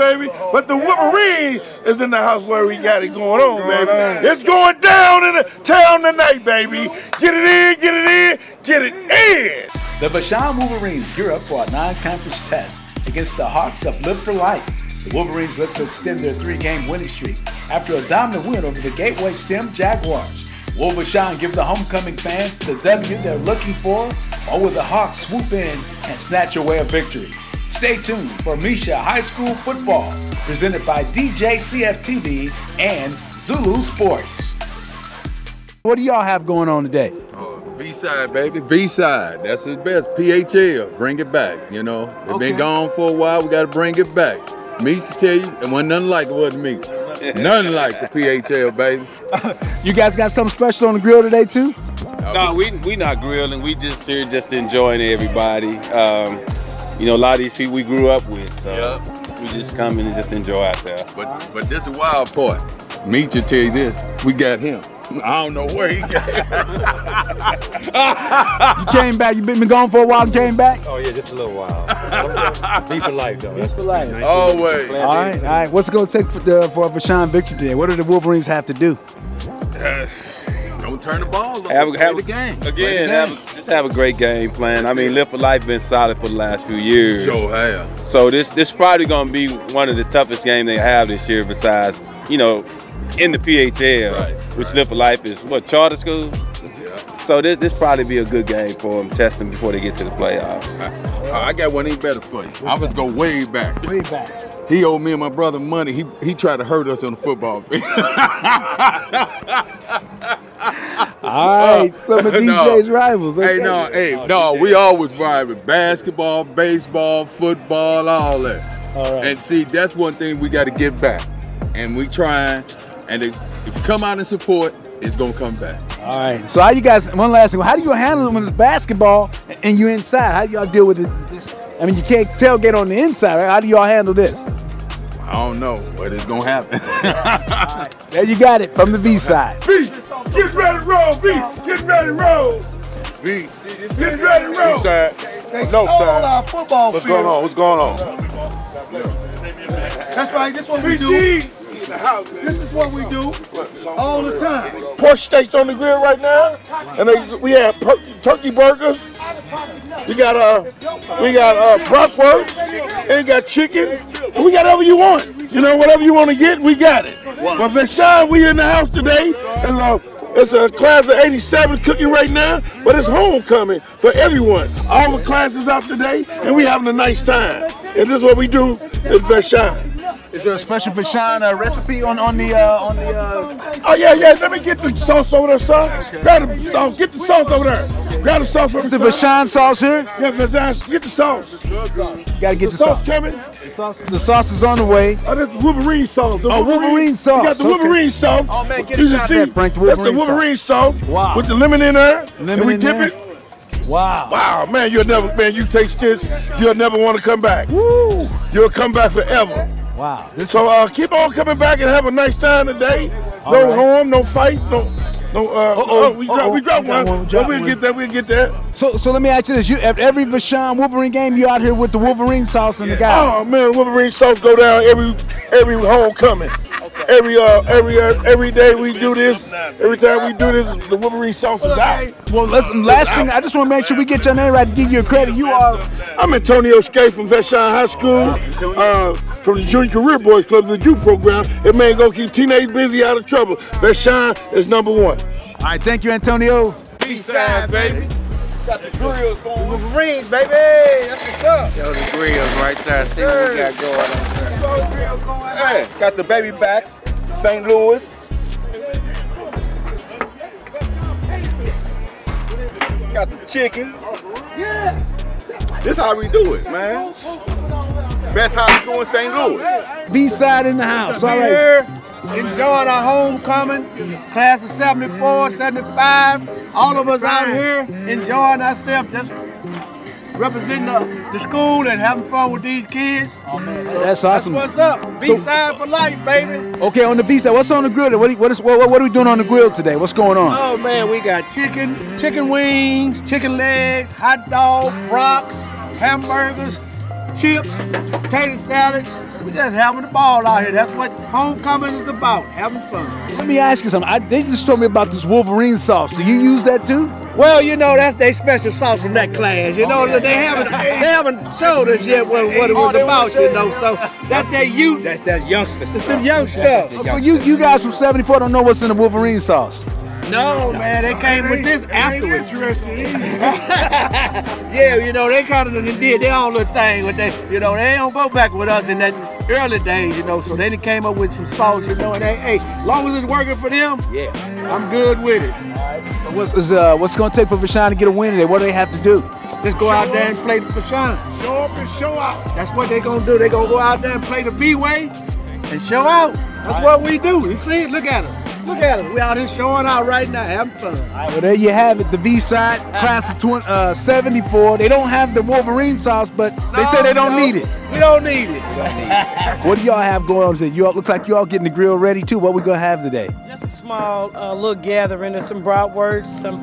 baby. But the Wolverine is in the house where we got it going on, baby. It's going down in the town tonight, baby. Get it in, get it in, get it in. The Vashon Wolverines gear up for a non-conference test against the Hawks of Live for Life. The Wolverines look to extend their 3-game winning streak after a dominant win over the Gateway STEM Jaguars. Will Vashon give the homecoming fans the W they're looking for, or will the Hawks swoop in and snatch away a victory? Stay tuned for Mshsaa High School Football, presented by DJCF-TV and ZOULOU Sports. What do y'all have going on today? V-side, baby. V-side. That's his best. PHL. Bring it back, you know. It's been gone for a while. We got to bring it back. Meeks to tell you, and wasn't nothing like it, wasn't Meeks. Nothing like the PHL, baby. You guys got something special on the grill today, too? No, we not grilling. We just here just enjoying everybody. You know, a lot of these people we grew up with, so we just come in and just enjoy ourselves. But this is the wild part. Meeks to tell you this. We got him. I don't know where he got. You came back. You been gone for a while and came back? Oh yeah, just a little while. Be for life though. Be for life. Always. All right. What's it gonna take for a Vashon victory today? What do the Wolverines have to do? Don't turn the ball over. Have the game. Again, just have a great game plan. I mean, Live for Life been solid for the last few years. Sure have. So this probably gonna be one of the toughest games they have this year. Besides, you know, in the PHL, which Live for Life is what, charter school? Yeah. So this probably be a good game for them, testing before they get to the playoffs. I got one even better for you. I'm gonna go way back. Way back. He owed me and my brother money. He tried to hurt us on the football field. All right, some of DJ's rivals. Okay. No, we always rival. Basketball, baseball, football, all that. All right. And see, that's one thing we got to get back. And we trying, and if you come out and support, it's gonna come back. All right. So how you guys? One last thing. How do you handle it when it's basketball and you're inside? How do y'all deal with this? I mean, you can't tailgate on the inside, right? How do y'all handle this? I don't know, but it's gonna happen. All right. There you got it from the V side. V, get ready to roll. V, get ready to roll. V, get ready to roll. No side. Football What's going on? What's going on? That's right. This is what we do. This is what we do all the time. Pork steaks on the grill right now, and we have turkey burgers. We got bratwurst, and we got chicken. And we got whatever you want. You know, whatever you want to get, we got it. But Vashon, we in the house today, and it's a class of 87 cooking right now, but it's homecoming for everyone. All the classes out today, and we having a nice time. And this is what we do is Vashon. Is there a special Vashon recipe on the? Oh yeah. Let me get the sauce over there, son. Grab the sauce. Get the sauce over there. Grab the sauce over there. Is the Vashon sauce here? Yeah, Vashon. Get the sauce. You gotta get the sauce coming. The sauce is on the way. Oh, that's the Wolverine sauce. Wolverine sauce. You got the Wolverine sauce. Oh man, get it out there, Frank. That's the Wolverine sauce. Wow. With the lemon in there. And we dip it. Wow. Wow, man, you taste this, you'll never want to come back. Woo. You'll come back forever. Wow. So keep on coming back and have a nice time today. No harm, no fight, we dropped one. We'll get that. So let me ask you this: at every Vashon Wolverine game, you out here with the Wolverine sauce and the guys? Oh man, Wolverine sauce go down every homecoming. Every day we do this. Every time we do this, the Wolverine sauce is out. Well, last thing, I just want to make sure we get your name right to give you a credit. I'm Antonio Skate from Vashon High School, from the Junior Career Boys Club, the Jew program. That man go keep teenage busy out of trouble. Vashon is #1. All right, thank you, Antonio. Peace out, baby. Got the grills going. Wolverines, baby. That's what's up. Yo, the grills right there. See what we got going on. Hey, got the baby back. St. Louis. Got the chicken. Yeah. This how we do it, man. Best high school in St. Louis. B-side in the house. All right. Here, enjoying our homecoming, class of 74, 75. All of us out here enjoying ourselves, just representing the school and having fun with these kids. Oh man, that's awesome. That's what's up. B-side for life, baby. Okay, on the B-side, what's on the grill? What are we doing on the grill today? What's going on? Oh man, we got chicken wings, chicken legs, hot dogs, rocks, hamburgers, chips, potato salad, We just having the ball out here. That's what homecoming is about, having fun. Let me ask you something. They just told me about this Wolverine sauce. Do you use that too? Well, you know, that's their special sauce from that class. You know, they haven't showed us yet what it was about, you know. So that's their youth. That's youngsters. It's them youngsters. So you guys from 74 don't know what's in the Wolverine sauce? No, man, they came with this afterwards. Yeah, you know, they kind of did their own little thing with that. You know, they don't go back with us in that early days, you know, so they came up with some sauce, you know, and hey, as long as it's working for them, yeah, I'm good with it. So what's going to take for Vashon to get a win today? What do they have to do? Just go out there and play the Vashon. Show up and show out. That's what they're going to do. They're going to go out there and play the B-way and show out. That's what we do. You see it? Look at us. Look at us. We out here showing out right now, having fun. All right, well, there you have it. The V side, class of 74. They don't have the Wolverine sauce, but they say they don't need it. We don't need it. What do y'all have going on today? Looks like you all getting the grill ready too. What we gonna have today? Just a small little gathering of some bratwurst, some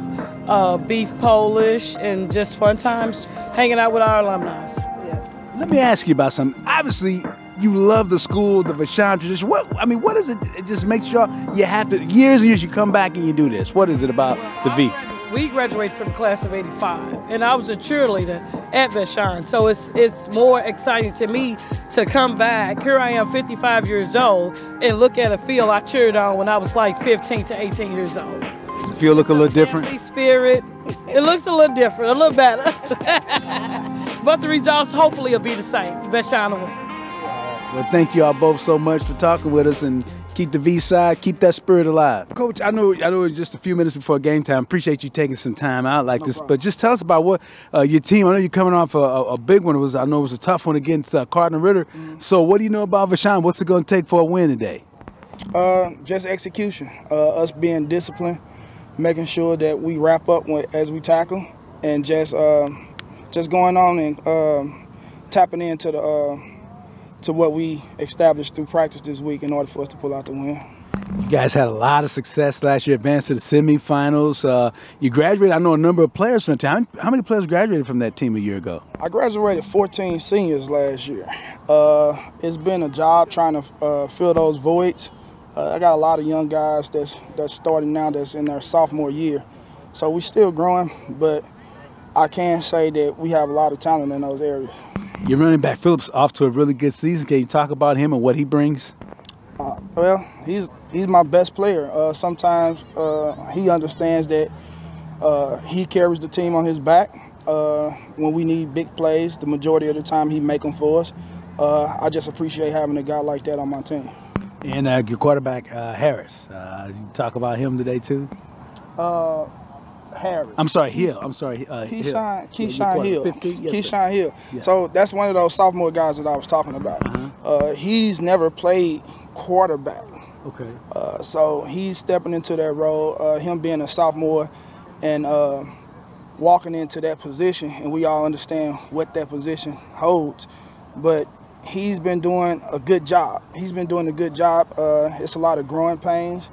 beef Polish, and just fun times hanging out with our alumni. Yeah. Let me ask you about something. Obviously, you love the school, the Vashon tradition. What is it? It just makes sure you have to, years and years you come back and you do this. What is it about the V? We graduated from the class of '85, and I was a cheerleader at Vashon, so it's more exciting to me to come back. Here I am, 55 years old, and look at a field I cheered on when I was like 15 to 18 years old. Does the field look a little different? Spirit, it looks a little different, a little better, but the results hopefully will be the same. Vashon will win. Well, thank you all both so much for talking with us, and keep the V side, keep that spirit alive. Coach, I know it's just a few minutes before game time. Appreciate you taking some time out like this, but just tell us about what your team. I know you're coming off a big one. I know it was a tough one against Cardinal Ritter. So what do you know about Vashon? What's it going to take for a win today? Just execution. Us being disciplined, making sure that we wrap up as we tackle, and just going on and tapping into to what we established through practice this week in order for us to pull out the win. You guys had a lot of success last year, advanced to the semifinals. You graduated, I know a number of players from the team. How many players graduated from that team a year ago? I graduated 14 seniors last year. It's been a job trying to fill those voids. I got a lot of young guys that's starting now that's in their sophomore year. So we're still growing, but I can say that we have a lot of talent in those areas. Your running back Phillips off to a really good season. Can you talk about him and what he brings? Well, he's my best player. Sometimes he understands that he carries the team on his back. When we need big plays, the majority of the time he make them for us. I just appreciate having a guy like that on my team. And your quarterback Harris. You talk about him today too? Harris. I'm sorry, Hill. I'm sorry, Keyshawn Hill. 15? Yes, Keyshawn Hill. Yeah. So that's one of those sophomore guys that I was talking about. He's never played quarterback. Okay. So he's stepping into that role. Him being a sophomore and walking into that position, and we all understand what that position holds. But he's been doing a good job. It's a lot of growing pains,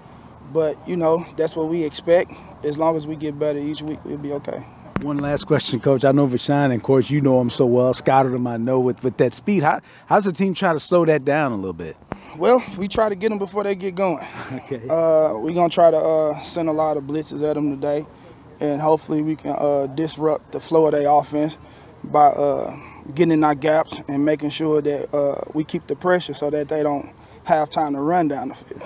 but you know that's what we expect. As long as we get better each week, we'll be okay. One last question, Coach. I know Vashon, and of course you know him so well, scouted him, I know, with that speed. How's the team try to slow that down a little bit? Well, we try to get them before they get going. Okay. We're going to try to send a lot of blitzes at them today, and hopefully we can disrupt the flow of their offense by getting in our gaps and making sure that we keep the pressure so that they don't have time to run down the field.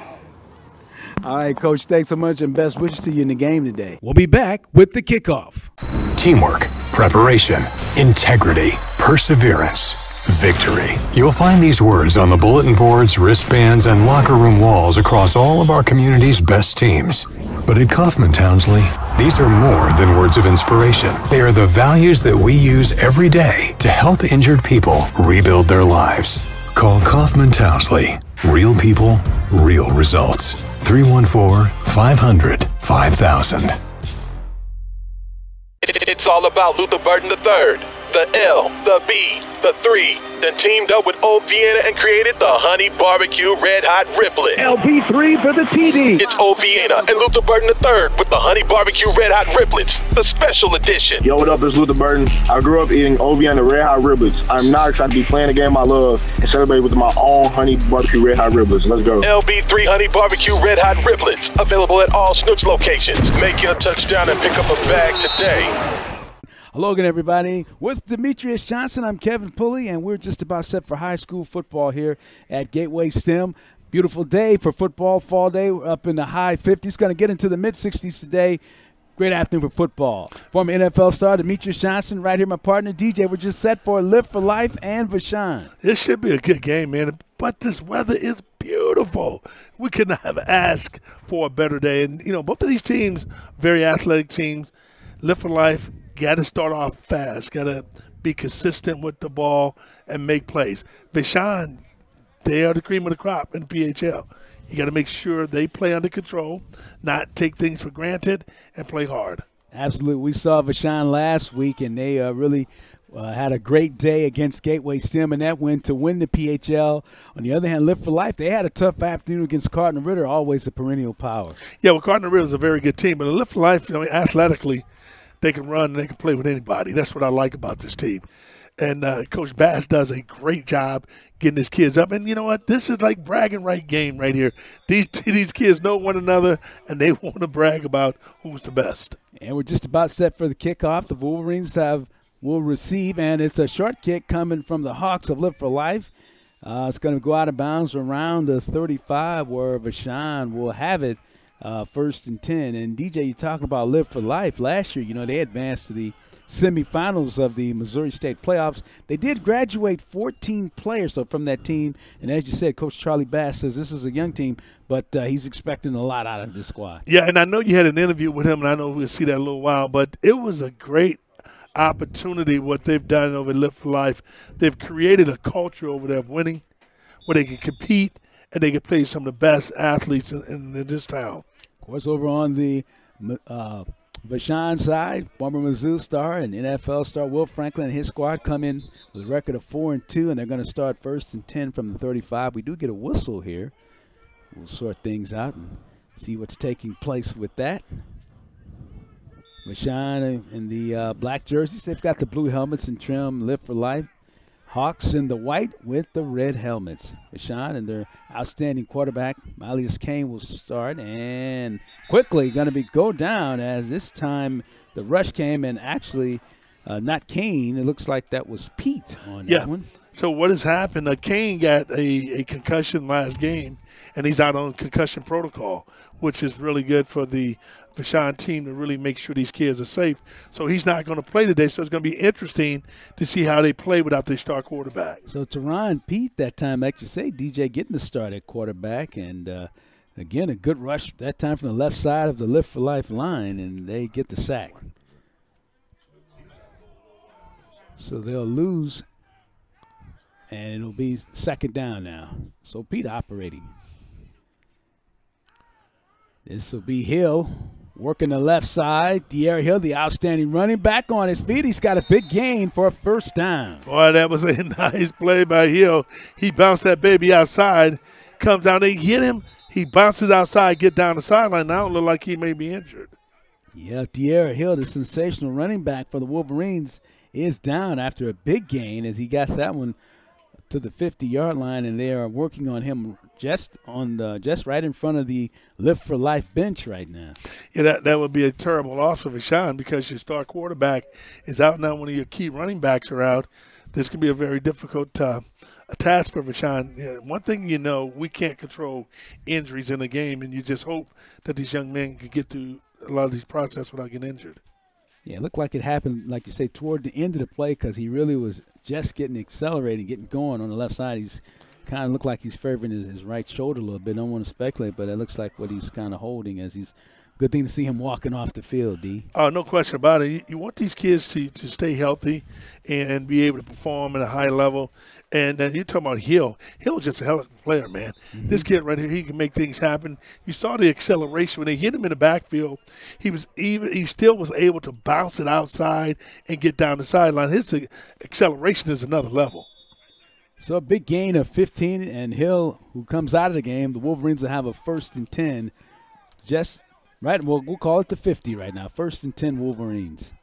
All right, Coach, thanks so much, and best wishes to you in the game today. We'll be back with the kickoff. Teamwork, preparation, integrity, perseverance, victory. You'll find these words on the bulletin boards, wristbands, and locker room walls across all of our community's best teams. But at Kaufman Townsley, these are more than words of inspiration. They are the values that we use every day to help injured people rebuild their lives. Call Kaufman Townsley. Real people, real results. 314-500-5000. It's all about Luther Burden III. the L, the B, the 3, then teamed up with Old Vienna and created the Honey Barbecue Red Hot Riblet. LB3 for the TD. It's Old Vienna and Luther Burton III with the Honey Barbecue Red Hot Riblets, the special edition. Yo, what up, it's Luther Burton. I grew up eating Old Vienna Red Hot Riblets. I'm now excited to be playing the game I love and celebrate with my own Honey Barbecue Red Hot Riblets. Let's go. LB3 Honey Barbecue Red Hot Riblets, available at all Snooks locations. Make your touchdown and pick up a bag today. Hello again, everybody. With Demetrious Johnson, I'm Kevin Pulley, and we're just about set for high school football here at Gateway STEM. Beautiful day for football, fall day. We're up in the high 50s. Going to get into the mid-60s today. Great afternoon for football. Former NFL star Demetrious Johnson, right here, my partner DJ. We're just set for Live for Life and Vashon. This should be a good game, man. But this weather is beautiful. We could not have asked for a better day. And, you know, both of these teams, very athletic teams. Live for Life, got to start off fast. Got to be consistent with the ball and make plays. Vashon, they are the cream of the crop in PHL. You got to make sure they play under control, not take things for granted, and play hard. Absolutely. We saw Vashon last week, and they really had a great day against Gateway STEM, and that win to win the PHL. On the other hand, Live for Life, they had a tough afternoon against Cardinal Ritter, always a perennial power. Yeah, well, Cardinal Ritter is a very good team, but Live for Life, you know, athletically, they can run and they can play with anybody. That's what I like about this team. And Coach Bass does a great job getting his kids up. And you know what? This is like bragging right game right here. These kids know one another, and they want to brag about who's the best. And we're just about set for the kickoff. The Wolverines will receive, and it's a short kick coming from the Hawks of Live for Life. It's going to go out of bounds around the 35 where Vashon will have it. First and 10. And DJ, you talk about Live for Life. Last year, you know, they advanced to the semifinals of the Missouri State playoffs. They did graduate 14 players from that team. And as you said, Coach Charlie Bass says this is a young team, but he's expecting a lot out of this squad. Yeah, and I know you had an interview with him, and I know we'll see that in a little while, but it was a great opportunity what they've done over at Live for Life. They've created a culture over there of winning where they can compete and they can play some of the best athletes in this town. Of course, over on the Vashon side, former Mizzou star and NFL star Will Franklin and his squad come in with a record of 4-2, and they're going to start first and 10 from the 35. We do get a whistle here. We'll sort things out and see what's taking place with that. Vashon in the black jerseys. They've got the blue helmets and trim, Live for Life. Hawks in the white with the red helmets. Vashon and their outstanding quarterback, Malius Kane, will start and quickly going to go down as this time the rush came and actually not Kane. It looks like that was Pete on that one. So what has happened, Kane got a concussion last game, and he's out on concussion protocol, which is really good for the Vashon team to really make sure these kids are safe. So he's not going to play today, so it's going to be interesting to see how they play without their star quarterback. So Teron Pete that time, like you say, DJ getting the start at quarterback, and again, a good rush that time from the left side of the Live for Life line, and they get the sack. So they'll lose, and it'll be second down now. So Pete operating. This will be Hill working the left side. De'Ara Hill, the outstanding running back, on his feet. He's got a big gain for a first down. Boy, that was a nice play by Hill. He bounced that baby outside, comes down, they hit him. He bounces outside, get down the sideline. Now it look like he may be injured. Yeah, De'Ara Hill, the sensational running back for the Wolverines, is down after a big gain as he got that one to the 50-yard line, and they are working on him just right in front of the Live for Life bench right now. Yeah, that would be a terrible loss for Vashon because your star quarterback is out now. One of your key running backs are out. This can be a very difficult task for Vashon. Yeah, one thing you know, we can't control injuries in the game, and you just hope that these young men can get through a lot of these processes without getting injured. Yeah, it looked like it happened, like you say, toward the end of the play because he really was just getting accelerated, getting going on the left side. He's kind of looked like he's favoring his right shoulder a little bit. I don't want to speculate, but it looks like what he's kind of holding as he's Good thing to see him walking off the field, D. Oh, no question about it. You want these kids to stay healthy and be able to perform at a high level. And then you're talking about Hill. Hill's just a hell of a player, man. This kid right here, he can make things happen. You saw the acceleration when they hit him in the backfield. He still was able to bounce it outside and get down the sideline. His acceleration is another level. So a big gain of 15, and Hill, who comes out of the game, the Wolverines will have a 1st and 10. Just right, we'll call it the 50 right now. 1st and 10 Wolverines.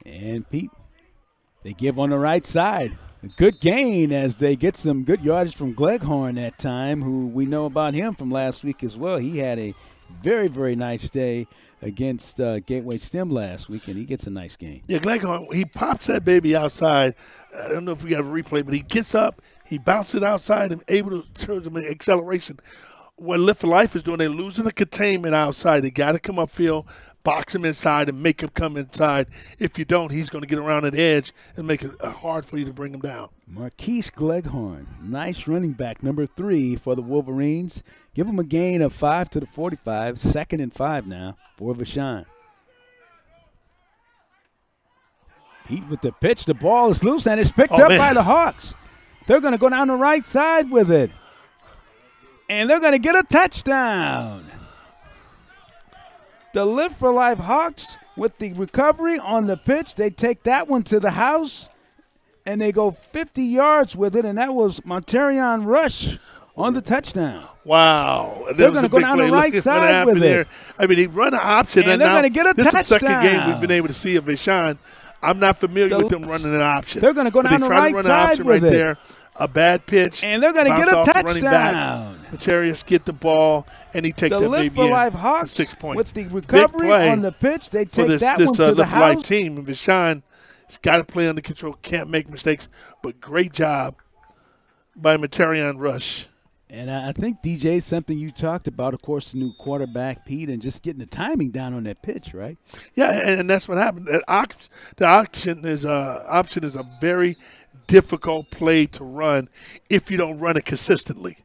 And Pete, they give on the right side. A good gain as they get some good yardage from Gleghorn that time, who we know about him from last week as well. He had a very, very nice day against Gateway STEM last week, and he gets a nice game. Yeah, Gleghorn, he pops that baby outside. I don't know if we got a replay, but he gets up, he bounces out and able to turn some acceleration. What Lift for Life is doing, they're losing the containment outside. They got to come upfield, box him inside, and make him come inside. If you don't, he's going to get around the edge and make it hard for you to bring him down. Marquise Gleghorn, nice running back, number 3 for the Wolverines. Give him a gain of 5 to the 45, 2nd and 5 now for Vashon. Pete with the pitch. The ball is loose, and it's picked up by the Hawks. They're going to go down the right side with it. And they're going to get a touchdown. The Live for Life Hawks with the recovery on the pitch. They take that one to the house, and they go 50 yards with it, and that was Monterion Rush on the touchdown. Wow. They're going to go down the right side with it. I mean, he run an option. And they're going to get a touchdown. This is the second game we've been able to see of Vashon. I'm not familiar with them running an option. They're going to go down the right side with it. There. A bad pitch. And they're going to get a touchdown. Demetrious get the ball, and he takes that baby in for Life Hawks 6 points. With the recovery on the pitch, they take that one to the house. Life team. Vashon has got to play under control, can't make mistakes, but great job by Monterion Rush. And I think, DJ, something you talked about, of course, the new quarterback, Pete, and just getting the timing down on that pitch, right? Yeah, and that's what happened. The option is a very difficult play to run if you don't run it consistently.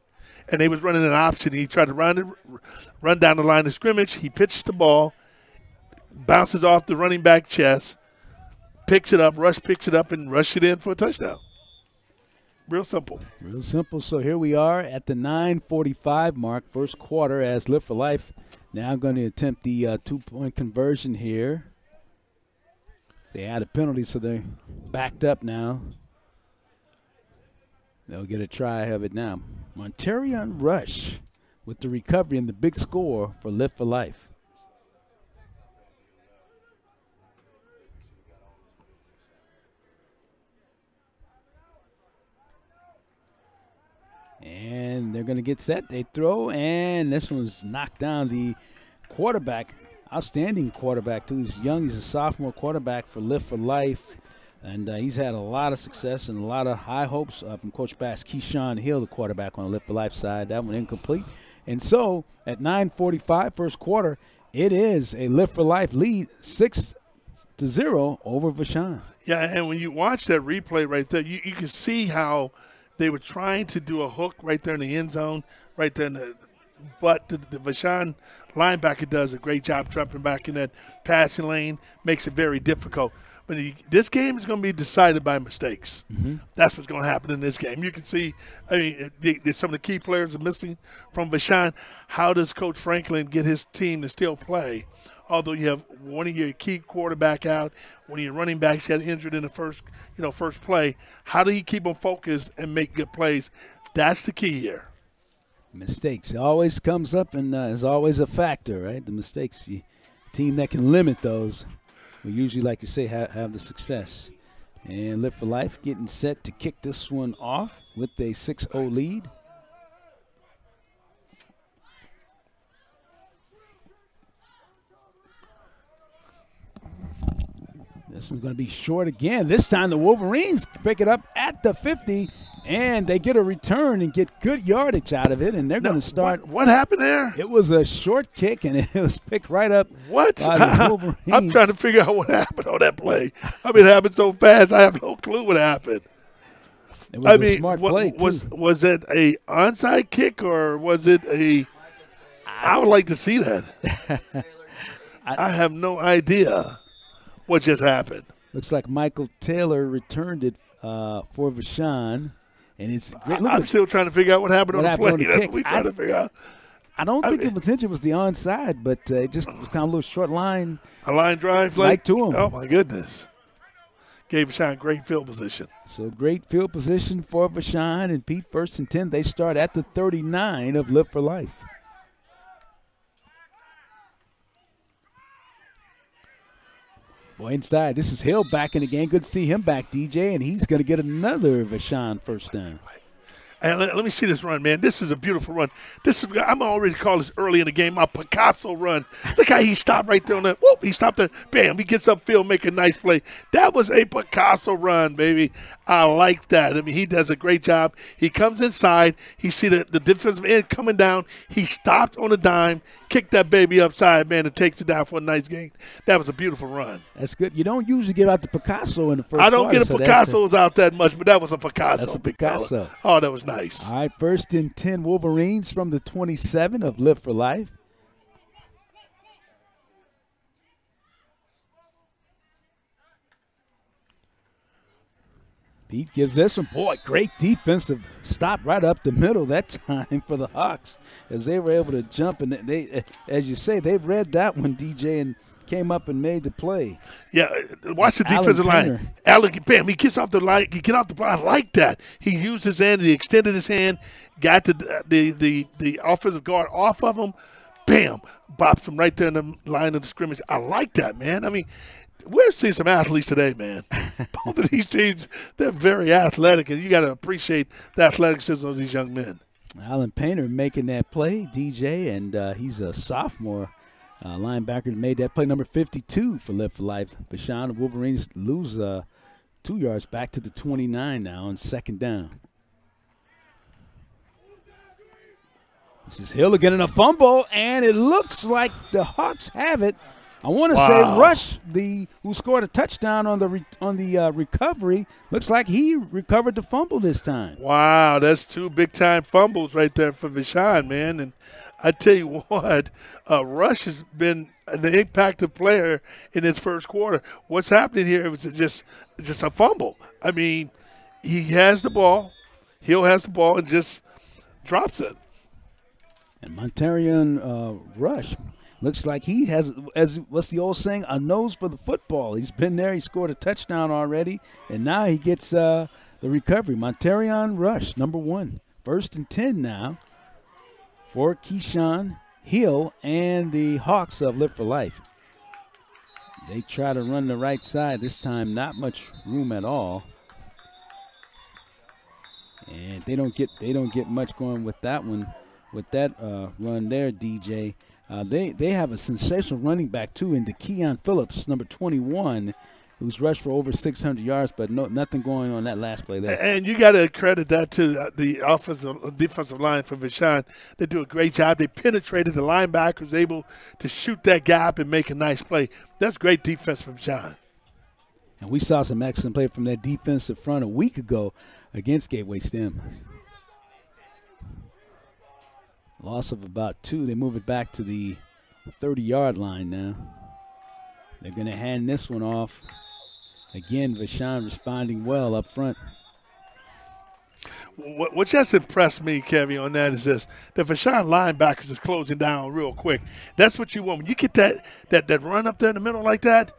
And they was running an option. He tried to run down the line of scrimmage. He pitched the ball, bounces off the running back chest, picks it up, Rush picks it up, and rushed it in for a touchdown. Real simple. Real simple. So here we are at the 9:45 mark, first quarter, as Live for Life now going to attempt the 2-point conversion here. They had a penalty, so they're backed up now. They'll get a try of it now. Monterion Rush with the recovery and the big score for Live for Life. And they're going to get set. They throw, and this one's knocked down. The quarterback, outstanding quarterback, too. He's young. He's a sophomore quarterback for Live for Life. And he's had a lot of success and a lot of high hopes from Coach Bass. Keyshawn Hill, the quarterback on the Live for Life side. That one incomplete. And so at 9:45, first quarter, it is a Live for Life lead, 6-0 over Vashon. Yeah, and when you watch that replay right there, you can see how they were trying to do a hook right there in the end zone, right there in the – but the Vashon linebacker does a great job jumping back in that passing lane, makes it very difficult. But this game is going to be decided by mistakes. That's what's going to happen in this game. You can see, I mean, some of the key players are missing from Vashon. How does Coach Franklin get his team to still play? Although you have one of your key quarterback out, one of your running backs got injured in the first play. How do you keep them focused and make good plays? That's the key here. Mistakes. It always comes up and is always a factor, right? The mistakes, team that can limit those. We usually, like you say, have the success. And Live for Life getting set to kick this one off with a 6-0 lead. This one's going to be short again. This time the Wolverines pick it up at the 50, and they get a return and get good yardage out of it, and they're going to start. What happened there? It was a short kick, and it was picked right up. What? By the Wolverines. I'm trying to figure out what happened on that play. I mean, it happened so fast, I have no clue what happened. It was a smart play, too. Was it a onside kick or was it a – I would like to see that. I have no idea what just happened. Looks like Michael Taylor returned it for Vashon. And it's great. I'm still trying to figure out what happened on the play. That's what we trying to figure out. I don't think the potential was the onside, but it just was kind of a little short line. A line drive? Like to him. Oh, my goodness. Gave Vashon great field position. So great field position for Vashon and Pete. 1st and 10. They start at the 39 of Live for Life. Boy, inside. This is Hill back in the game. Good to see him back, DJ, and he's going to get another Vashon first down. And let me see this run, man. This is a beautiful run. I'm already call this early in the game my Picasso run. Look how he stopped right there on that. Whoop, he stopped there. Bam, he gets upfield, make a nice play. That was a Picasso run, baby. I like that. I mean, he does a great job. He comes inside. He see the defensive end coming down. He stopped on a dime, kicked that baby upside, man, and takes it down for a nice gain. That was a beautiful run. That's good. You don't usually get out the Picasso in the first I don't quarter, get a Picasso's out that much, but that was a Picasso. That's a Picasso. Oh, that was nice. All right, 1st and 10 Wolverines from the 27 of Live for Life. Pete gives this one. Boy, great defensive stop right up the middle that time for the Hawks as they were able to jump. And they, as you say, they read that one, DJ, and came up and made the play. Yeah, watch the defensive line. Allen, bam, he gets off the line. He get off the block. I like that. He used his hand. He extended his hand, got the offensive guard off of him. Bam, bops him right there in the line of the scrimmage. I like that, man. I mean, we're seeing some athletes today, man. Both of these teams, they're very athletic, and you got to appreciate the athleticism of these young men. Alan Painter making that play, DJ, and he's a sophomore. Linebacker that made that play, number 52 for Live for Life. Vashon Wolverines lose 2 yards back to the 29 now on 2nd down. This is Hill again in a fumble, and it looks like the Hawks have it. I want to say Rush, who scored a touchdown on the recovery, looks like he recovered the fumble this time. Wow, that's 2 big-time fumbles right there for Vashon, man. And I tell you what, Rush has been an impactful player in his first quarter. What's happening here is just a fumble. I mean, he has the ball, Hill has the ball, and just drops it. And Montarian Rush looks like he has, as what's the old saying, a nose for the football. He's been there. He scored a touchdown already, and now he gets the recovery. Montarian Rush, number 1. 1st and 10 now for Keyshawn Hill and the Hawks of Live for Life. They try to run the right side this time. Not much room at all. And they don't get much going with that one. With that run there, DJ. They have a sensational running back, too, in Keon Phillips, number 21, who's rushed for over 600 yards, but nothing going on that last play there. And you got to credit that to the defensive line for Vashon. They do a great job. They penetrated the linebackers, able to shoot that gap and make a nice play. That's great defense from Vashon. And we saw some excellent play from that defensive front a week ago against Gateway STEM. Loss of about 2. They move it back to the 30-yard line now. They're going to hand this one off. Again, Vashon responding well up front. What just impressed me, Kevy, on that is this. The Vashon linebackers is closing down real quick. That's what you want. When you get that run up there in the middle like that,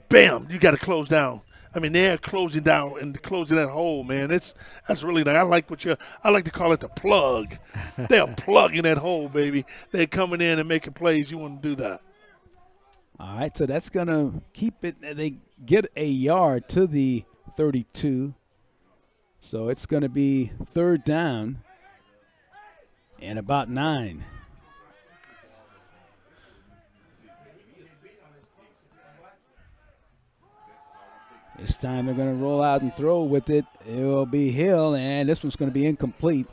bam, you got to close down. I mean, they're closing down and closing that hole, man. That's really nice. I like to call it the plug. They're plugging that hole, baby. They're coming in and making plays. You want to do that. All right, so that's going to keep it. They get a yard to the 32. So it's going to be 3rd down and about 9. This time they're going to roll out and throw with it. It will be Hill, and this one's going to be incomplete.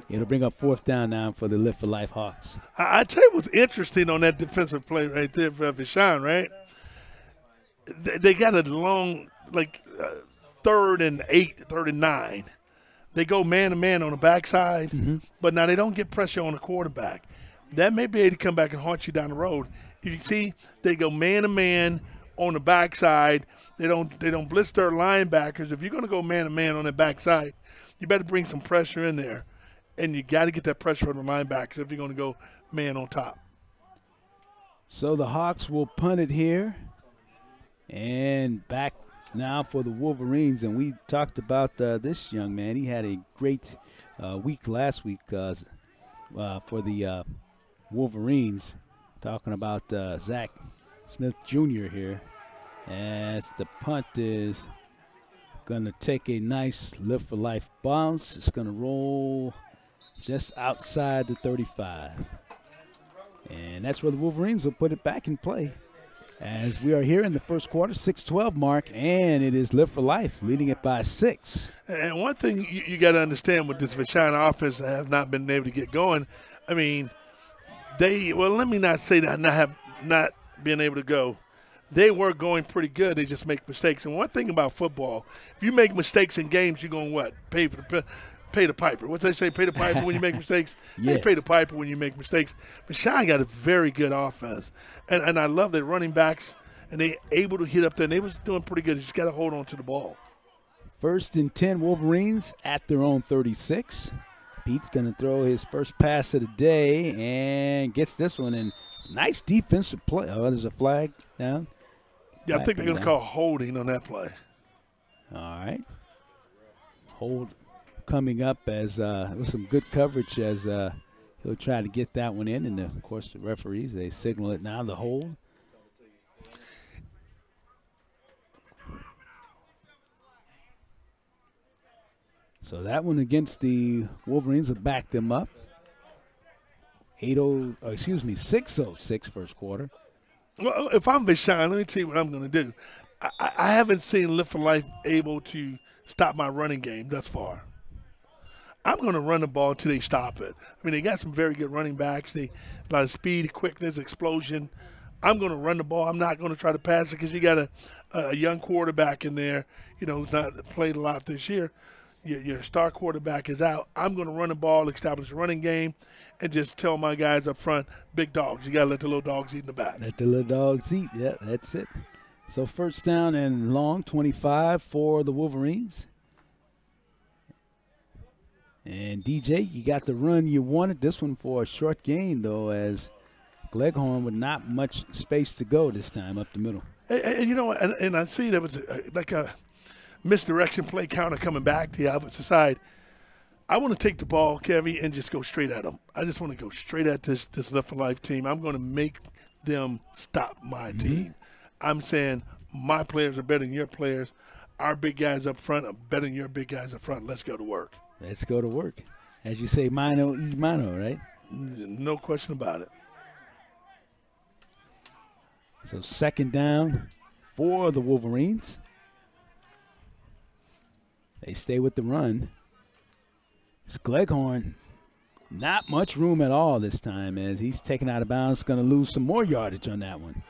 It'll bring up 4th down now for the Live for Life Hawks. I tell you what's interesting on that defensive play right there for Vashon, right? They got a long, 3rd and 8, 3rd and 9. they go man-to-man on the backside, but now they don't get pressure on the quarterback. That may be able to come back and haunt you down the road. If you see, they go man-to-man on the backside. They don't blitz their linebackers. If you're going to go man-to-man on the backside, you better bring some pressure in there, and you got to get that pressure on the linebackers if you're going to go man on top. So the Hawks will punt it here, and back now for the Wolverines. And we talked about this young man. He had a great week last week for the Wolverines. Talking about Zach Smith Jr. here. As the punt is going to take a nice lift for life bounce. It's going to roll just outside the 35. And that's where the Wolverines will put it back in play. As we are here in the first quarter, 6-12 mark, and it is lift for life, leading it by 6. And one thing you got to understand with this Vashon offense that have not been able to get going, I mean, let me not say that not being able to go. They were going pretty good. They just make mistakes. And one thing about football, if you make mistakes in games, you're going to what? Pay the piper. What's they say? Pay the piper when you make mistakes? Yes. They pay the piper when you make mistakes. Vashon got a very good offense. And I love their running backs, and they able to hit up there. And they was doing pretty good. You just got to hold on to the ball. 1st and 10 Wolverines at their own 36. Pete's going to throw his first pass of the day and gets this one in. Nice defensive play. Oh, there's a flag down. Yeah, I think they're going to call holding on that play. All right. Hold coming up as with some good coverage as he'll try to get that one in. And, of course, the referees, they signal it now, the hold. So that one against the Wolverines will back them up. 6:06 first quarter. Well, if I'm Vashon, let me tell you what I'm going to do. I haven't seen Lift for Life able to stop my running game thus far. I'm going to run the ball until they stop it. I mean, they got some very good running backs. They a lot of speed, quickness, explosion. I'm going to run the ball. I'm not going to try to pass it because you got a young quarterback in there, who's not played a lot this year. Your star quarterback is out. I'm going to run the ball, establish a running game, and just tell my guys up front, big dogs, you got to let the little dogs eat in the back. Let the little dogs eat. Yeah, that's it. So first down and long, 25 for the Wolverines. And DJ, you got the run you wanted. This one for a short gain, though, as Gleghorn with not much space to go this time up the middle. And I see there was like a misdirection play counter coming back to the opposite side. I want to take the ball, Kevy, and just go straight at them. I just want to go straight at this Lift for Life team. I'm going to make them stop my team. I'm saying my players are better than your players. Our big guys up front are better than your big guys up front. Let's go to work. Let's go to work. As you say, mano y mano, right? No question about it. So second down for the Wolverines. They stay with the run. It's Gleghorn, not much room at all this time as he's taken out of bounds, going to lose some more yardage on that one.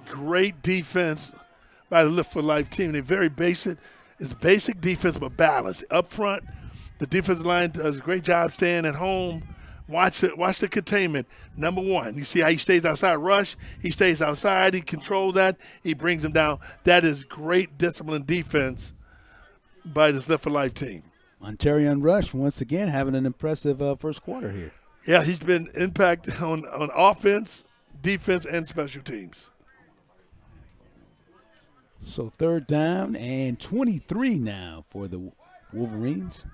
Great defense by the Lift for Life team. They're very basic. It's basic defense but balanced. Up front, the defensive line does a great job staying at home. Watch the containment. Number one, you see how he stays outside rush. He stays outside. He controls that. He brings him down. That is great disciplined defense by this Lift for Life team. Ontarian Rush once again having an impressive first quarter here. Yeah, he's been impact on offense, defense, and special teams. So third down and 23 now for the Wolverines.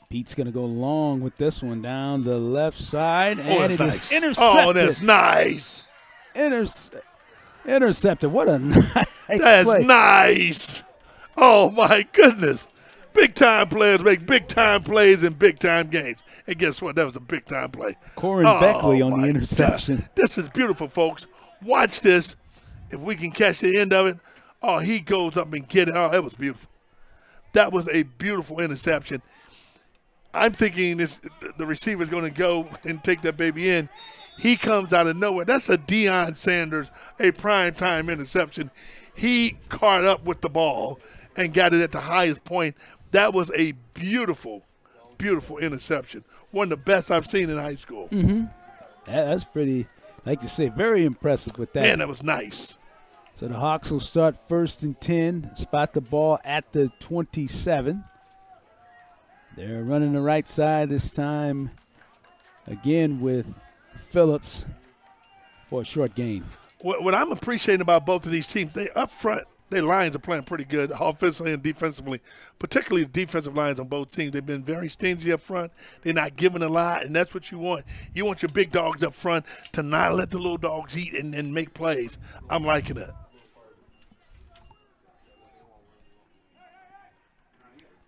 Pete's going to go long with this one down the left side, and it is intercepted. Oh, that's nice. Intercepted. What a nice That's play. Nice. Oh, my goodness. Big-time players make big-time plays in big-time games. And guess what? That was a big-time play. Corin Beckley on the interception. God. This is beautiful, folks. Watch this. If we can catch the end of it, he goes up and get it. Oh, that was beautiful. That was a beautiful interception. I'm thinking the receiver's going to go and take that baby in. He comes out of nowhere. That's a Deion Sanders, a primetime interception. He caught up with the ball and got it at the highest point. That was a beautiful, beautiful interception. One of the best I've seen in high school. Mm-hmm. That's pretty, like you say, very impressive with that. Man, that was nice. So the Hawks will start 1st and 10, spot the ball at the 27. They're running the right side this time, again with Phillips for a short gain. What I'm appreciating about both of these teams, they up front, their lines are playing pretty good offensively and defensively, particularly the defensive lines on both teams. They've been very stingy up front. They're not giving a lot, and that's what you want. You want your big dogs up front to not let the little dogs eat and make plays. I'm liking it.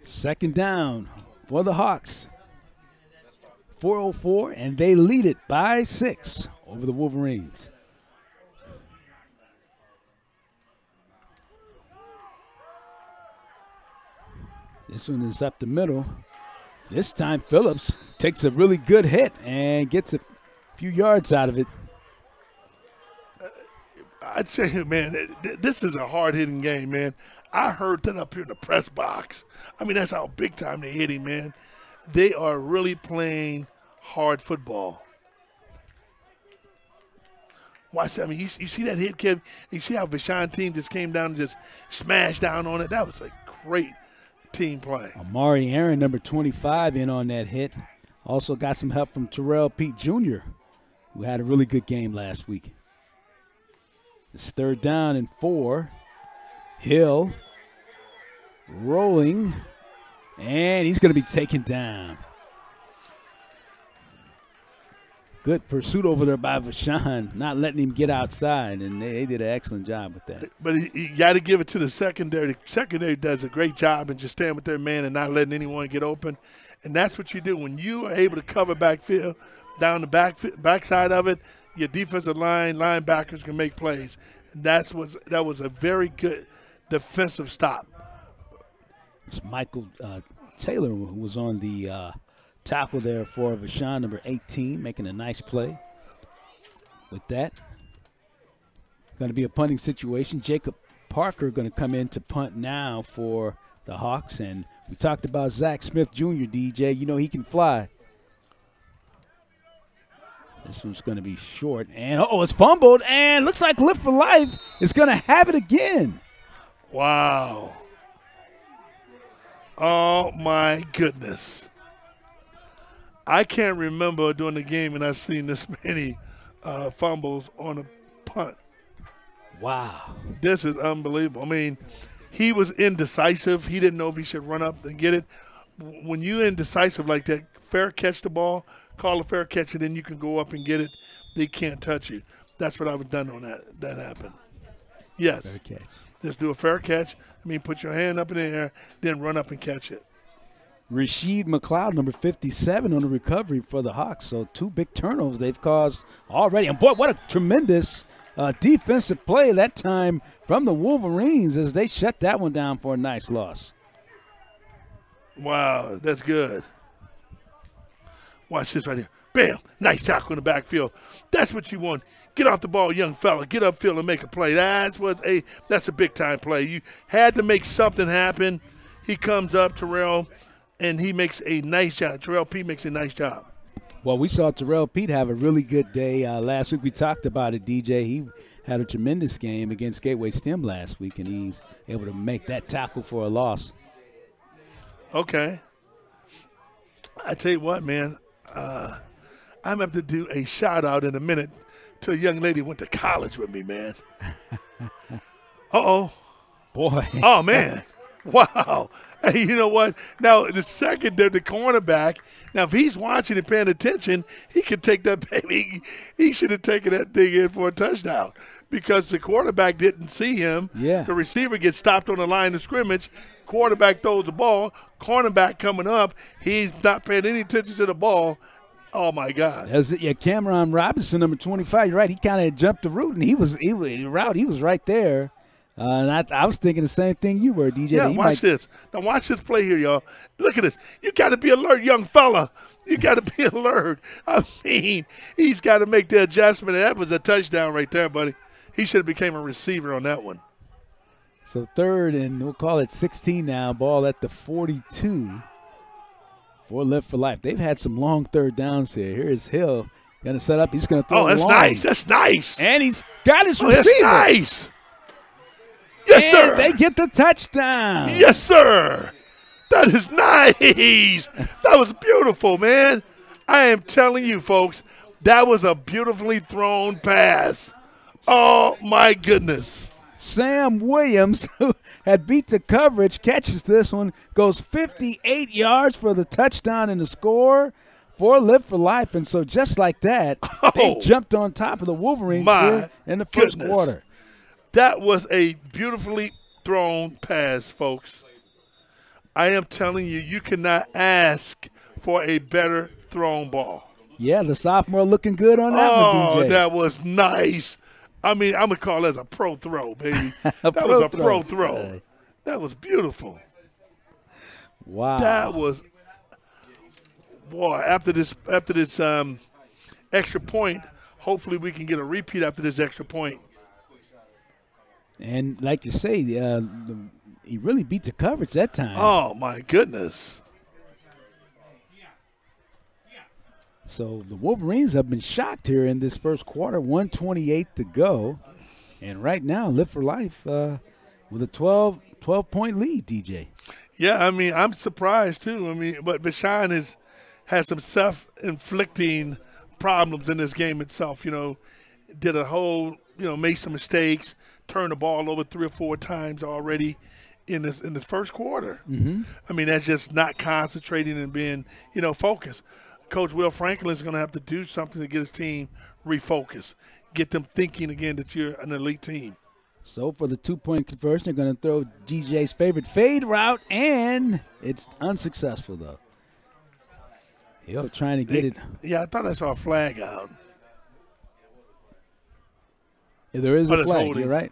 Second down for the Hawks. 4:04, and they lead it by 6 over the Wolverines. This one is up the middle. This time Phillips takes a really good hit and gets a few yards out of it. I'd say, man, this is a hard-hitting game, man. I heard that up here in the press box. I mean, that's how big time they hit him, man. They are really playing hard football. Watch that. I mean, you see that hit, Kevy? You see how Vashon team just came down and just smashed down on it? That was a great team play. Amari Aaron, number 25, in on that hit. Also got some help from Terrell Pete Jr., who had a really good game last week. It's 3rd down and 4. Hill rolling, and he's going to be taken down. Good pursuit over there by Vashon, not letting him get outside, and they did an excellent job with that. But you got to give it to the secondary. The secondary does a great job in just staying with their man and not letting anyone get open. And that's what you do. When you are able to cover backfield, down the backside of it, your defensive linebackers can make plays. And that was a very good defensive stop. It's Michael Taylor who was on the tackle there for Vashon, number 18, making a nice play with that. Going to be a punting situation. Jacob Parker going to come in to punt now for the Hawks. And we talked about Zach Smith Jr., DJ. You know he can fly. This one's going to be short. And, it's fumbled. And looks like Live for Life is going to have it again. Wow. Oh, my goodness. I can't remember during the game and I've seen this many fumbles on a punt. Wow. This is unbelievable. I mean, he was indecisive. He didn't know if he should run up and get it. When you're indecisive like that, fair catch the ball, call a fair catch, and then you can go up and get it. They can't touch you. That's what I was done on that. That happened. Yes. Fair catch. Just do a fair catch. I mean, put your hand up in the air, then run up and catch it. Rasheed McLeod, number 57, on the recovery for the Hawks. So 2 big turnovers they've caused already. And, boy, what a tremendous defensive play that time from the Wolverines as they shut that one down for a nice loss. Wow, that's good. Watch this right here. Bam, nice tackle in the backfield. That's what you want. Get off the ball, young fella. Get upfield and make a play. That's a big-time play. You had to make something happen. He comes up, Terrell, and he makes a nice job. Terrell Pete makes a nice job. Well, we saw Terrell Pete have a really good day. Last week we talked about it, DJ. He had a tremendous game against Gateway STEM last week, and he's able to make that tackle for a loss. Okay. I tell you what, man, I'm going to have to do a shout-out in a minute to a young lady who went to college with me, man. Uh-oh. Boy. Oh, man. Wow. Hey, you know what? Now, the cornerback, now if he's watching and paying attention, he could take that baby. He should have taken that thing in for a touchdown because the quarterback didn't see him. Yeah. The receiver gets stopped on the line of scrimmage. Quarterback throws the ball. Cornerback coming up. He's not paying any attention to the ball. Oh, my God. Cameron Robinson, number 25. You're right. He kind of jumped the route, and he was right there. And I was thinking the same thing you were, DJ. Yeah, watch this. Now watch this play here, y'all. Look at this. You got to be alert, young fella. You got to be alert. I mean, he's got to make the adjustment. That was a touchdown right there, buddy. He should have became a receiver on that one. So 3rd and we'll call it 16 now. Ball at the 42 for Live for Life. They've had some long 3rd downs here. Here's Hill going to set up. He's going to throw. Oh, that's long. nice. That's nice. And he's got his receiver. That's nice. Yes, and sir. They get the touchdown. Yes, sir. That is nice. That was beautiful, man. I am telling you, folks, that was a beautifully thrown pass. Oh, my goodness. Sam Williams, who had beat the coverage, catches this one, goes 58 yards for the touchdown and the score for Live for Life. And so just like that, they jumped on top of the Wolverines here in the first quarter. That was a beautifully thrown pass, folks. I am telling you, you cannot ask for a better thrown ball. Yeah, the sophomore looking good on that one, DJ. Oh, that was nice. I mean, I'm going to call that a pro throw, baby. That was a pro throw. That was beautiful. Wow. That was, boy, after this extra point, hopefully we can get a repeat after this extra point. And like you say, he really beat the coverage that time. Oh, my goodness. So the Wolverines have been shocked here in this first quarter, 1:28 to go. And right now, Live for Life with a 12-point lead, DJ. Yeah, I mean, I'm surprised, too. I mean, but Vashon has some self-inflicting problems in this game itself, you know. Did a whole, you know, made some mistakes, turned the ball over 3 or 4 times already in the first quarter. Mm-hmm. I mean, that's just not concentrating and being, you know, focused. Coach Will Franklin is going to have to do something to get his team refocused, get them thinking again that you're an elite team. So for the 2-point conversion, they're going to throw DJ's favorite fade route, and it's unsuccessful, though. Hill trying to get it. Yeah, I thought I saw a flag out. Yeah, there is but a flag. Holding. You're right.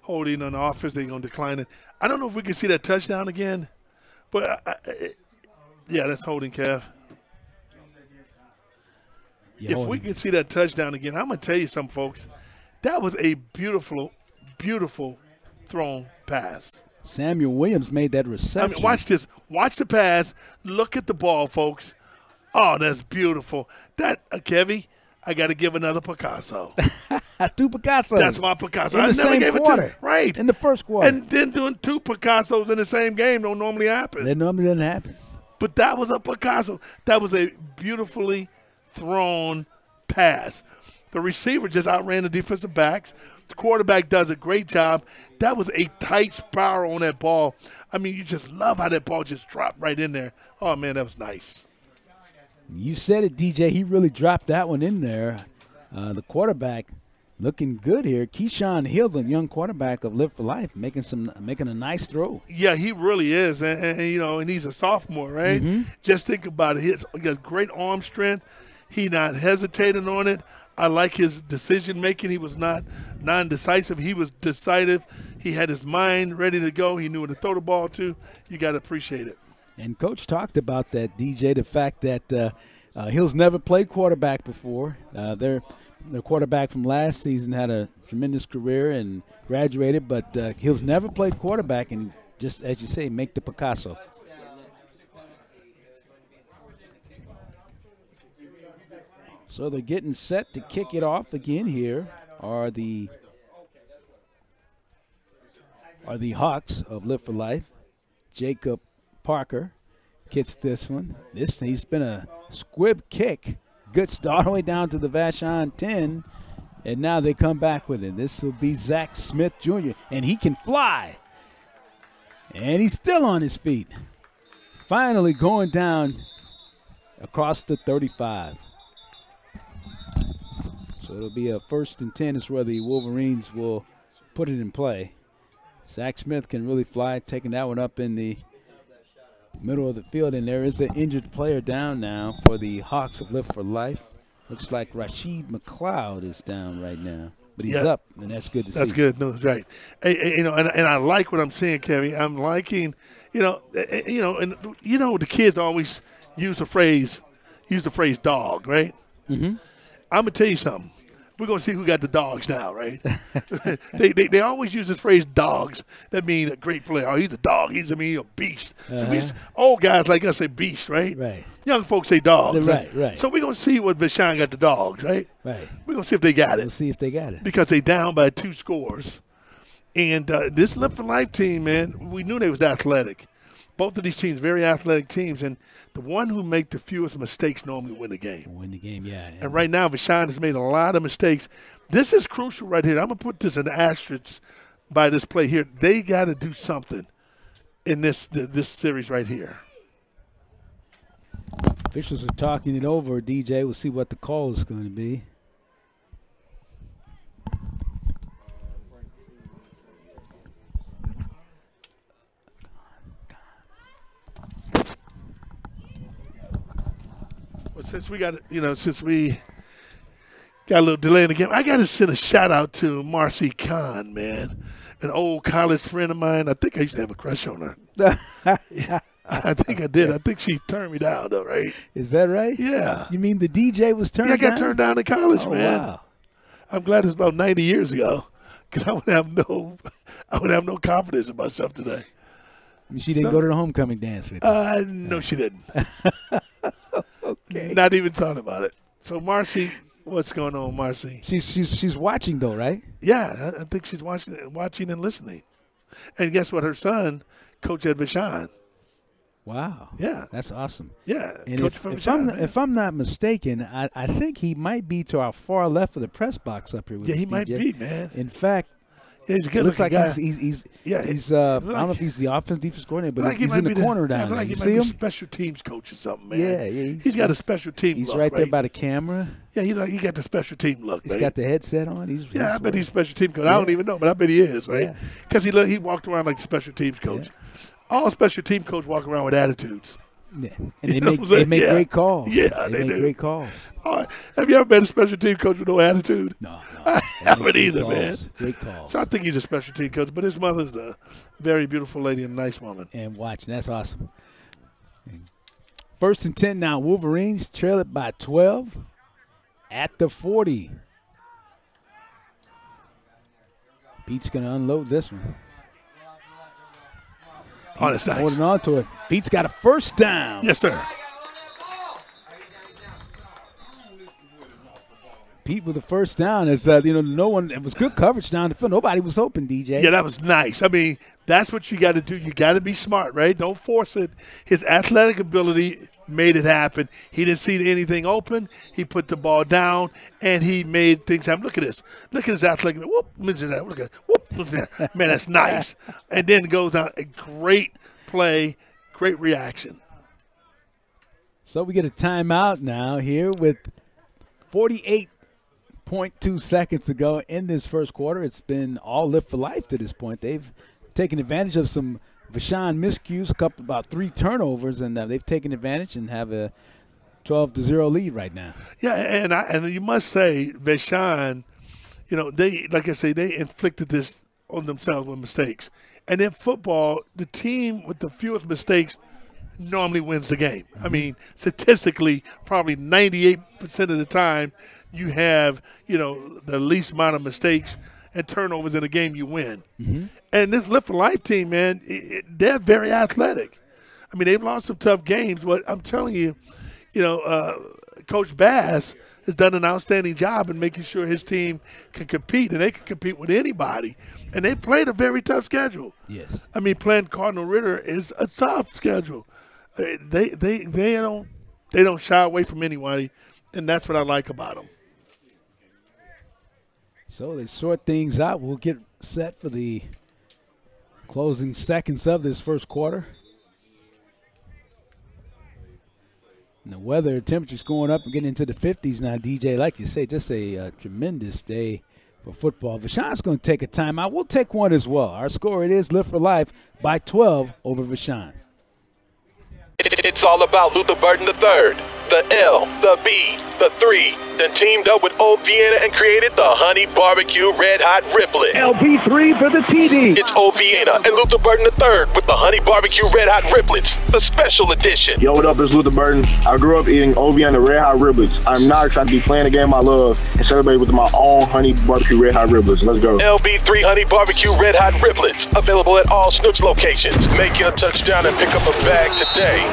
Holding on the offense, they're going to decline it. I don't know if we can see that touchdown again, but yeah, that's holding, Kev. If we can see that touchdown again, I'm going to tell you something, folks. That was a beautiful, beautiful thrown pass. Samuel Williams made that reception. I mean, watch this. Watch the pass. Look at the ball, folks. Oh, that's beautiful. That, Kevy, I got to give another Picasso. 2 Picassos. That's my Picasso. In the I never same gave quarter. it to right. In the first quarter. And then doing 2 Picassos in the same game don't normally happen. That normally doesn't happen. But that was a Picasso. That was a beautifully thrown pass. The receiver just outran the defensive backs. The quarterback does a great job. That was a tight spiral on that ball. I mean, you just love how that ball just dropped right in there. Oh, man, that was nice. You said it, DJ. He really dropped that one in there. The quarterback looking good here. Keyshawn Hill, the young quarterback of Live for Life, making a nice throw. Yeah, he really is. And you know, and he's a sophomore, right? Mm-hmm. Just think about it. He has great arm strength. He not hesitating on it. I like his decision-making. He was not non-decisive. He was decisive. He had his mind ready to go. He knew where to throw the ball to. You got to appreciate it. And Coach talked about that, DJ, the fact that Hill's never played quarterback before. Their quarterback from last season had a tremendous career and graduated, but Hill's never played quarterback, and just, as you say, make the Picasso. So they're getting set to kick it off again here are the Hawks of Live for Life. Jacob Parker gets this one. He's been a squib kick. Good start all the way down to the Vashon 10, and now they come back with it. This will be Zach Smith Jr., and he can fly. And he's still on his feet. Finally going down across the 35. So it'll be a 1st and 10 is where the Wolverines will put it in play. Zach Smith can really fly, taking that one up in the middle of the field, and there is an injured player down now for the Hawks of Live for Life. Looks like Rashid McLeod is down right now. but he's up, and that's good to see. That's good. No, that's right. You know, and I like what I'm seeing, Kevy. I'm liking, and the kids always use the phrase dog, right? Mm-hmm. I'm gonna tell you something. We're going to see who got the dogs now, right? they always use this phrase dogs. That means a great player. Oh, he's a dog. He's a beast. So old guys like us say beast, right? Right. Young folks say dogs. Right. So we're going to see what Vashon got the dogs, right? Right. We're going to see if they got it. We'll see if they got it. Because they down by 2 scores. And this Live for Life team, man, we knew they was athletic. Both of these teams, very athletic teams, and the one who make the fewest mistakes normally win the game. Yeah. And right now, Vashon has made a lot of mistakes. This is crucial right here. I'm going to put this in asterisk by this play here. They got to do something in this series right here. Officials are talking it over, DJ. We'll see what the call is going to be. Since we got a little delay in the game, I got to send a shout out to Marcy Khan, man, an old college friend of mine. I think I used to have a crush on her. Yeah, I think I did. I think she turned me down, though, right? Is that right? Yeah. You mean the DJ was turned down? Yeah, I got turned down in college, man. Wow. I'm glad it's about 90 years ago, because I would have no confidence in myself today. She didn't go to the homecoming dance with you? No, she didn't. Okay. Not even thought about it. So, Marcy, what's going on, Marcy? She's watching, though, right? Yeah, I think she's watching and listening. And guess what? Her son coached at Vashon. Wow. Yeah. That's awesome. Yeah. And Coach from Vashon, if I'm not mistaken, I think he might be to our far left of the press box up here with he DJ. might be, man. In fact, yeah, he's a good looks like guy. He's I don't know if he's the offense defense coordinator, but he's in the corner down there. Like you he see might him? be special teams coach or something, man. Yeah. He's got a special team He's look, right there by the camera. Yeah, he got the special team look. He's got the headset on. I bet he's special team coach. I don't even know, but I bet he is, right? Because he walked around like special teams coach. Yeah. All special team coaches walk around with attitudes. Yeah. And they make great calls. Yeah, they make great calls. Have you ever been a special team coach with no attitude? No. I haven't either, man. Great calls. So I think he's a special team coach, but his mother's a very beautiful lady and a nice woman. And watching, that's awesome. 1st and 10 now. Wolverines trail it by 12 at the 40. Pete's going to unload this one. Oh, that's nice. Holding on to it. Pete's got a first down. Yes, sir. Pete with the first down. Is no one. It was good coverage down the field. Nobody was open, DJ. Yeah, that was nice. I mean, that's what you got to do. You got to be smart, right? Don't force it. His athletic ability made it happen. He didn't see anything open. He put the ball down, and he made things happen. Look at this. Look at his athletic. Whoop! Look at that. Look at that. Whoop! Look at that. Man, that's nice. And then goes out a great play, great reaction. So we get a timeout now here with 48.2 seconds to go in this first quarter. It's been all Live for Life to this point. They've taken advantage of some Vashon miscues, about 3 turnovers, and they've taken advantage and have a 12-0 lead right now. Yeah, and you must say Vashon, they, like I say, they inflicted this on themselves with mistakes. And in football, the team with the fewest mistakes normally wins the game. I mean, statistically, probably 98% of the time, you have, the least amount of mistakes and turnovers in a game, you win. Mm-hmm. And this Live for Life team, man, they're very athletic. I mean, they've lost some tough games, but I'm telling you, Coach Bass has done an outstanding job in making sure his team can compete, and they can compete with anybody. And they played a very tough schedule. Yes. I mean, playing Cardinal Ritter is a tough schedule. They don't shy away from anybody, and that's what I like about them. So they sort things out. We'll get set for the closing seconds of this first quarter. And the weather, temperature's going up and getting into the 50s now, DJ. Like you say, just a tremendous day for football. Vashon's going to take a timeout. We'll take one as well. Our score, it is Live for Life by 12 over Vashon. It's all about Luther Burden III. the L, the B, the 3, then teamed up with Old Vienna and created the Honey Barbecue Red Hot Riblet. LB3 for the TD. It's Old Vienna and Luther Burton III with the Honey Barbecue Red Hot Riblets, the special edition. Yo, what up? It's Luther Burton. I grew up eating Old Vienna Red Hot Riblets. I'm now excited to be playing the game I love and celebrate with my own Honey Barbecue Red Hot Riblets. Let's go. LB3 Honey Barbecue Red Hot Riblets, available at all Snooks locations. Make your touchdown and pick up a bag today.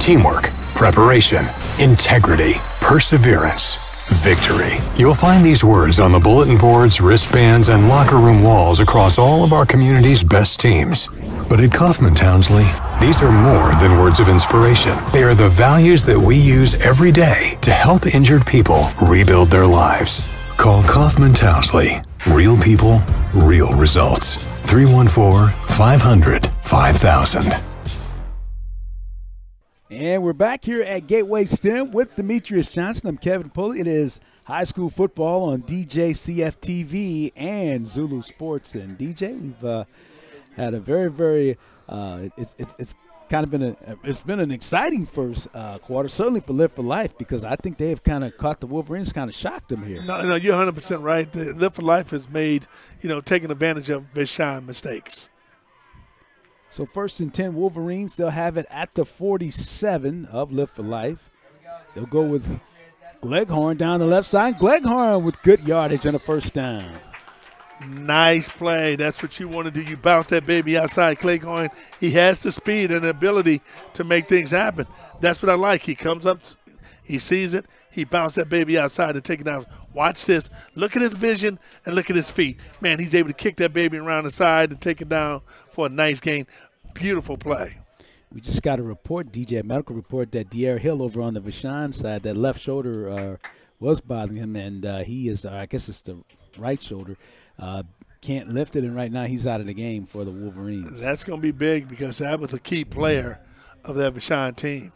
Teamwork, preparation, integrity, perseverance, victory. You'll find these words on the bulletin boards, wristbands, and locker room walls across all of our community's best teams. But at Kaufman Townsley, these are more than words of inspiration. They are the values that we use every day to help injured people rebuild their lives. Call Kaufman Townsley. Real people, real results. 314-500-5000. And we're back here at Gateway STEM with Demetrious Johnson. I'm Kevin Pulley. It is high school football on DJCF-TV and Zulu Sports. And DJ, we've had a very it's kind of been it's been an exciting first quarter, certainly for Live for Life, because I think they've kind of caught the Wolverines, kind of shocked them here. No, you're 100% right. The Live for Life has made, taking advantage of Vashon mistakes. So 1st and 10 Wolverines, they'll have it at the 47 of Live for Life. They'll go with Gleghorn down the left side. Gleghorn with good yardage on a first down. Nice play. That's what you want to do. You bounce that baby outside. Gleghorn, he has the speed and the ability to make things happen. That's what I like. He comes up, he sees it, he bounced that baby outside and take it down. Watch this. Look at his vision and look at his feet. Man, he's able to kick that baby around the side and take it down for a nice gain. Beautiful play. We just got a report, DJ, medical report, that De'Aaron Hill over on the Vashon side, that left shoulder was bothering him, and he is, I guess it's the right shoulder, can't lift it, and right now he's out of the game for the Wolverines. That's going to be big because that was a key player of that Vashon team.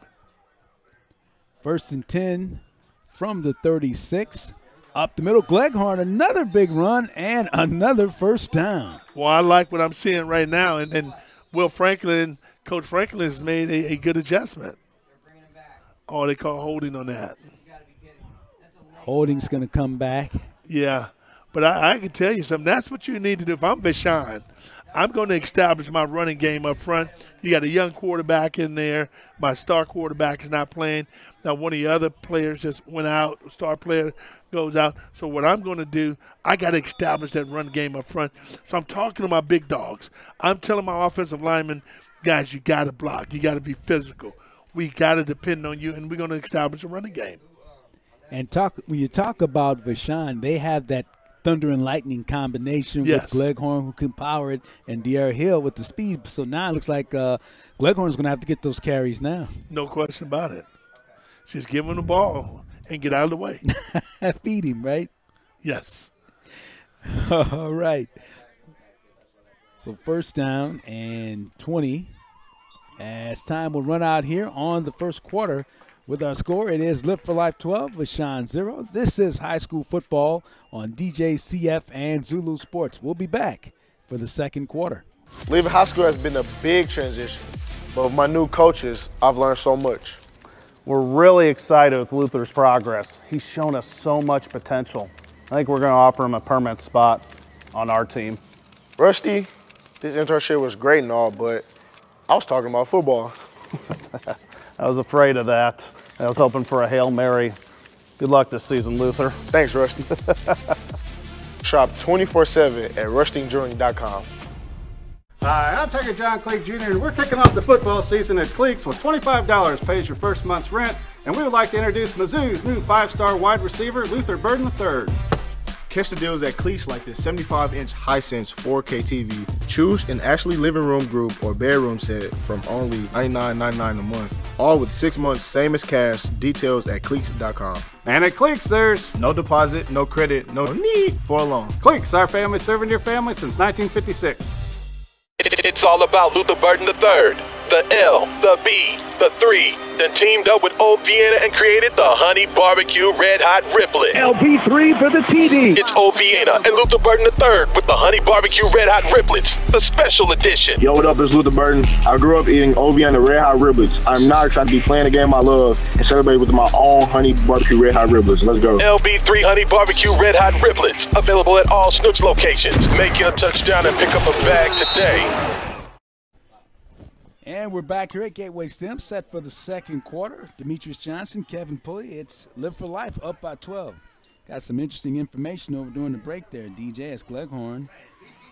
1st and 10 from the 36. Up the middle, Gleghorn, another big run and another first down. Well, I like what I'm seeing right now, and Will Franklin, Coach Franklin has made a good adjustment. Oh, they call holding on that. Holding's going to come back. Yeah, but I can tell you something. That's what you need to do. If I'm Vashon, I'm going to establish my running game up front. You got a young quarterback in there. My star quarterback is not playing. Now, one of the other players just went out. Star player goes out. So what I'm going to do, I got to establish that run game up front. So I'm talking to my big dogs. I'm telling my offensive linemen, guys, you got to block. You got to be physical. We got to depend on you, and we're going to establish a running game. And when you talk about Vashon, they have that thunder and lightning combination with Gleghorn, who can power it, and De'Aaron Hill with the speed. So now it looks like Gleghorn's going to have to get those carries now. No question about it. Just give him the ball and get out of the way. Feed him, right? Yes. All right. So 1st down and 20. As time will run out here on the first quarter. With our score, it is Live for Life 12, Vashon 0. This is high school football on DJCF and Zulu Sports. We'll be back for the second quarter. Leaving high school has been a big transition, but with my new coaches, I've learned so much. We're really excited with Luther's progress. He's shown us so much potential. I think we're going to offer him a permanent spot on our team. Rusty, this internship was great and all, but I was talking about football. I was afraid of that. I was hoping for a Hail Mary. Good luck this season, Luther. Thanks, Rusty. Shop 24/7 at rustingjourney.com. Hi, I'm Tiger John Cleek Jr., and we're kicking off the football season at Cleek's with $25 pays your first month's rent, and we would like to introduce Mizzou's new 5-star wide receiver, Luther Burton III. Catch the deals at Cleek's like this 75-inch Hisense 4K TV. Choose an Ashley living room group or bedroom set from only $99.99 a month. All with 6 months, same as cash. Details at Cleeks.com. And at Cleek's, there's no deposit, no credit, no need for a loan. Cleek's, our family serving your family since 1956. It's all about Luther Burton III. the L, the B, the 3, then teamed up with Old Vienna and created the Honey Barbecue Red Hot Riplet. LB3 for the TD. It's Old Vienna and Luther Burton III with the Honey Barbecue Red Hot Riblets, the special edition. Yo, what up? It's Luther Burton. I grew up eating OV and the Red Hot Riblets. I'm now excited to be playing the game I love and celebrate with my own Honey Barbecue Red Hot Riblets. Let's go. LB3 Honey Barbecue Red Hot Riblets, available at all Snooks locations. Make your touchdown and pick up a bag today. And we're back here at Gateway STEM, set for the second quarter. Demetrious Johnson, Kevin Pulley. It's Live for Life, up by 12. Got some interesting information over during the break there, DJ, as Gleghorn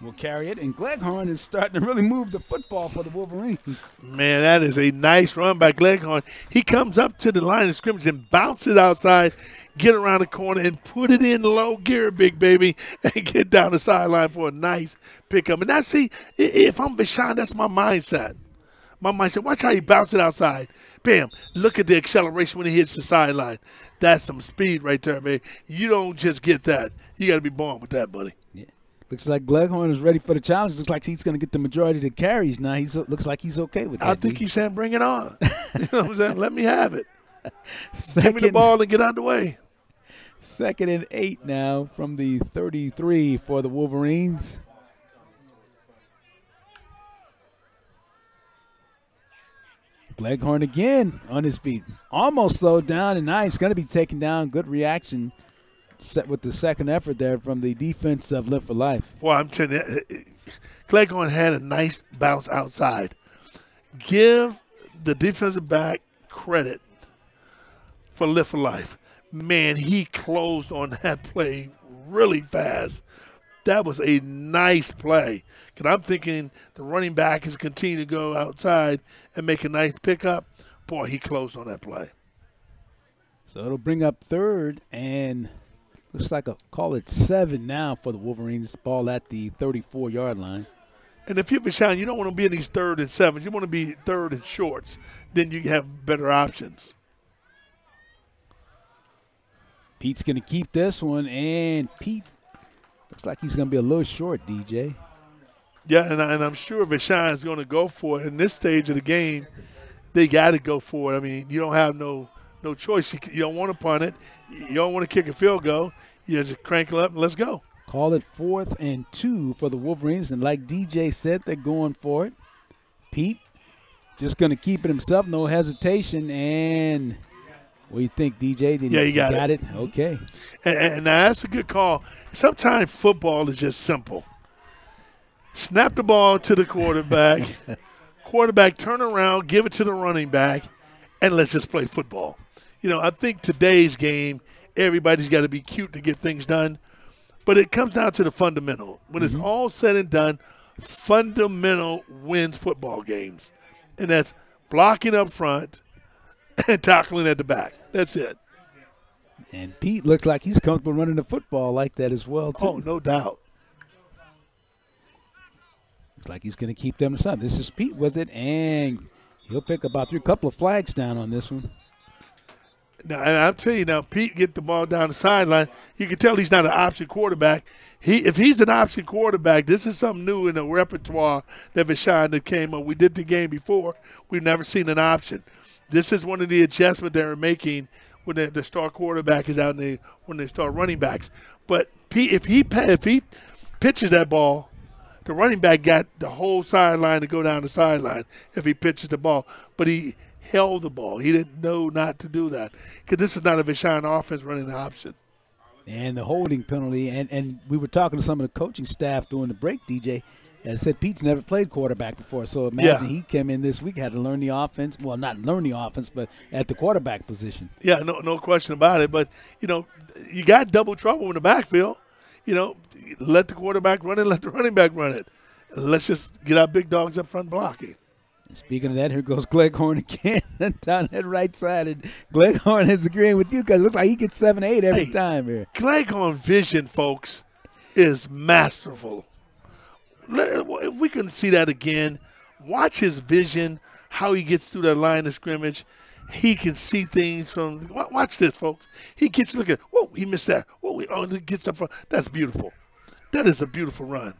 will carry it. And Gleghorn is starting to really move the football for the Wolverines. Man, that is a nice run by Gleghorn. He comes up to the line of scrimmage and bounces outside, get around the corner, and put it in low gear, big baby, and get down the sideline for a nice pickup. And that's, see, if I'm Vashon, that's my mindset. My mindset, watch how he bounces it outside. Bam, look at the acceleration when he hits the sideline. That's some speed right there, man. You don't just get that. You got to be born with that, buddy. Yeah. Looks like Gleghorn is ready for the challenge. Looks like he's going to get the majority of the carries now. Looks like he's okay with that. I think he's saying, bring it on. You know what I'm saying? Let me have it. Give me the ball and get underway. 2nd and 8 now from the 33 for the Wolverines. Gleghorn again on his feet. Almost slowed down, and now he's going to be taken down. Good reaction set with the second effort there from the defense of Live for Life. Well, I'm telling you, Gleghorn had a nice bounce outside. Give the defensive back credit for Live for Life. Man, he closed on that play really fast. That was a nice play. Because I'm thinking the running back is continue to go outside and make a nice pickup. Boy, he closed on that play. So it'll bring up 3rd and looks like call it 7 now for the Wolverines. Ball at the 34-yard line. And if you're Vashon, you don't want to be in these 3rd and 7s. You want to be 3rd and shorts. Then you have better options. Pete's going to keep this one, and Pete looks like he's going to be a little short, DJ. Yeah, and I'm sure Vashon is going to go for it. In this stage of the game, they got to go for it. I mean, you don't have no choice. You don't want to punt it. You don't want to kick a field goal. You just crank it up and let's go. Call it 4th and 2 for the Wolverines. And like DJ said, they're going for it. Pete just going to keep it himself, no hesitation. And what do you think, DJ? Yeah, you got it. Okay. And now that's a good call. Sometimes football is just simple. Snap the ball to the quarterback. Quarterback turn around, give it to the running back, and let's just play football. You know, I think today's game, everybody's got to be cute to get things done. But it comes down to the fundamental. When it's all said and done, fundamental wins football games. And that's blocking up front and tackling at the back. That's it. And Pete looks like he's comfortable running the football like that as well, too. Oh, no doubt. Looks like he's going to keep them aside. This is Pete with it, and he'll pick about couple of flags down on this one. Now, and I'll tell you now, Pete get the ball down the sideline. You can tell he's not an option quarterback. If he's an option quarterback, this is something new in the repertoire that Vashon that came up. We did the game before. We've never seen an option. This is one of the adjustments they're making when the star quarterback is out when they start running backs. But Pete, if he pitches that ball, the running back got the whole sideline to go down the sideline if he pitches the ball. But he held the ball. He didn't know not to do that because this is not a Vashon offense running the option. And the holding penalty, and we were talking to some of the coaching staff during the break, DJ, and said Pete's never played quarterback before. So imagine he came in this week, had to learn the offense. Well, not learn the offense, but at the quarterback position. Yeah, no question about it. But, you know, you got double trouble in the backfield. You know, let the quarterback run it, let the running back run it. Let's just get our big dogs up front blocking. And speaking of that, here goes Gleghorn again down that right side. And Gleghorn is agreeing with you because it looks like he gets 7-8 every time here. Gleghorn vision, folks, is masterful. If we can see that again, watch his vision, how he gets through that line of scrimmage. He can see things from – watch this, folks. He gets – look at – whoa, he missed that. Whoa, he gets up front. That's beautiful. That is a beautiful run.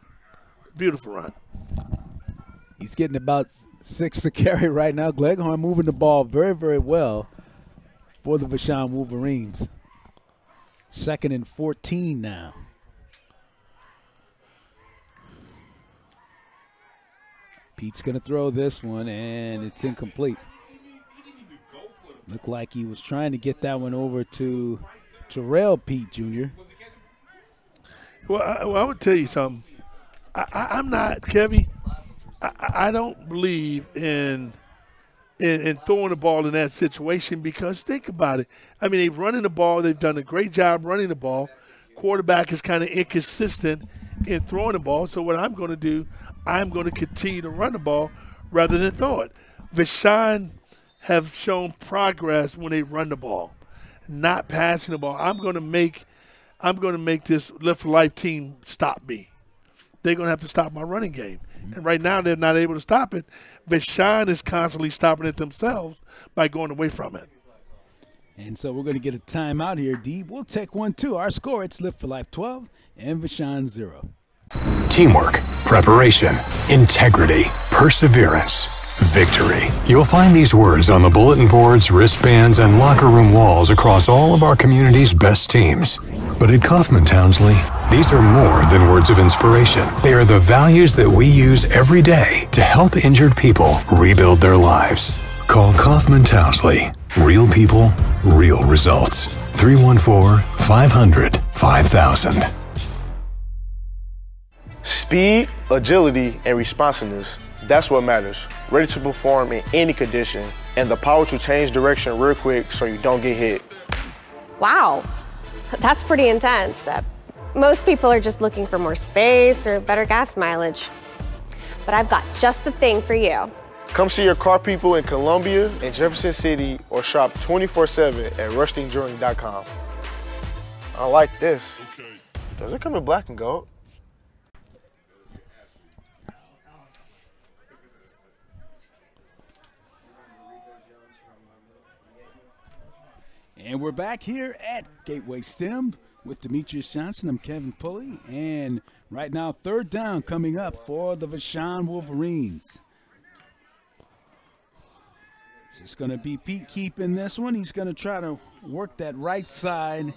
Beautiful run. He's getting about 6 to carry right now. Gleghorn moving the ball very, very well for the Vashon Wolverines. 2nd and 14 now. Pete's going to throw this one, and it's incomplete. Looked like he was trying to get that one over to Terrell Pete Jr. Well, I would tell you something. I'm not, Kevy. I don't believe in throwing the ball in that situation because think about it. I mean, they've running the ball. They've done a great job running the ball. Quarterback is kind of inconsistent in throwing the ball. So what I'm going to do, I'm going to continue to run the ball rather than throw it. Vashon have shown progress when they run the ball, not passing the ball. I'm going to make this Live for Life team stop me. They're going to have to stop my running game. And right now they're not able to stop it. Vashon is constantly stopping it themselves by going away from it. And so we're going to get a timeout here, D. We'll take one, too. Our score, it's Live for Life 12 and Vashon 0. Teamwork, preparation, integrity, perseverance, victory. You'll find these words on the bulletin boards, wristbands, and locker room walls across all of our community's best teams. But at Kaufman Townsley, these are more than words of inspiration. They are the values that we use every day to help injured people rebuild their lives. Call Kaufman Townsley. Real people, real results. 314-500-5000. Speed, agility, and responsiveness. That's what matters. Ready to perform in any condition and the power to change direction real quick so you don't get hit. Wow, that's pretty intense. Most people are just looking for more space or better gas mileage. But I've got just the thing for you. Come see your car people in Columbia and Jefferson City or shop 24/7 at rustingjourney.com. I like this. Does it come in black and gold? And we're back here at Gateway STEM with Demetrious Johnson. I'm Kevin Pulley. And right now, 3rd down coming up for the Vashon Wolverines. It's going to be Pete keeping this one. He's going to try to work that right side,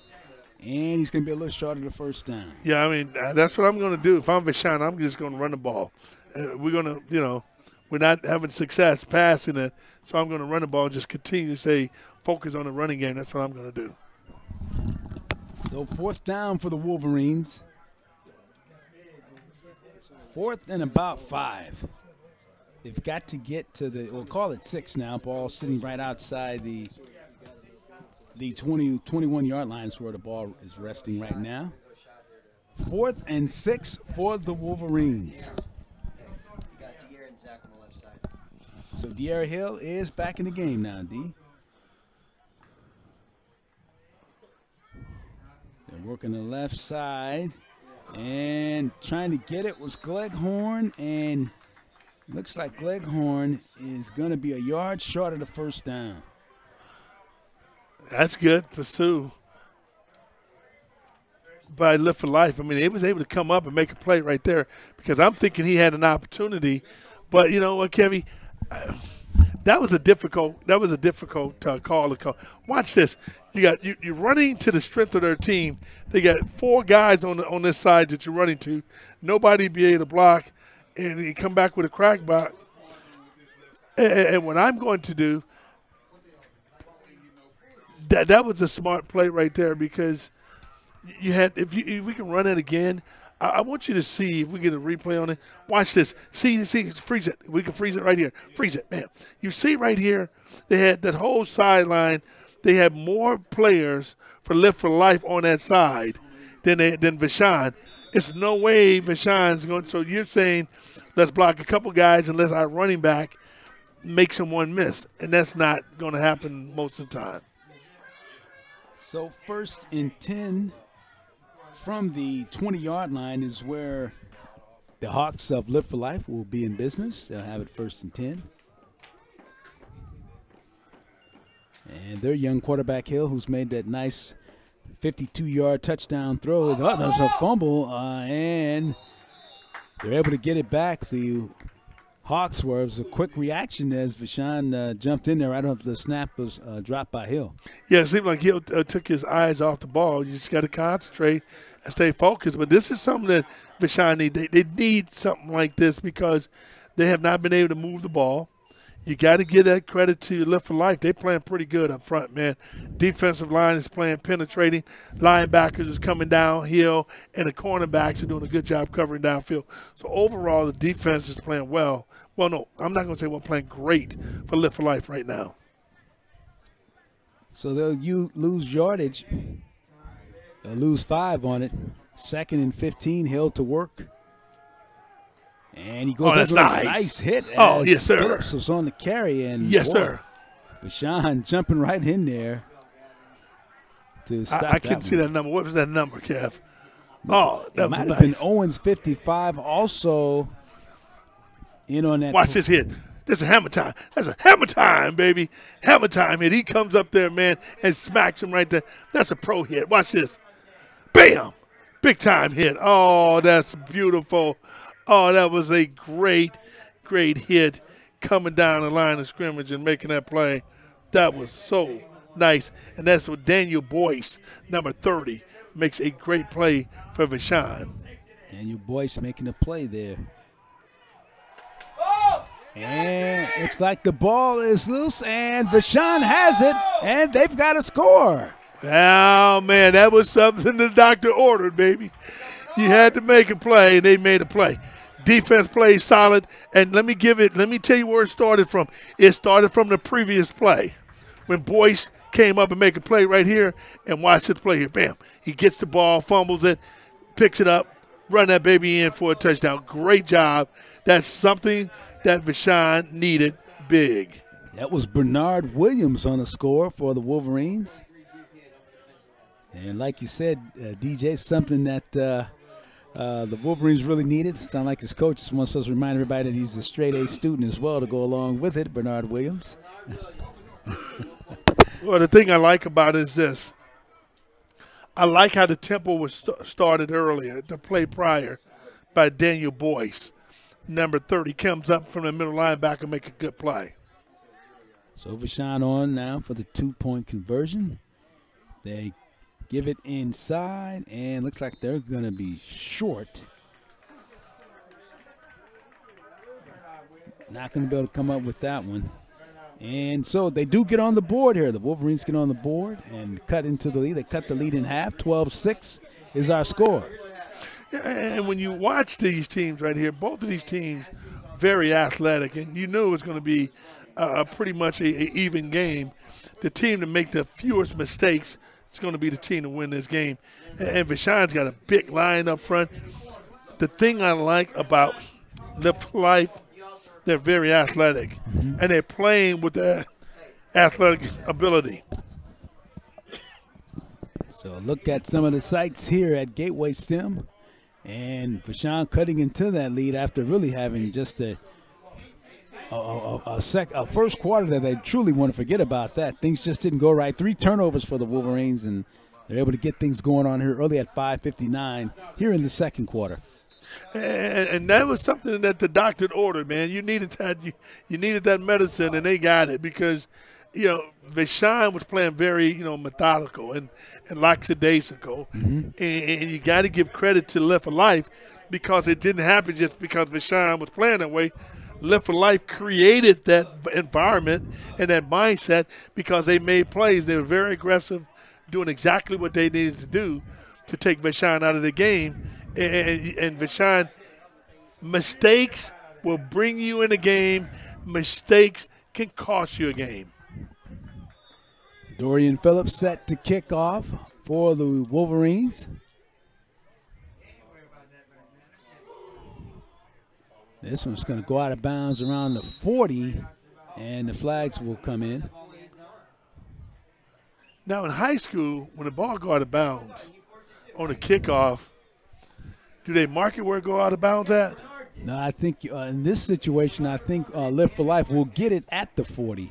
and he's going to be a little short of the 1st down. Yeah, I mean, that's what I'm going to do. If I'm Vashon, I'm just going to run the ball. We're going to, we're not having success passing it, so I'm going to run the ball and just continue to stay focused on the running game. That's what I'm going to do. So 4th down for the Wolverines. 4th and about 5. They've got to get to we'll call it 6 now. Ball sitting right outside the 21-yard line is where the ball is resting right now. 4th and 6 for the Wolverines. So De'Ara Hill is back in the game now, D. They're working the left side, and trying to get it was Gleghorn, and looks like Gleghorn is going to be a yard short of the 1st down. That's good. Pursue by Live for Life. I mean, he was able to come up and make a play right there because I'm thinking he had an opportunity. But you know what, Kevy? That was a difficult call to call. Watch this. You're running to the strength of their team. They got 4 guys on this side that you're running to. Nobody be able to block, and you come back with a crack back. And what I'm going to do, that was a smart play right there because you had if we can run it again. I want you to see if we get a replay on it. Watch this. See, freeze it. We can freeze it right here. Freeze it, man. You see right here, they had that whole sideline. They had more players for Live for Life on that side than Vashon. It's no way Vashon's going. So you're saying let's block a couple guys and let our running back make someone miss, and that's not going to happen most of the time. So 1st and 10. From the 20-yard line is where the Hawks of Live for Life will be in business. They'll have it 1st and 10. And their young quarterback, Hill, who's made that nice 52-yard touchdown throw. There's a fumble, and they're able to get it back. The Hawks swerves. A quick reaction as Vashon jumped in there right after the snap was dropped by Hill. Yeah, it seemed like Hill took his eyes off the ball. You just got to concentrate and stay focused. But this is something that Vashon need. They need something like this because they have not been able to move the ball. You got to give that credit to Lift for Life. They playing pretty good up front, man. Defensive line is playing penetrating. Linebackers is coming downhill, and the cornerbacks are doing a good job covering downfield. So overall, the defense is playing well. Well, no, I'm not going to say we're playing great for Lift for Life right now. So they'll lose yardage. They'll lose 5 on it. 2nd and 15, Hill to work. And he goes that's up with nice. a nice hit. Oh, yes, sir. Phillips was on the carry. And yes, sir. Vashon jumping right in there to stop I couldn't see that number. What was that number, Kev? Oh, that was might nice. have been Owens 55 also in on that. Watch this hit. This is hammer time. That's a hammer time, baby. Hammer time hit. He comes up there, man, and smacks him right there. That's a pro hit. Watch this. Bam. Big time hit. Oh, that's beautiful. Oh, that was a great, great hit coming down the line of scrimmage and making that play. That was so nice. And that's what Daniel Boyce, number 30, makes a great play for Vashon. Daniel Boyce making a play there. And it's like the ball is loose, and Vashon has it, and they've got a score. Oh, man, that was something the doctor ordered, baby. You had to make a play, and they made a play. Defense plays solid, and let me tell you where it started from. It started from the previous play when Boyce came up and make a play right here, and watch this play here. Bam. He gets the ball, fumbles it, picks it up, run that baby in for a touchdown. Great job. That's something that Vashon needed big. That was Bernard Williams on the score for the Wolverines. And like you said, DJ, something that the Wolverines really needed. Sound like his coach just wants us to remind everybody that he's a straight A student as well to go along with it, Bernard Williams. Well, the thing I like about it is this. I like how the tempo was started earlier, the play prior by Daniel Boyce. Number 30 comes up from the middle linebacker and make a good play. So Vashon on now for the 2-point conversion. They give it inside, and looks like they're going to be short. Not going to be able to come up with that one. And so they do get on the board here. The Wolverines get on the board and cut into the lead. They cut the lead in half. 12-6 is our score. And when you watch these teams right here, both of these teams very athletic, and you knew it was going to be pretty much an even game. The team to make the fewest mistakes is going to be the team to win this game. And Vashon's got a big line up front. The thing I like about Lift for Life, they're very athletic, and they're playing with their athletic ability. So look at some of the sights here at Gateway STEM. And Vashon cutting into that lead after really having just a first quarter that they truly want to forget about that. Things just didn't go right. 3 turnovers for the Wolverines, and they're able to get things going on here early at 5:59 here in the second quarter. And that was something that the doctor ordered, man. You needed that. You needed that medicine, and they got it because, Vashon was playing very, methodical and lackadaisical. And you got to give credit to Lift for Life because it didn't happen just because Vashon was playing that way. Lift for Life created that environment and that mindset because they made plays. They were very aggressive, doing exactly what they needed to do to take Vashon out of the game. And Vashon, mistakes will bring you in a game. Mistakes can cost you a game. Dorian Phillips set to kick off for the Wolverines. This one's going to go out of bounds around the 40, and the flags will come in. Now in high school, when the ball go out of bounds on a kickoff, do they mark it where it go out of bounds at? No, I think in this situation, I think Lift for Life will get it at the 40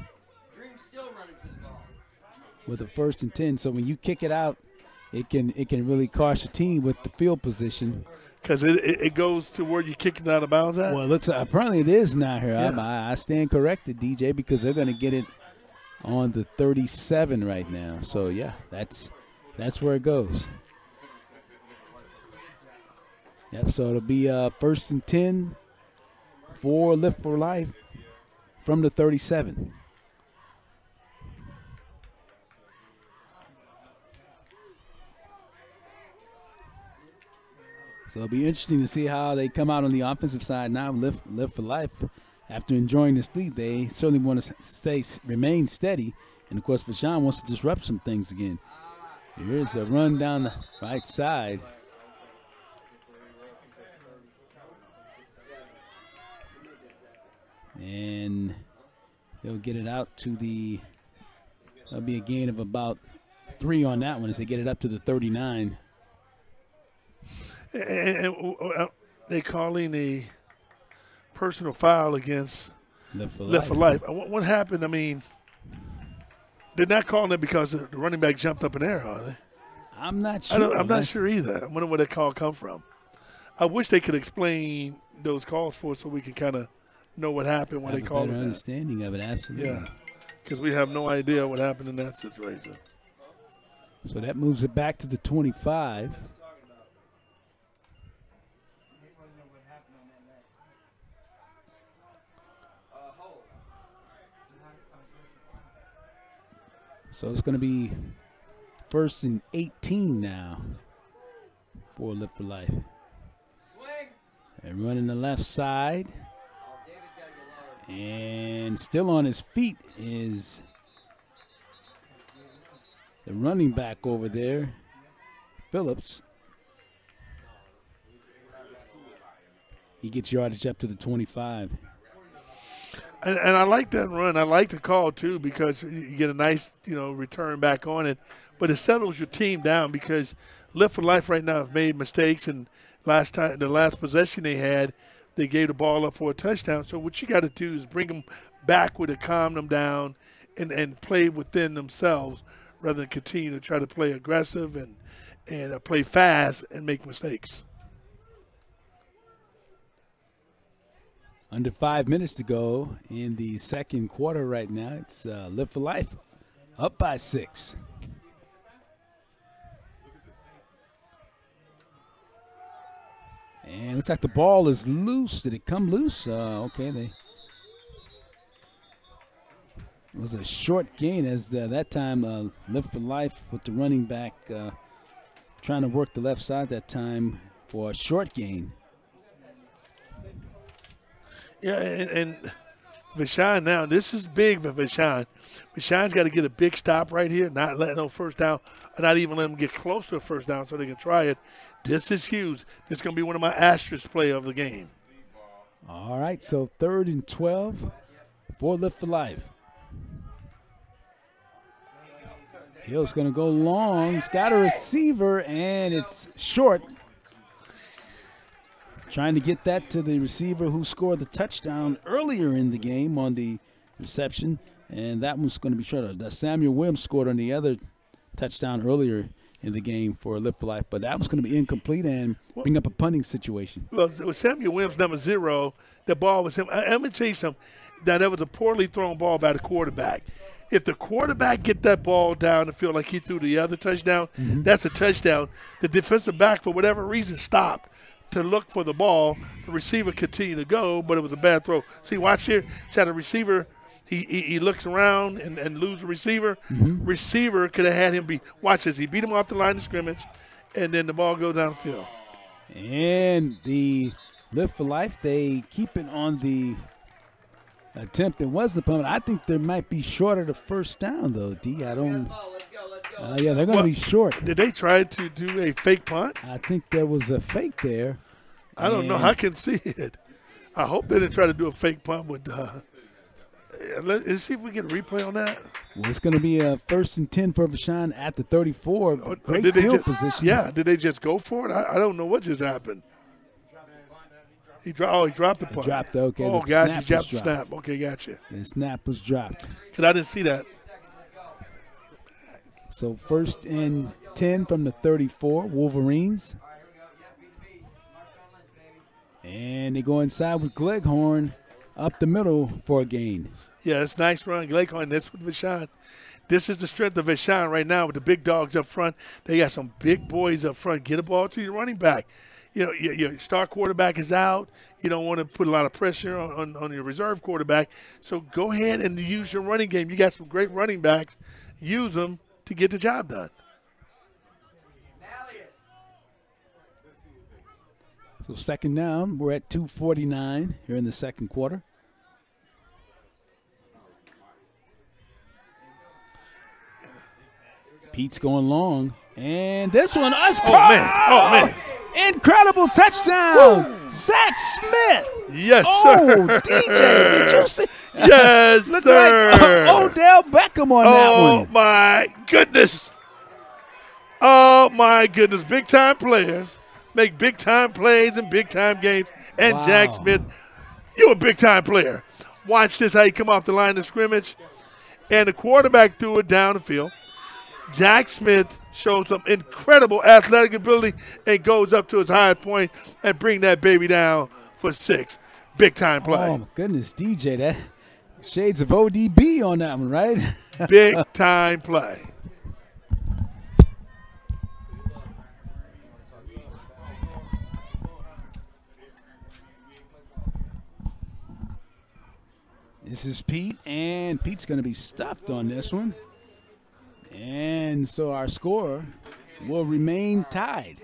with a 1st and 10. So when you kick it out, it can really cost your team with the field position. Because it goes to where you're kicking out of bounds at? Well, it looks like apparently it is now here. Yeah. I stand corrected, DJ, because they're going to get it on the 37 right now. So, yeah, that's where it goes. Yep, so it'll be 1st and 10 for Lift for Life from the 37. So it'll be interesting to see how they come out on the offensive side now. Lift for Life, after enjoying this lead, they certainly want to remain steady. And, of course, Vashon wants to disrupt some things again. Here's a run down the right side. And they'll get it out to that'll be a gain of about 3 on that one as they get it up to the 39. And they calling a personal foul against Lift for Life. What happened? I mean, they're not calling it because the running back jumped up in the air, are they? I'm not sure. I'm not sure either. I wonder where that call come from. I wish they could explain those calls for us so we can kind of know what happened when they called it that. Understanding of it, absolutely. Yeah, because we have no idea what happened in that situation. So that moves it back to the 25. So it's going to be 1st and 18 now for Lift for Life. And running the left side. And still on his feet is the running back over there, Phillips. He gets yardage up to the 25. And I like that run. I like the call, too, because you get a nice, return back on it. But it settles your team down because Lift for Life right now have made mistakes. And the last possession they had, they gave the ball up for a touchdown. So what you got to do is bring them back with it, calm them down, and play within themselves rather than continue to try to play aggressive and play fast and make mistakes. Under 5 minutes to go in the second quarter right now. It's Lift for Life up by 6. And looks like the ball is loose. Did it come loose? Okay, it was a short gain as that time Lift for Life with the running back trying to work the left side that time for a short gain. Yeah, and Vashon now, this is big for Vashon. Vashon's got to get a big stop right here, not letting no first down, or not even let them get close to a first down so they can try it. This is huge. This is going to be one of my asterisk play of the game. All right, so 3rd and 12 for Lift for Life. Hill's going to go long. He's got a receiver, and it's short. Trying to get that to the receiver who scored the touchdown earlier in the game on the reception, and that one's going to be short. Samuel Williams scored on the other touchdown earlier in the game for Lift for Life, but that was going to be incomplete and bring up a punting situation. Well, with Samuel Williams, number 0, the ball was him. I'm going to tell you something. That was a poorly thrown ball by the quarterback. If the quarterback get that ball down and feel like he threw the other touchdown, that's a touchdown. The defensive back, for whatever reason, stopped to look for the ball. The receiver continued to go, but it was a bad throw. See, watch here. See how the receiver, he looks around and lose the receiver. Receiver could have had him beat. Watch this. He beat him off the line of scrimmage, and then the ball goes down the field. And the Lift for Life, they keep it on the attempt. It was the punt. I think they might be short of the first down, though, D. I don't. Yeah, they're going to be short. Did they try to do a fake punt? I think there was a fake there. I don't know. I can see it. I hope they didn't try to do a fake punt with. Let's see if we get a replay on that. Well, it's going to be a 1st and 10 for Vashon at the 34. Great field position. Yeah, did they just go for it? I don't know what just happened. He dropped the punt. Dropped, okay. Oh, gotcha. He dropped the snap. Okay, gotcha. The snap was dropped. Because I didn't see that. So 1st and 10 from the 34, Wolverines. And they go inside with Gleghorn up the middle for a gain. Yeah, it's a nice run. Gleghorn, that's with Vashon. This is the strength of Vashon right now with the big dogs up front. They got some big boys up front. Get a ball to your running back. You know, your star quarterback is out. You don't want to put a lot of pressure on your reserve quarterback. So go ahead and use your running game. You got some great running backs. Use them to get the job done. So second down, we're at 2:49 here in the second quarter. Pete's going long, and this one, us oh man. Incredible touchdown, woo! Zach Smith. Yes, sir. Oh, DJ, did you see? Yes, Looked sir. Like Odell Beckham on that one. Oh, my goodness. Oh, my goodness. Big-time players make big-time plays in big-time games. And wow. Jack Smith, you're a big-time player. Watch this, how he come off the line of scrimmage. And the quarterback threw it down the field. Jack Smith shows some incredible athletic ability and goes up to his high point and bring that baby down for 6. Big-time play. Oh, my goodness, DJ, that shades of ODB on that one, right? Big-time play. This is Pete, and Pete's going to be stuffed on this one. And so our score will remain tied.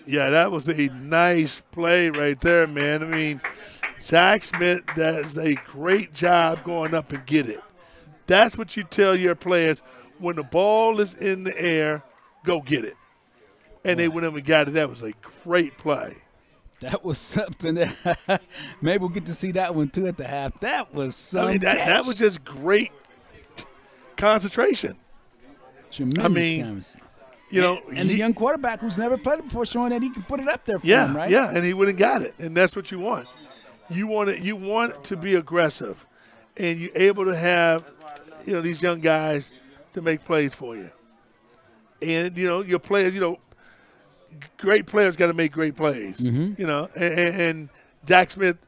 Yeah, that was a nice play right there, man. I mean, Zach Smith does a great job going up and get it. That's what you tell your players. When the ball is in the air, go get it. And they went up and got it. That was a great play. That was something that maybe we'll get to see that one, too, at the half. That was something. I mean, that was just great concentration. Tremendous. I mean, you know. And the young quarterback who's never played it before showing that he can put it up there for him, right? Yeah, and he went and got it. And that's what you want. You want to be aggressive. And you're able to have, you know, these young guys to make plays for you. And, you know, your players, you know, great players got to make great plays, you know. And Jack Smith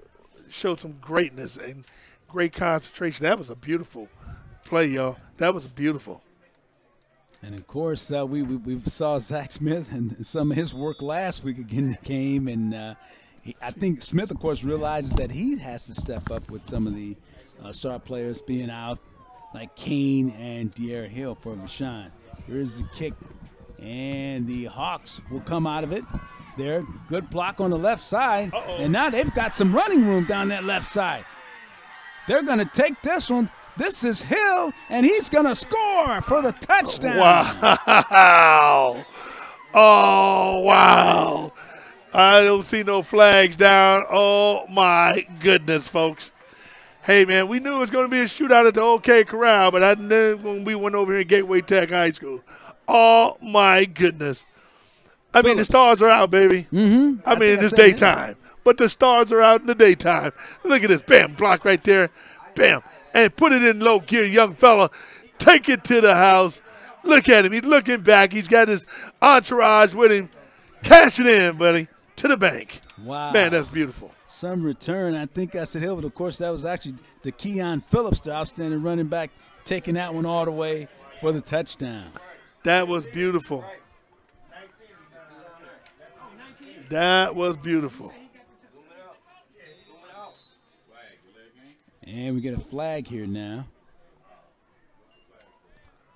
showed some greatness and great concentration. That was a beautiful play, y'all. That was beautiful. And, of course, we saw Zach Smith and some of his work last week again came. And I think Smith, of course, realizes that he has to step up with some of the star players being out, like Kane and De'Ara Hill for Vashon. Here is the kick. And the Hawks will come out of it. There, good block on the left side. And now they've got some running room down that left side. They're going to take this one. This is Hill, and he's going to score for the touchdown. Wow. Oh, wow. I don't see no flags down. Oh, my goodness, folks. Hey, man, we knew it was going to be a shootout at the OK Corral, but I knew when we went over here at Gateway Tech High School. Oh, my goodness. I mean, the stars are out, baby. I mean, it's daytime. But the stars are out in the daytime. Look at this. Bam, block right there. Bam. And put it in low gear, young fella. Take it to the house. Look at him. He's looking back. He's got his entourage with him. Cash it in, buddy, to the bank. Wow. Man, that's beautiful. Some return. I think I said Hill, but, of course, that was actually the Keon Phillips, the outstanding running back, taking that one all the way for the touchdown. That was beautiful. That was beautiful. And we get a flag here now.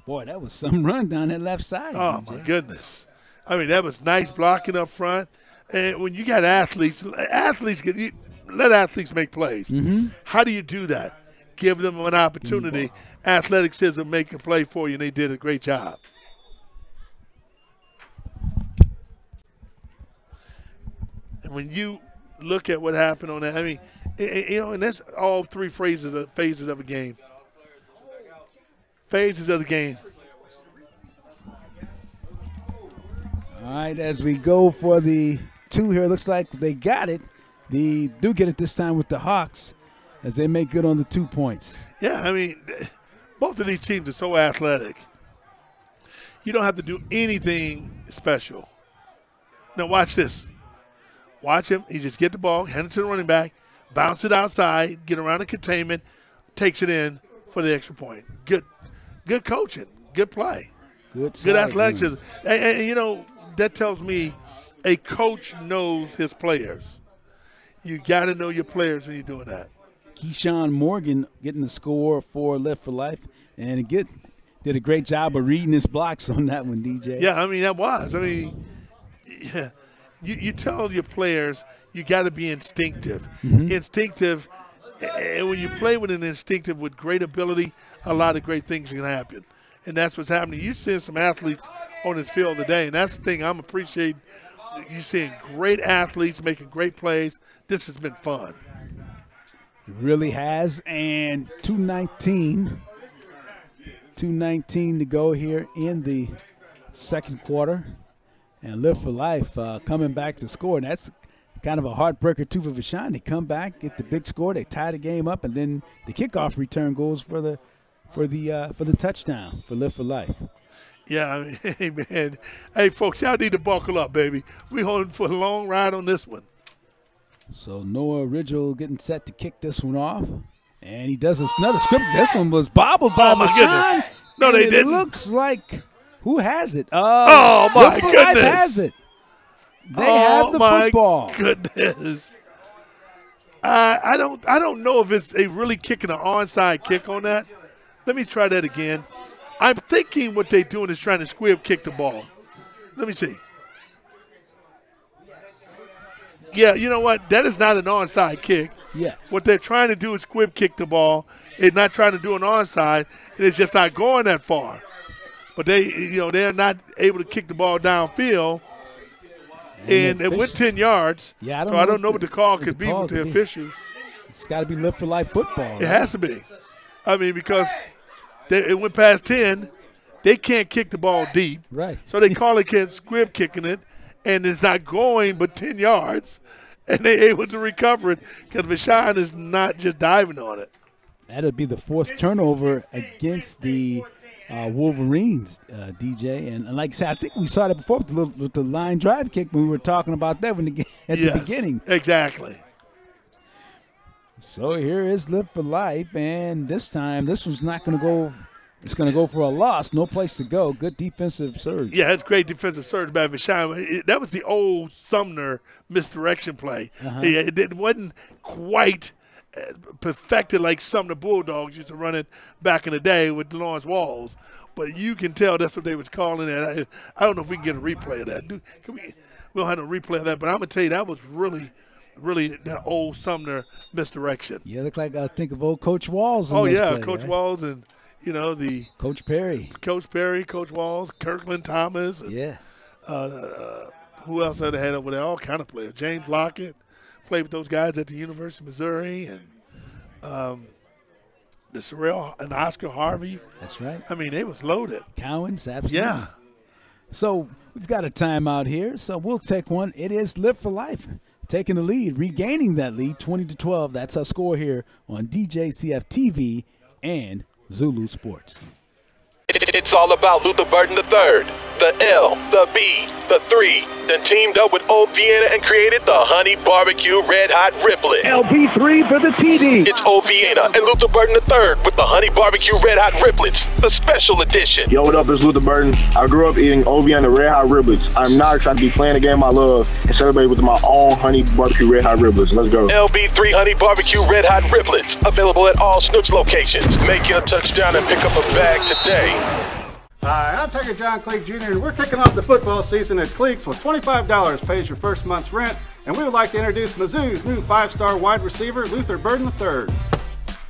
Boy, that was some run down that left side. Oh, my goodness. I mean, that was nice blocking up front. And when you got athletes let athletes make plays. How do you do that? Give them an opportunity. Athleticism make a play for you, and they did a great job. And when you look at what happened on that, I mean, you know, and that's all three phases of a game. Phases of the game. All right, as we go for the two here, looks like they got it. They do get it this time with the Hawks as they make good on the 2 points. Yeah, I mean, both of these teams are so athletic. You don't have to do anything special. Now watch this. Watch him. He just get the ball, hand it to the running back, bounce it outside, get around the containment, takes it in for the extra point. Good coaching. Good play. Good athleticism. And, you know, that tells me a coach knows his players. You got to know your players when you're doing that. Keyshawn Morgan getting the score for Lift for Life. And did a great job of reading his blocks on that one, DJ. Yeah, I mean, that was. I mean, yeah, you tell your players you got to be instinctive. Instinctive, and when you play with an instinctive with great ability, a lot of great things can happen. And that's what's happening. You're seeing some athletes on this field today, and that's the thing I'm appreciating. You're seeing great athletes making great plays. This has been fun. It really has, and 2:19 to go here in the second quarter. And Live for Life coming back to score. And that's kind of a heartbreaker, too, for Vashon. They come back, get the big score, they tie the game up, and then the kickoff return goes for the touchdown for Live for Life. Yeah, I mean, hey, man. Hey, folks, y'all need to buckle up, baby. We're holding for a long ride on this one. So Noah Ridgel getting set to kick this one off. And he does another script. This one was bobbled by Vashon. No, they didn't. It looks like who has it? Oh, my goodness. Life has it. They have the football. Oh, my goodness. I don't know if they really kicking an onside kick on that. Let me try that again. I'm thinking what they're doing is trying to squib kick the ball. Let me see. Yeah, you know what? That is not an onside kick. Yeah. What they're trying to do is squib kick the ball. They're not trying to do an onside, and it's just not going that far. But they're not able to kick the ball downfield, and it went 10 yards. Yeah, I don't know what the call could be with the officials. It's got to be Live for Life football. It has to be. I mean, because it went past 10, they can't kick the ball deep. Right. So they call it squib kicking it, and it's not going but 10 yards, and they're able to recover it because Vashon is not just diving on it. That'll be the fourth turnover against the Wolverines, DJ. And like I said, I think we saw that before with the line drive kick when we were talking about that at the beginning. Exactly. So here is Live for Life, and this time this one's not going to go. It's going to go for a loss. No place to go. Good defensive surge. Yeah, it's great defensive surge by Vashon. That was the old Sumner misdirection play. It wasn't quite perfected like Sumner Bulldogs used to run it back in the day with Lawrence Walls. But you can tell that's what they was calling it. I don't know if we can get a replay of that. We don't have a replay of that, but I'm going to tell you that was really that old Sumner misdirection. Yeah, look like I think of old Coach Walls. Oh, yeah, play, Coach right? Walls and, the – Coach Perry, Coach Walls, Kirkland Thomas. And, yeah. Who else had over there? All kind of players. James Lockett played with those guys at the University of Missouri, and the Sorrell and Oscar Harvey. That's right. I mean, they was loaded. Cowens, absolutely. Yeah. So we've got a timeout here, so we'll take one. It is Live for Life taking the lead, regaining that lead, 20-12. That's our score here on DJCF-TV and Zulu Sports. It's all about Luther Burden III. The L, the B, the 3, then teamed up with Old Vienna and created the Honey Barbecue Red Hot Riplet. LB3 for the TD. It's Old Vienna and Luther Burden III with the Honey Barbecue Red Hot Riblets, the special edition. Yo, what up, it's Luther Burden. I grew up eating Old Vienna Red Hot Riblets. I'm now excited to be playing the game I love and celebrate with my own Honey Barbecue Red Hot Riblets. Let's go. LB3 Honey Barbecue Red Hot Riblets, available at all Snooks locations. Make your touchdown and pick up a bag today. Hi, I'm Tiger John Cleek Jr., and we're kicking off the football season at Cleeks with $25 pays your first month's rent, and we would like to introduce Mizzou's new 5-star wide receiver, Luther Burden III.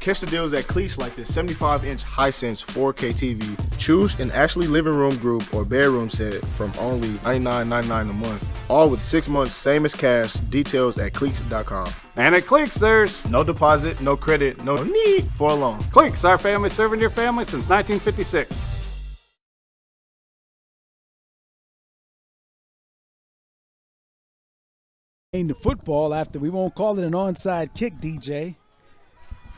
Catch the deals at Cleeks like this 75-inch Hisense 4K TV. Choose an Ashley living room group or bedroom set from only $99.99 a month. All with 6 months, same as cash. Details at Cleeks.com. And at Cleeks, there's no deposit, no credit, no need for a loan. Cleeks, our family serving your family since 1956. The football after we won't call it an onside kick, DJ.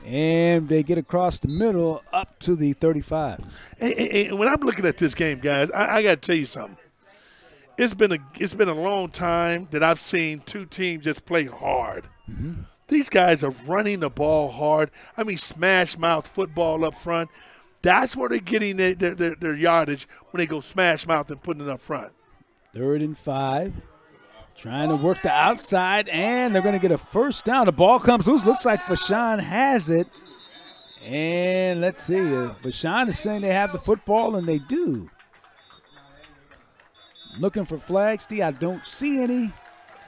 And they get across the middle up to the 35. And when I'm looking at this game, guys, I got to tell you something. it's been a long time that I've seen two teams just play hard. Mm-hmm. These guys are running the ball hard. I mean, smash mouth football up front. That's where they're getting their yardage when they go smash mouth and putting it up front. 3rd and 5. Trying to work the outside, and they're going to get a first down. The ball comes loose. Looks like Vashon has it. And let's see. Vashon is saying they have the football, and they do. Looking for flags, D. I don't see any.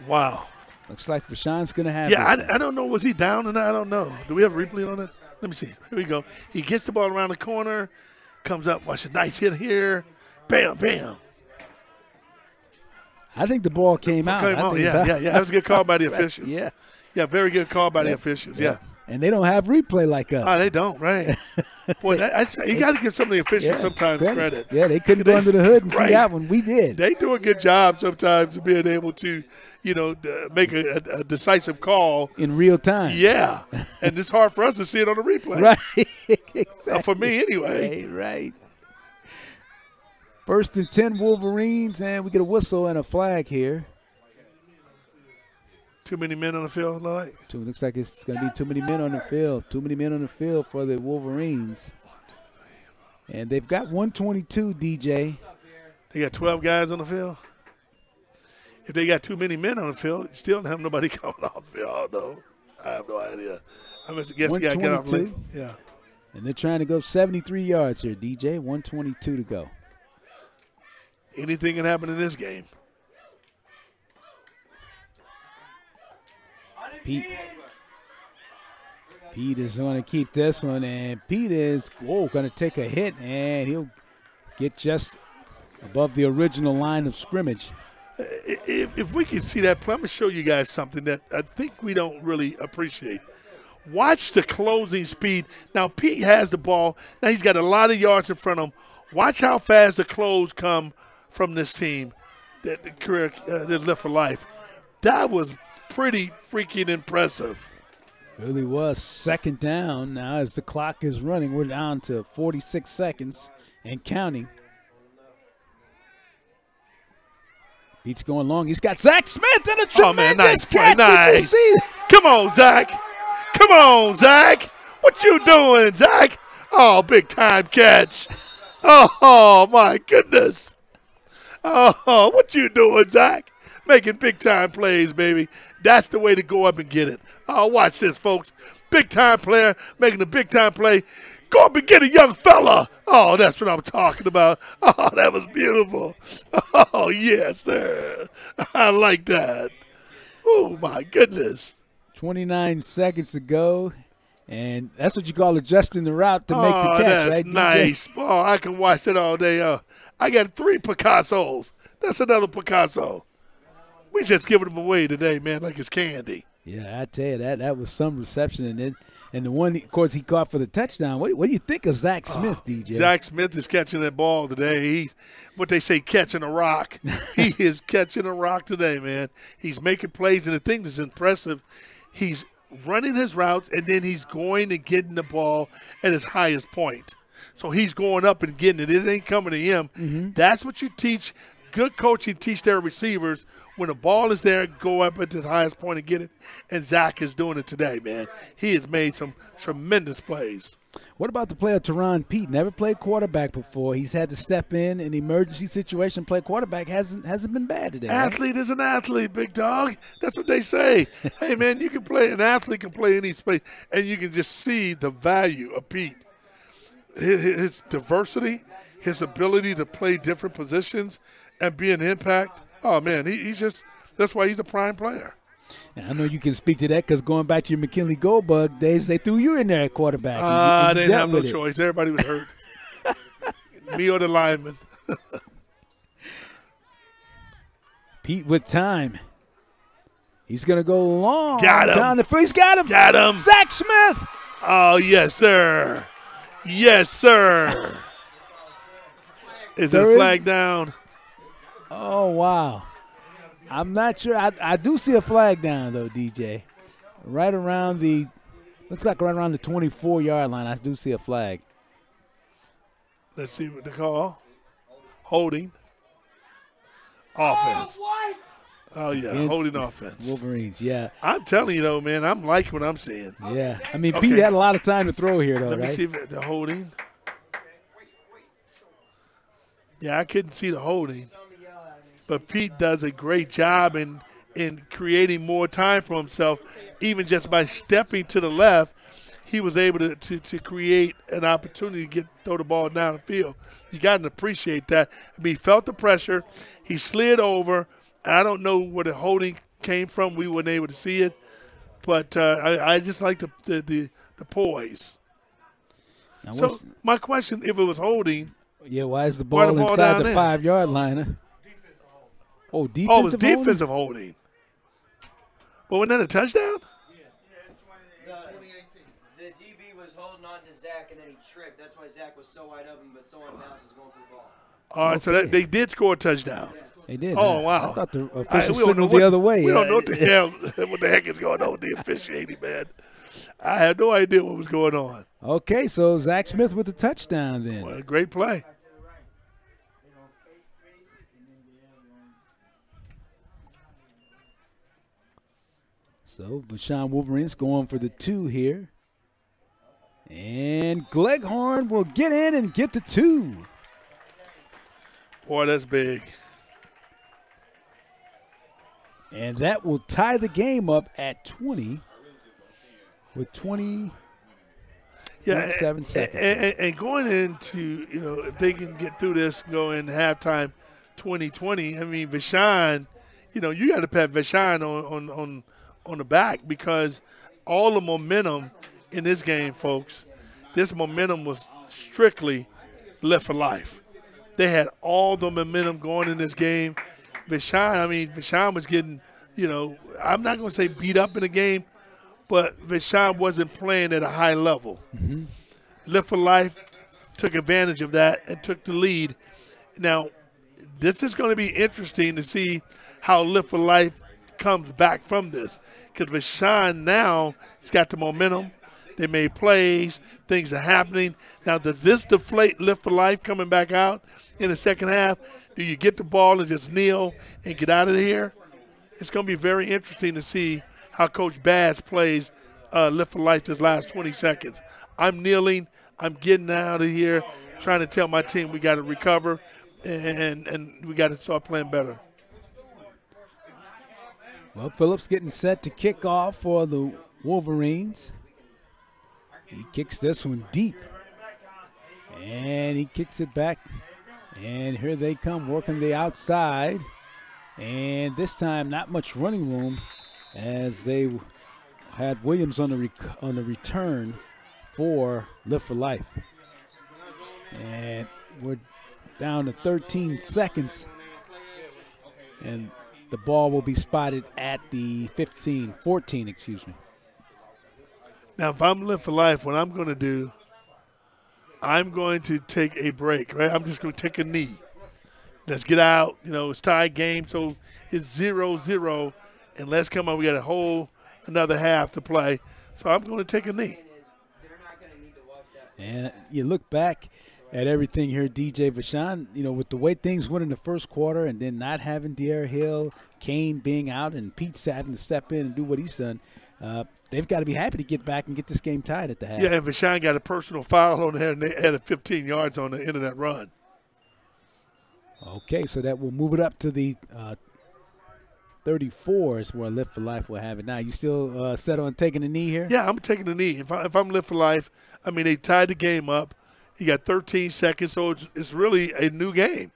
Wow. Looks like Vashon's going to have Yeah, it. I don't know. Was he down or not? I don't know. Do we have a replay on that? Let me see. Here we go. He gets the ball around the corner, comes up, watch a nice hit here. Bam, bam. I think the ball came out. Yeah. That was a good call by the officials. Yeah. Yeah, very good call by the officials. Yeah. And they don't have replay like us. Oh, they don't, right? Boy, you got to give some of the officials sometimes credit. Yeah, they couldn't go under the hood and see that one. We did. They do a good job sometimes of being able to, make a decisive call. In real time. Yeah. And it's hard for us to see it on the replay. Right. Exactly. For me, anyway. Right. 1st and 10 Wolverines, and we get a whistle and a flag here. Too many men on the field, like? Looks like it's going to be too many men on the field. Too many men on the field for the Wolverines. And they've got 122, DJ. They got 12 guys on the field? If they got too many men on the field, you still don't have nobody coming off the field. I don't know. I have no idea. I guess you got to get off late. Yeah. And they're trying to go 73 yards here, DJ. 122 to go. Anything can happen in this game. Pete is going to keep this one, and Pete is going to take a hit, and he'll get just above the original line of scrimmage. If we can see that play, I'm going to show you guys something that I think we don't really appreciate. Watch the closing speed. Now, Pete has the ball. Now, he's got a lot of yards in front of him. Watch how fast the close come from this team, that the career that's left for life. That was pretty freaking impressive. Really was. 2nd down. Now as the clock is running, we're down to 46 seconds and counting. Pete's going long. He's got Zach Smith and a tremendous catch. Nice. Come on, Zach. Come on, Zach. What you doing, Zach? Oh, big time catch. Oh, my goodness. Oh, what you doing, Zach? Making big-time plays, baby. That's the way to go up and get it. Oh, watch this, folks. Big-time player making a big-time play. Go up and get a young fella. Oh, that's what I'm talking about. Oh, that was beautiful. Oh, yes, sir. I like that. Oh, my goodness. 29 seconds to go. And that's what you call adjusting the route to make the catch, that's right? Nice. Oh, I can watch it all day. I got 3 Picassos. That's another Picasso. We just giving them away today, man, like it's candy. Yeah, I tell you, that was some reception. And the one, of course, he caught for the touchdown. What do you think of Zach Smith, DJ? Zach Smith is catching that ball today. He's what they say, catching a rock. He is catching a rock today, man. He's making plays, and the thing that's impressive, he's running his routes, and then he's going and getting the ball at his highest point. So he's going up and getting it. It ain't coming to him. Mm-hmm. That's what you teach. Good coaching teach their receivers. When the ball is there, go up at the highest point and get it. And Zach is doing it today, man. He has made some tremendous plays. What about the player Teron Pete? Never played quarterback before. He's had to step in an emergency situation, play quarterback. Hasn't been bad today. Athlete is an athlete, big dog. That's what they say. Hey, man, you can play. An athlete can play any space, and you can just see the value of Pete. His diversity, his ability to play different positions and be an impact. Oh, man, he's just – that's why he's a prime player. And I know you can speak to that because going back to your McKinley Goldbug days, they threw you in there at quarterback. They didn't have no choice. Everybody was hurt. Me or the lineman. Pete with time. He's going to go long. Got him. Down the field. He's got him. Got him. Zach Smith. Oh, yes, sir. Yes, sir. Is it a flag down? Oh, wow. I'm not sure. I do see a flag down, though, DJ. Right around the – looks like right around the 24-yard line. I do see a flag. Let's see what they call. Holding. offense. Oh, yeah, holding offense. Wolverines, yeah. I'm telling you, though, man, I'm liking what I'm seeing. Yeah. I mean, Pete had a lot of time to throw here, though, Let me right? see if the holding. Yeah, I couldn't see the holding. But Pete does a great job in creating more time for himself. Even just by stepping to the left, he was able to create an opportunity to throw the ball down the field. You got to appreciate that. I mean, he felt the pressure. He slid over. I don't know where the holding came from. We weren't able to see it. But I just like the poise. Now So my question, if it was holding. Yeah, why is the ball inside the 5-yard line? Huh? Oh, defensive Oh, it was defensive holding. But wasn't that a touchdown? The DB was holding on to Zach, and then he tripped. That's why Zach was so wide open, but so unbalanced was going for the ball. All right, so they did score a touchdown. They did. Oh, wow. I thought the We official don't know signaled the other way. We don't know what the heck is going on with the officiating, man. I had no idea what was going on. Okay, so Zach Smith with the touchdown then. Well, great play. So Vashon Wolverines going for the 2 here. And Gleghorn will get in and get the 2. Boy, that's big. And that will tie the game up at 20 with 27 seconds. And going into, if they can get through this, go in halftime 2020, I mean, Vashon, you got to pat Vashon on the back because all the momentum in this game, folks, this momentum was strictly Live for Life. They had all the momentum going in this game. Vashon was getting, I'm not going to say beat up in the game, but Vashon wasn't playing at a high level. Mm-hmm. Live for Life took advantage of that and took the lead. Now, this is going to be interesting to see how Live for Life comes back from this because Vashon now has got the momentum. They made plays. Things are happening. Now, does this deflate Live for Life coming back out in the second half? Do you get the ball and just kneel and get out of here? It's going to be very interesting to see how Coach Bass plays Live for Life this last 20 seconds. I'm kneeling. I'm getting out of here, trying to tell my team we got to recover and we got to start playing better. Well, Phillips getting set to kick off for the Wolverines. He kicks this one deep. And he kicks it back. And here they come working the outside. And this time not much running room as they had Williams on the return for Live for Life. And we're down to 13 seconds. And the ball will be spotted at the 14, excuse me. Now, if I'm Live for Life, what I'm going to do, I'm going to take a break, right? I'm just going to take a knee. Let's get out. It's tied game, so it's 0-0. And let's come on. We got a whole another half to play. So I'm going to take a knee. And you look back at everything here, DJ Vashon, with the way things went in the first quarter and then not having De'Ara Hill, Kane being out, and Pete's having to step in and do what he's done, they've got to be happy to get back and get this game tied at the half. Yeah, and Vashon got a personal foul on there, and they added 15 yards on the end of that run. Okay, so that will move it up to the 34 is where Live for Life will have it. Now, you still set on taking a knee here? Yeah, I'm taking the knee. If I'm Live for Life, they tied the game up. You got 13 seconds, so it's really a new game.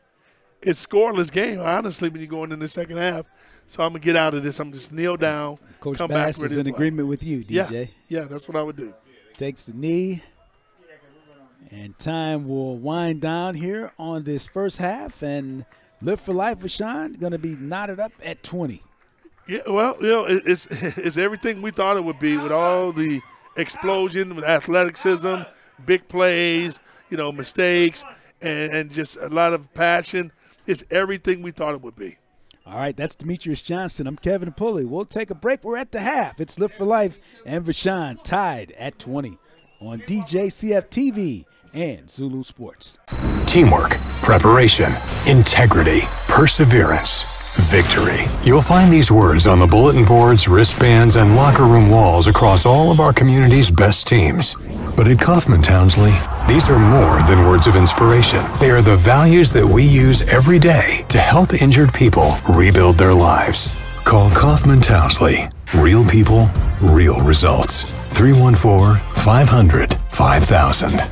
It's scoreless game, honestly, when you're going in the second half. So I'm going to get out of this. I'm just kneel down, Coach come Bass back, is in agreement with you, DJ. Yeah, that's what I would do. Takes the knee. And time will wind down here on this first half. And Live for Life, Vashon, going to be knotted up at 20. Yeah, well, it's everything we thought it would be with all the explosion, with athleticism, big plays, mistakes, and just a lot of passion. It's everything we thought it would be. All right, that's Demetrious Johnson. I'm Kevin Pulley. We'll take a break. We're at the half. It's Live for Life and Vashon tied at 20 on DJCF-TV and Zulu Sports. Teamwork, preparation, integrity, perseverance. victory. You'll find these words on the bulletin boards, wristbands, and locker room walls across all of our community's best teams. But at Kaufman Townsley, these are more than words of inspiration. They are the values that we use every day to help injured people rebuild their lives. Call Kaufman Townsley. Real people, real results. 314-500-5000.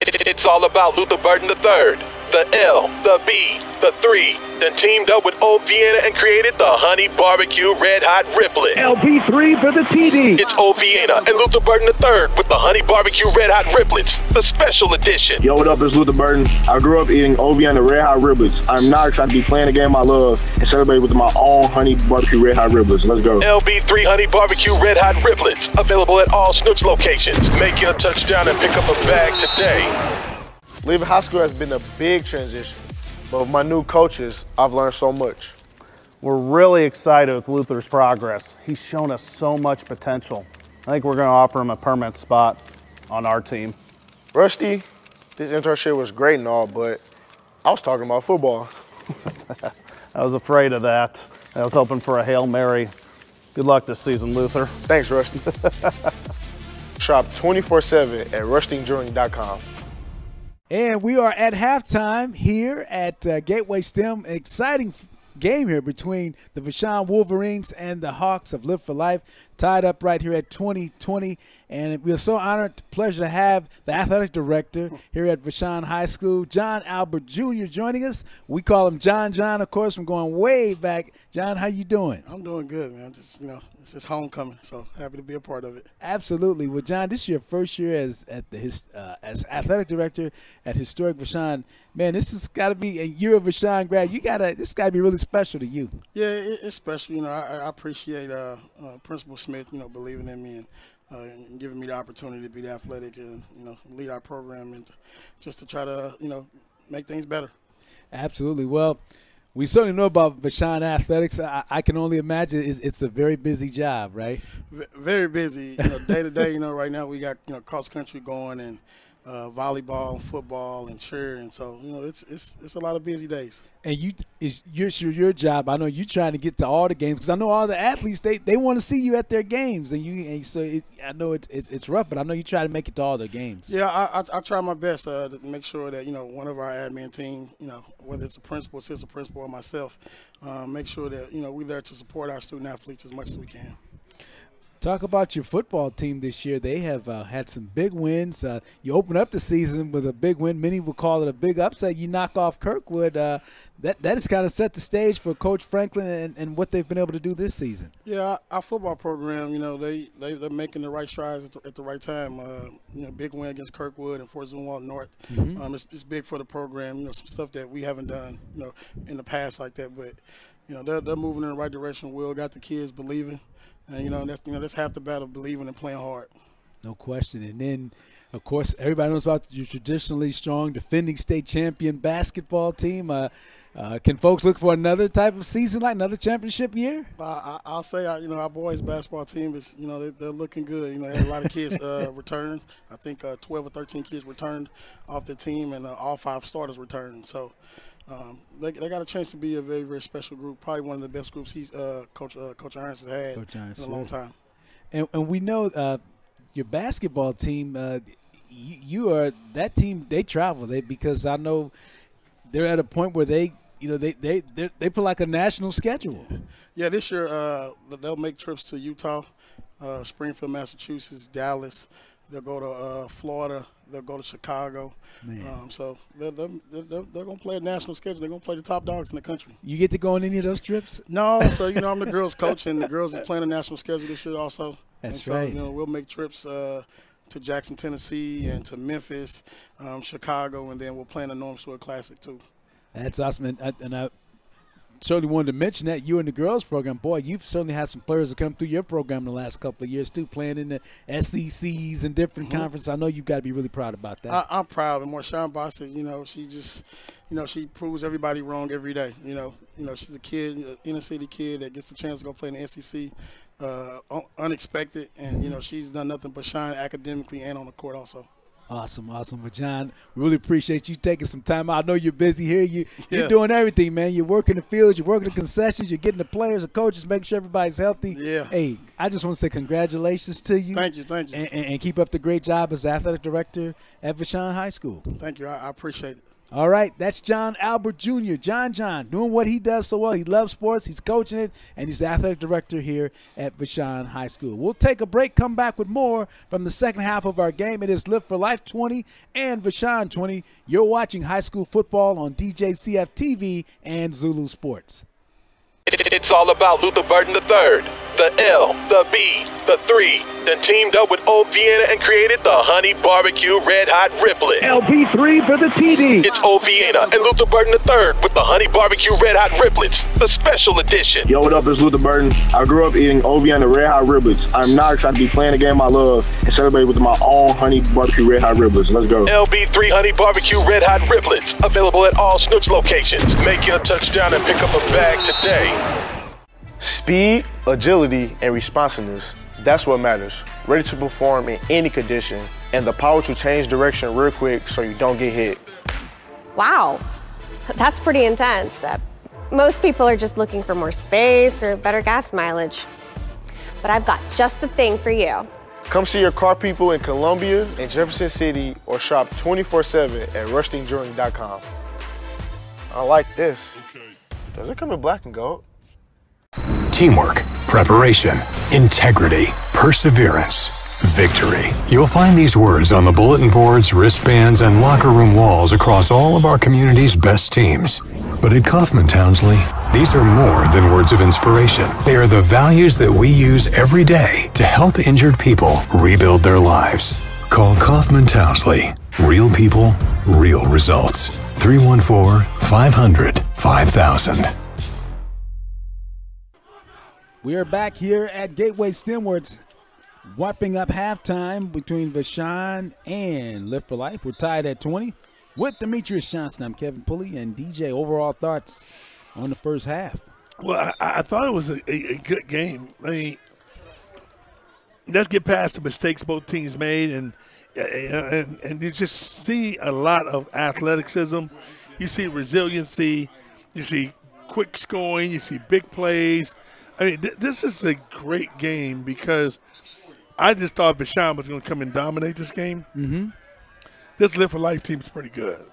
It's all about Luther Burden III. The L, the B, the 3, then teamed up with Old Vienna and created the Honey Barbecue Red Hot Riplet. LB3 for the TD. It's Old Vienna and Luther Burden III with the Honey Barbecue Red Hot Riblets, the special edition. Yo, what up? It's Luther Burden. I grew up eating Old Vienna Red Hot Riblets. I'm now excited to be playing the game I love and celebrate with my own Honey Barbecue Red Hot Riblets. Let's go. LB3 Honey Barbecue Red Hot Riblets, available at all Snooks locations. Make your touchdown and pick up a bag today. Leaving high school has been a big transition, but with my new coaches, I've learned so much. We're really excited with Luther's progress. He's shown us so much potential. I think we're going to offer him a permanent spot on our team. Rusty, this internship was great and all, but I was talking about football. I was afraid of that. I was hoping for a Hail Mary. Good luck this season, Luther. Thanks, Rusty. Shop 24/7 at rustingjourney.com. And we are at halftime here at Gateway STEM. An exciting game here between the Vashon Wolverines and the Hawks of Live for Life, tied up right here at 20-20. And we are so honored, pleasure to have the athletic director here at Vashon High School, John Albert Jr., joining us. We call him John, of course, from going way back. John, how you doing? I'm doing good, man. Just, it's his homecoming, so happy to be a part of it. Absolutely. Well, John, this is your first year as athletic director at Historic Vashon. Man, this has got to be a year of Vashon grad. This got to be really special to you. Yeah, it's special. I appreciate Principal Smith, believing in me and giving me the opportunity to be the athletic and lead our program and just to try to make things better. Absolutely. Well, we certainly know about Vashon athletics. I can only imagine it's a very busy job, right? Very busy. Day to day. Right now we got cross country going and volleyball, football, and cheer, and so it's a lot of busy days. And your job. I know you're trying to get to all the games because I know all the athletes they want to see you at their games, I know it's rough, but I know you try to make it to all the games. Yeah, I try my best to make sure that one of our admin team, whether it's a principal, assistant principal, or myself, make sure that we're there to support our student athletes as much as we can. Talk about your football team this year. They have had some big wins. You open up the season with a big win. Many would call it a big upset. You knock off Kirkwood. That has kind of set the stage for Coach Franklin and what they've been able to do this season. Yeah, our football program, they're making the right strides at the right time. Big win against Kirkwood and Fort Zumwalt North. Mm-hmm. It's big for the program. Some stuff that we haven't done, in the past like that. But they're moving in the right direction. Will got the kids believing. And that's half the battle, believing and playing hard. No question. And then, of course, everybody knows about your traditionally strong defending state champion basketball team. Can folks look for another type of season, like another championship year? I'll say, our boys' basketball team is, they're looking good. They had a lot of kids return. I think 12 or 13 kids returned off the team, and all 5 starters returned. So. They got a chance to be a very, very special group. Probably one of the best groups Coach Irons has had in a long time. And we know your basketball team. You are that team. They travel. Because I know they're at a point where they put like a national schedule. Yeah, this year they'll make trips to Utah, Springfield, Massachusetts, Dallas. They'll go to Florida. They'll go to Chicago. So they're going to play a national schedule. They're going to play the top dogs in the country. You get to go on any of those trips? No. So, I'm the girls' coach, and the girls is playing a national schedule this year also. That's right. So, we'll make trips to Jackson, Tennessee, and to Memphis, Chicago, and then we'll play in the Norm Stewart Classic too. That's awesome. And I certainly wanted to mention that you in the girls program, boy, you've certainly had some players that come through your program in the last couple of years too, playing in the SECs and different conferences. I know you've got to be really proud about that. I'm proud. And Marshawn Bossett, she just, she proves everybody wrong every day. She's a kid, an inner city kid that gets a chance to go play in the SEC, unexpected, and she's done nothing but shine academically and on the court also. Awesome. But, John, we really appreciate you taking some time out. I know you're busy here. You're doing everything, man. You're working the fields. You're working the concessions. You're getting the players and coaches, making sure everybody's healthy. Yeah. Hey, I just want to say congratulations to you. Thank you. And keep up the great job as athletic director at Vashon High School. Thank you. I appreciate it. All right, that's John Albert Jr. John doing what he does so well. He loves sports, he's coaching it, and he's the athletic director here at Vashon High School. We'll take a break, come back with more from the second half of our game. It is Live for Life 20 and Vashon 20. You're watching high school football on DJCF-TV and Zulu Sports. It's all about Luther Burden III. The L, the B, the 3, then teamed up with Old Vienna and created the Honey Barbecue Red Hot Riblet. LB3 for the TD. It's Old Vienna and Luther Burden III with the Honey Barbecue Red Hot Riblets, the special edition. Yo, what up? It's Luther Burden. I grew up eating Old Vienna Red Hot Riblets. I'm now excited to be playing the game I love and celebrate with my own Honey Barbecue Red Hot Riblets. Let's go. LB3 Honey Barbecue Red Hot Riblets, available at all Snooks locations. Make your touchdown and pick up a bag today. Speed, agility, and responsiveness, that's what matters. Ready to perform in any condition, and the power to change direction real quick so you don't get hit. Wow, that's pretty intense. Most people are just looking for more space or better gas mileage. But I've got just the thing for you. Come see your car people in Columbia and Jefferson City, or shop 24/7 at rustingjourney.com. I like this. Does it come in black and gold? Teamwork, preparation, integrity, perseverance, victory. You'll find these words on the bulletin boards, wristbands, and locker room walls across all of our community's best teams. But at Kaufman Townsley, these are more than words of inspiration. They are the values that we use every day to help injured people rebuild their lives. Call Kaufman Townsley. Real people, real results. 314-500-5000. We are back here at Gateway STEM, where it's wrapping up halftime between Vashon and Live for Life. We're tied at 20 with Demetrious Johnson. I'm Kevin Pulley, and DJ, overall thoughts on the first half? Well, I thought it was a good game. I mean, let's get past the mistakes both teams made, and you just see a lot of athleticism. You see resiliency. You see quick scoring. You see big plays. I mean, this is a great game because I just thought Vashon was going to come and dominate this game. Mm-hmm. This Live for Life team is pretty good.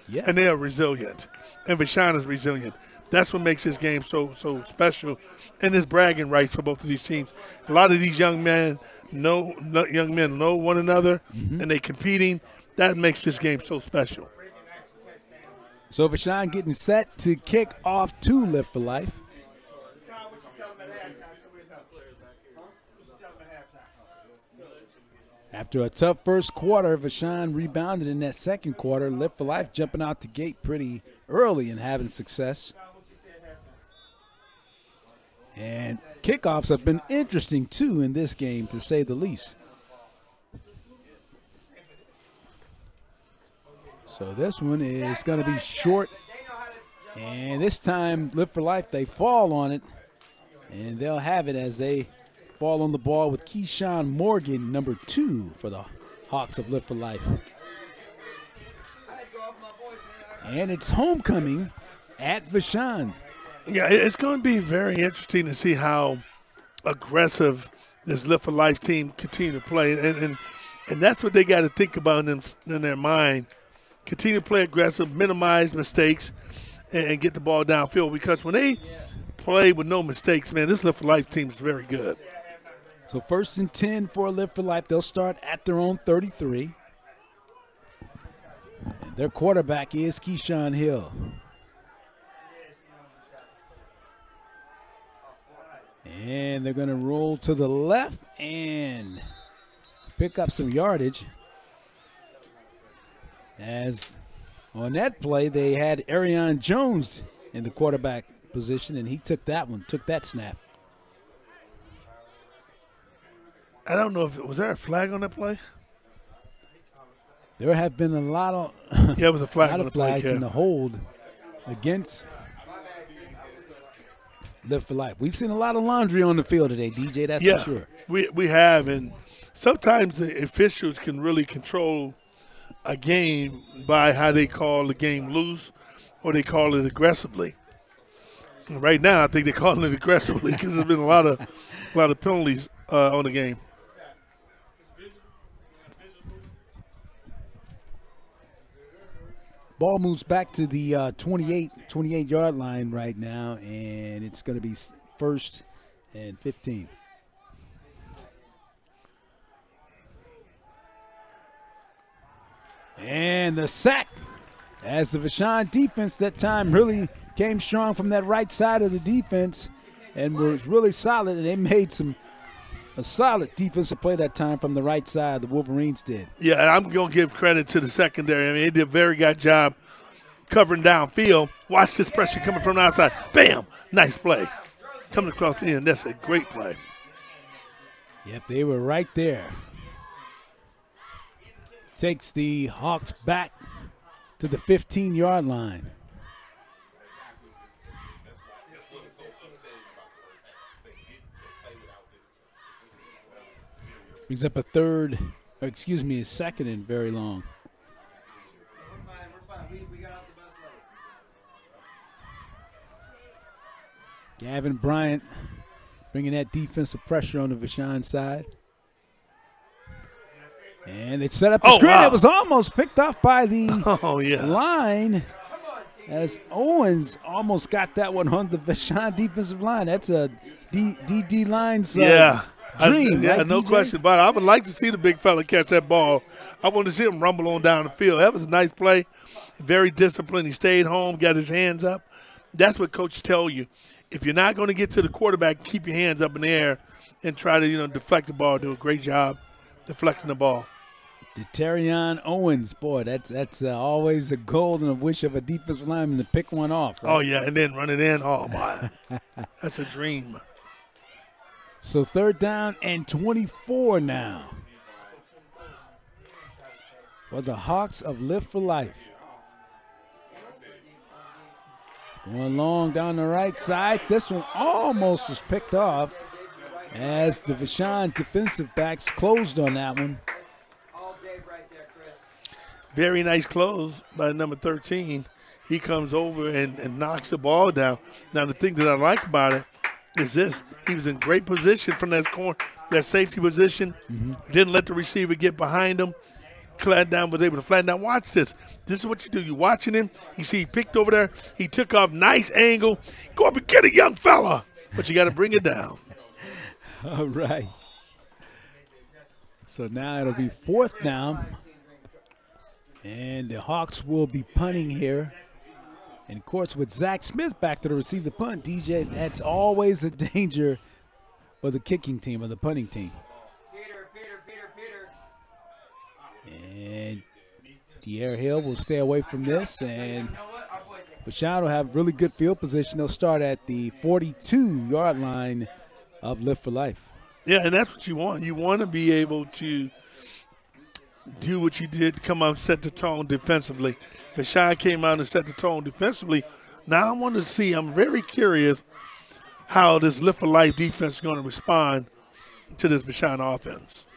Yeah. And they are resilient. And Vashon is resilient. That's what makes this game so special. And it's bragging rights for both of these teams. A lot of these young men know one another, and they competing. That makes this game so special. So Vashon getting set to kick off to Live for Life. After a tough first quarter, Vashon rebounded in that second quarter. Live for Life jumping out the gate pretty early and having success. And kickoffs have been interesting, too, in this game, to say the least. So this one is going to be short. And this time, Live for Life, they fall on it. And they'll have it as they fall on the ball with Keyshawn Morgan, number 2 for the Hawks of Live for Life. And it's homecoming at Vashon. Yeah, it's going to be very interesting to see how aggressive this Live for Life team continue to play. And that's what they got to think about in their mind. Continue to play aggressive, minimize mistakes, and get the ball downfield. Because when they play with no mistakes, man, this Live for Life team is very good. So 1st and 10 for Live for Life. They'll start at their own 33. And their quarterback is Keyshawn Hill. And they're going to roll to the left and pick up some yardage. As on that play, they had Arion Jones in the quarterback position, and he took that snap. I don't know was there a flag on that play? There have been a lot of yeah, it was a flag on the play, flags in the hold against Live for Life. We've seen a lot of laundry on the field today, DJ, that's for sure. We have, and sometimes the officials can really control a game by how they call the game loose or they call it aggressively. And right now, I think they're calling it aggressively because there's been a lot of penalties on the game. Ball moves back to the 28-yard line right now, and it's going to be 1st and 15. And the sack as the Vashon defense that time really came strong from that right side of the defense and was really solid, and they made a solid defensive play that time from the right side. The Wolverines did. Yeah, and I'm going to give credit to the secondary. I mean, they did a very good job covering downfield. Watch this pressure coming from the outside. Bam! Nice play. Coming across the end. That's a great play. Yep, they were right there. Takes the Hawks back to the 15-yard line. Brings up a second and very long. Gavin Bryant bringing that defensive pressure on the Vashon side. And they set up the screen. Wow. It was almost picked off by the line as Owens almost got that one on the Vashon defensive line. That's a DD line's dream. Right, no question about it. I would like to see the big fella catch that ball. I want to see him rumble on down the field. That was a nice play. Very disciplined. He stayed home, got his hands up. That's what coaches tell you. If you're not going to get to the quarterback, keep your hands up in the air and try to, deflect the ball. Do a great job deflecting the ball. Demetrious Owens, boy, that's always a goal and a wish of a defensive lineman to pick one off. Right? Oh, yeah, and then run it in. Oh, my. That's a dream. So 3rd down and 24 now for the Hawks of Live for Life. Going long down the right side. This one almost was picked off as the Vashon defensive backs closed on that one. Very nice close by number 13. He comes over and knocks the ball down. Now, the thing that I like about it is this. He was in great position from that corner, that safety position. Didn't let the receiver get behind him. Was able to flatten down. Watch this. This is what you do. You're watching him. You see he picked over there. He took off. Nice angle. Go up and get a young fella. But you got to bring it down. All right. So now it'll be 4th down. And the Hawks will be punting here. And, of course, with Zach Smith back to receive the punt, DJ, that's always a danger for the kicking team or the punting team. And De'Aaron Hill will stay away from this. And Vashon will have really good field position. They'll start at the 42-yard line of Live for Life. Yeah, and that's what you want. You want to be able to do what you did, come out and set the tone defensively. Vashon came out and set the tone defensively. Now I want to see, I'm very curious how this Live for Life defense is going to respond to this Vashon offense.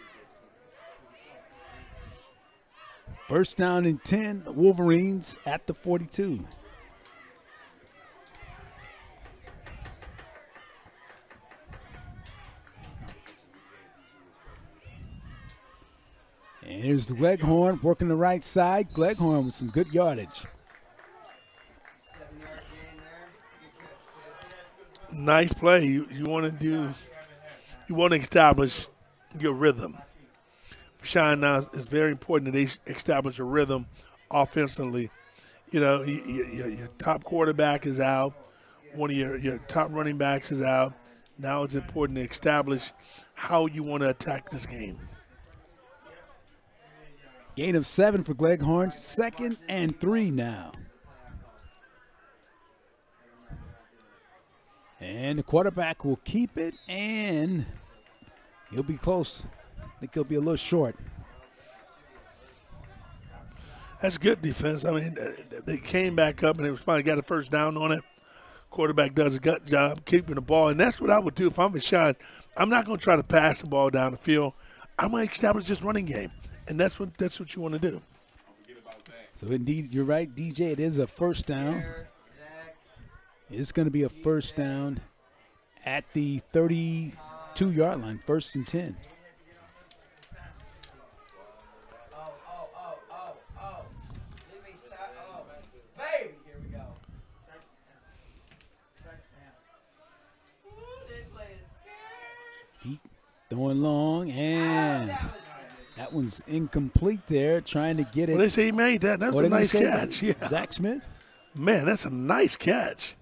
1st down and 10, Wolverines at the 42. And here's the Gleghorn working the right side. Gleghorn with some good yardage. Nice play. You want to establish your rhythm. Vashon now is very important that they establish a rhythm offensively. Your top quarterback is out. One of your top running backs is out. Now it's important to establish how you want to attack this game. Gain of 7 for Gleghorn. 2nd and 3 now. And the quarterback will keep it, and he'll be close. I think he'll be a little short. That's good defense. I mean, they came back up, and they finally got a 1st down on it. Quarterback does a good job keeping the ball, and that's what I would do if I'm Vashon. I'm not going to try to pass the ball down the field. I'm going to establish this running game, and that's what you want to do. So indeed, you're right, DJ. It is a first down. It's going to be a first down at the 32-yard line, 1st and 10. Throwing long, and that one's incomplete there, trying to get it. Well, they say he made that. That was a nice catch. Yeah. Zach Smith? Man, that's a nice catch.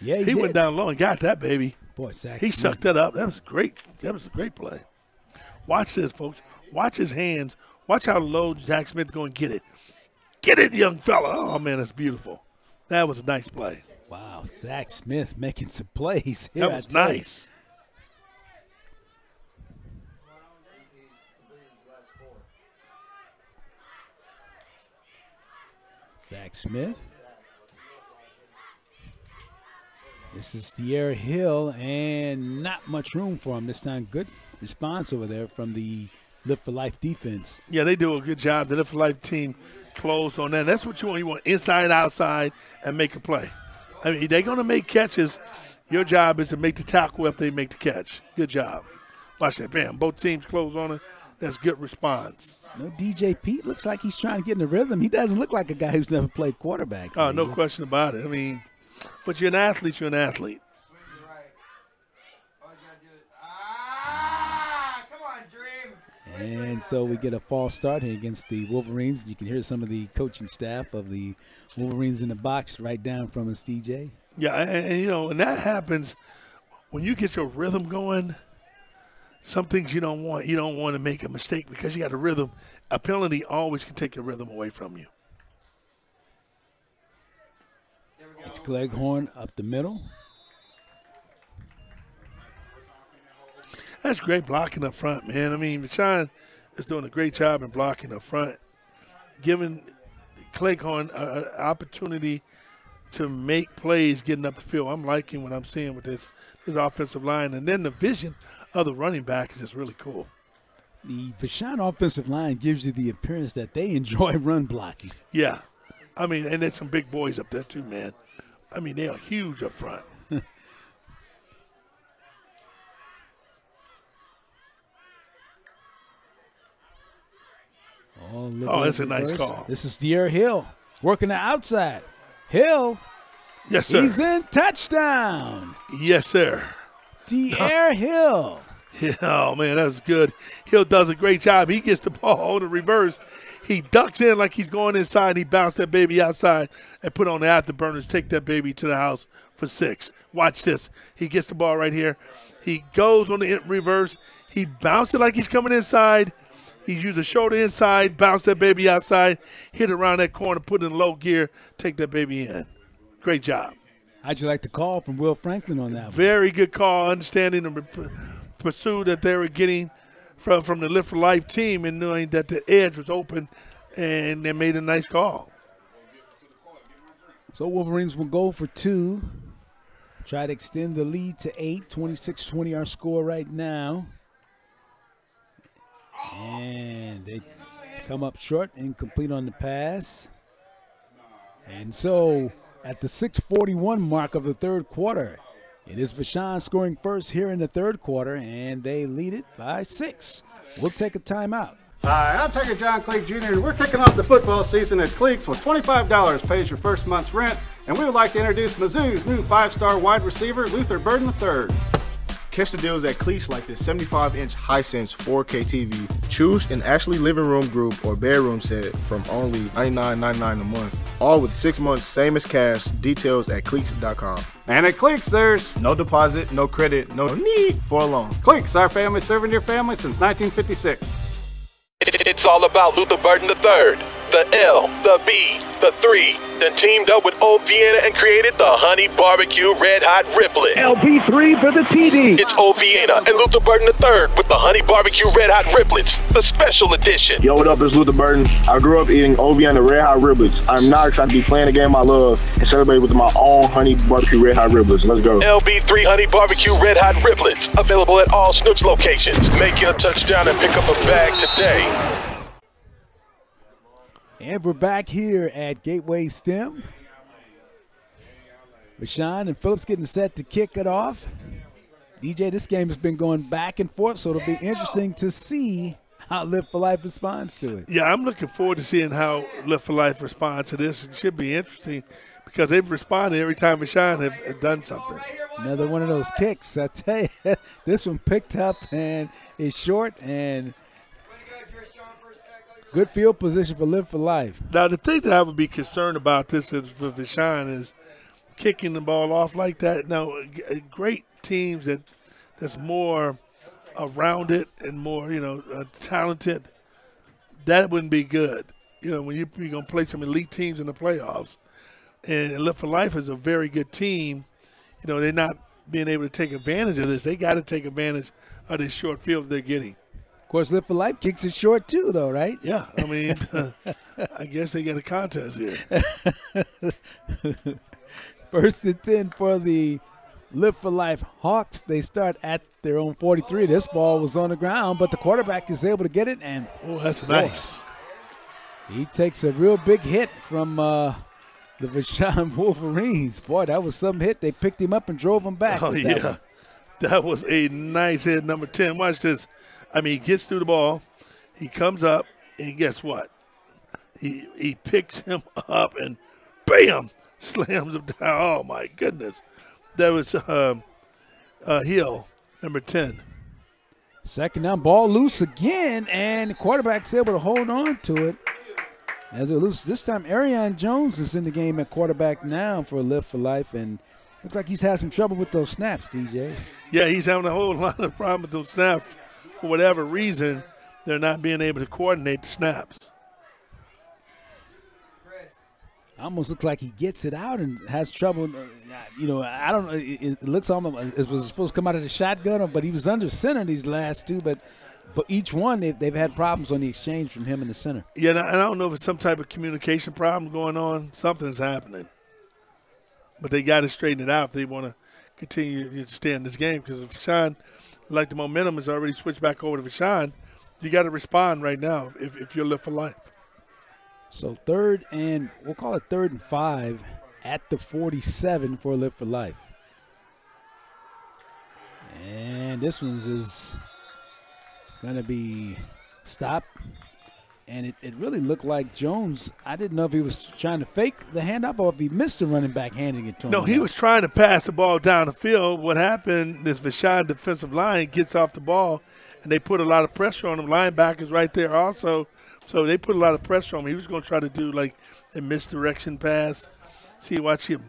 Yeah, he went down low and got that, baby. Boy, Zach He Smith. sucked that up. That was great. That was a great play. Watch this, folks. Watch his hands. Watch how low Zach Smith going to get it. Get it, young fella. Oh, man, that's beautiful. That was a nice play. Wow, Zach Smith making some plays here. That was nice. Zach Smith. This is De'Aaron Hill, and not much room for him this time. Good response over there from the Live for Life defense. Yeah, they do a good job. The Live for Life team closed on that. That's what you want. You want inside, outside, and make a play. I mean, they're going to make catches. Your job is to make the tackle if they make the catch. Good job. Watch that. Bam. Both teams close on it. That's good response. No, DJ Pete looks like he's trying to get in the rhythm. He doesn't look like a guy who's never played quarterback. Oh, no question about it. I mean, but you're an athlete, you're an athlete. And so we get a false start here against the Wolverines. You can hear some of the coaching staff of the Wolverines in the box right down from us, DJ. Yeah, and you know, and that happens when you get your rhythm going. Some things you don't want. You don't want to make a mistake because you got a rhythm. A penalty always can take your rhythm away from you. It's Cleghorn up the middle. That's great blocking up front, man. I mean, Vashon is doing a great job in blocking up front, giving Cleghorn an opportunity to make plays getting up the field. I'm liking what I'm seeing with this offensive line. And then the vision of the running back is just really cool. The Vashon offensive line gives you the appearance that they enjoy run blocking. Yeah. I mean, and there's some big boys up there too, man. I mean, they are huge up front. Oh, that's a nice call. This is De'Aaron Hill working the outside. Hill. Yes, sir. He's in. Touchdown. Yes, sir. De'Aaron Hill. Yeah, oh, man, that was good. Hill does a great job. He gets the ball on the reverse. He ducks in like he's going inside. He bounced that baby outside and put on the afterburners, take that baby to the house for 6. Watch this. He gets the ball right here. He goes on the reverse. He bounced it like he's coming inside. He used a shoulder inside, bounced that baby outside, hit around that corner, put it in low gear, take that baby in. Great job. How'd you like the call from Will Franklin on that one? Very good call, understanding the pursuit that they were getting from the Live for Life team and knowing that the edge was open, and they made a nice call. So Wolverines will go for 2. Try to extend the lead to 8, 26-20 our score right now. And they come up short, incomplete on the pass. And so at the 6:41 mark of the third quarter, it is Vashon scoring first here in the third quarter, and they lead it by 6. We'll take a timeout. Hi, I'm Tiger John Cleek Jr., and we're kicking off the football season at Cleeks with $25 pays your first month's rent, and we would like to introduce Mizzou's new 5-star wide receiver, Luther Burden III. Catch the deals at Cleats like this 75-inch Hisense 4K TV. Choose an Ashley living room group or bedroom set from only $99.99 a month. All with 6 months, same as cash. Details at Cleats.com. And at Cleeks, there's no deposit, no credit, no need for a loan. Cleeks, our family serving your family since 1956. It's all about Luther Burden III. The L, the B, the 3, then teamed up with Old Vienna and created the Honey Barbecue Red Hot Riplet. LB3 for the TD. It's Old Vienna and Luther Burden III with the Honey Barbecue Red Hot Riblets, the special edition. Yo, what up? It's Luther Burden. I grew up eating Old Vienna Red Hot Riblets. I'm now excited to be playing the game I love and celebrate with my own Honey Barbecue Red Hot Riblets. Let's go. LB3 Honey Barbecue Red Hot Riblets, available at all Snooks locations. Make your touchdown and pick up a bag today. And we're back here at Gateway STEM. Vashon and Phillips getting set to kick it off. DJ, this game has been going back and forth, so it'll be interesting to see how Live for Life responds to it. Yeah, I'm looking forward to seeing how Live for Life responds to this. It should be interesting because they've responded every time Vashon have done something. Another one of those kicks. I tell you, this one picked up and is short and good field position for Live for Life. Now, the thing that I would be concerned about this is for Vashon is kicking the ball off like that. Now, great teams that's more around it and more, talented, that wouldn't be good. When you're going to play some elite teams in the playoffs. And Live for Life is a very good team. They're not being able to take advantage of this. They got to take advantage of this short field they're getting. Of course, Live for Life kicks it short too, though, right? Yeah, I mean, I guess they got a contest here. 1st and 10 for the Live for Life Hawks. They start at their own 43. This ball was on the ground, but the quarterback is able to get it. And that's nice. He takes a real big hit from the Vashon Wolverines. Boy, that was some hit. They picked him up and drove him back. Oh, yeah. That was a nice hit, number 10. Watch this. I mean, he gets through the ball. He comes up, and guess what? He picks him up and, bam, slams him down. Oh, my goodness. That was Hill, number 10. Second down, ball loose again, and the quarterback's able to hold on to it. As it loose, this time Arion Jones is in the game at quarterback now for Live for Life, and looks like he's had some trouble with those snaps, DJ. Yeah, he's having a whole lot of problems with those snaps. For whatever reason, they're not being able to coordinate the snaps. Almost looks like he gets it out and has trouble. I don't know. It looks almost it was supposed to come out of the shotgun, but he was under center these last two. But each one, they've had problems on the exchange from him in the center. Yeah, and I don't know if it's some type of communication problem going on. Something's happening. But they got to straighten it out if they want to continue to stay in this game. Because if Vashon, like the momentum has already switched back over to Vashon, you got to respond right now if you're Live for Life. So we'll call it 3rd and 5 at the 47 for Live for Life. And this one is going to be stopped. And it really looked like Jones, I didn't know if he was trying to fake the handoff or if he missed the running back handing it to him. No, he was trying to pass the ball down the field. What happened is Vashon defensive line gets off the ball, and they put a lot of pressure on him. Linebackers right there also. So they put a lot of pressure on him. He was going to try to do like a misdirection pass. See, watch him.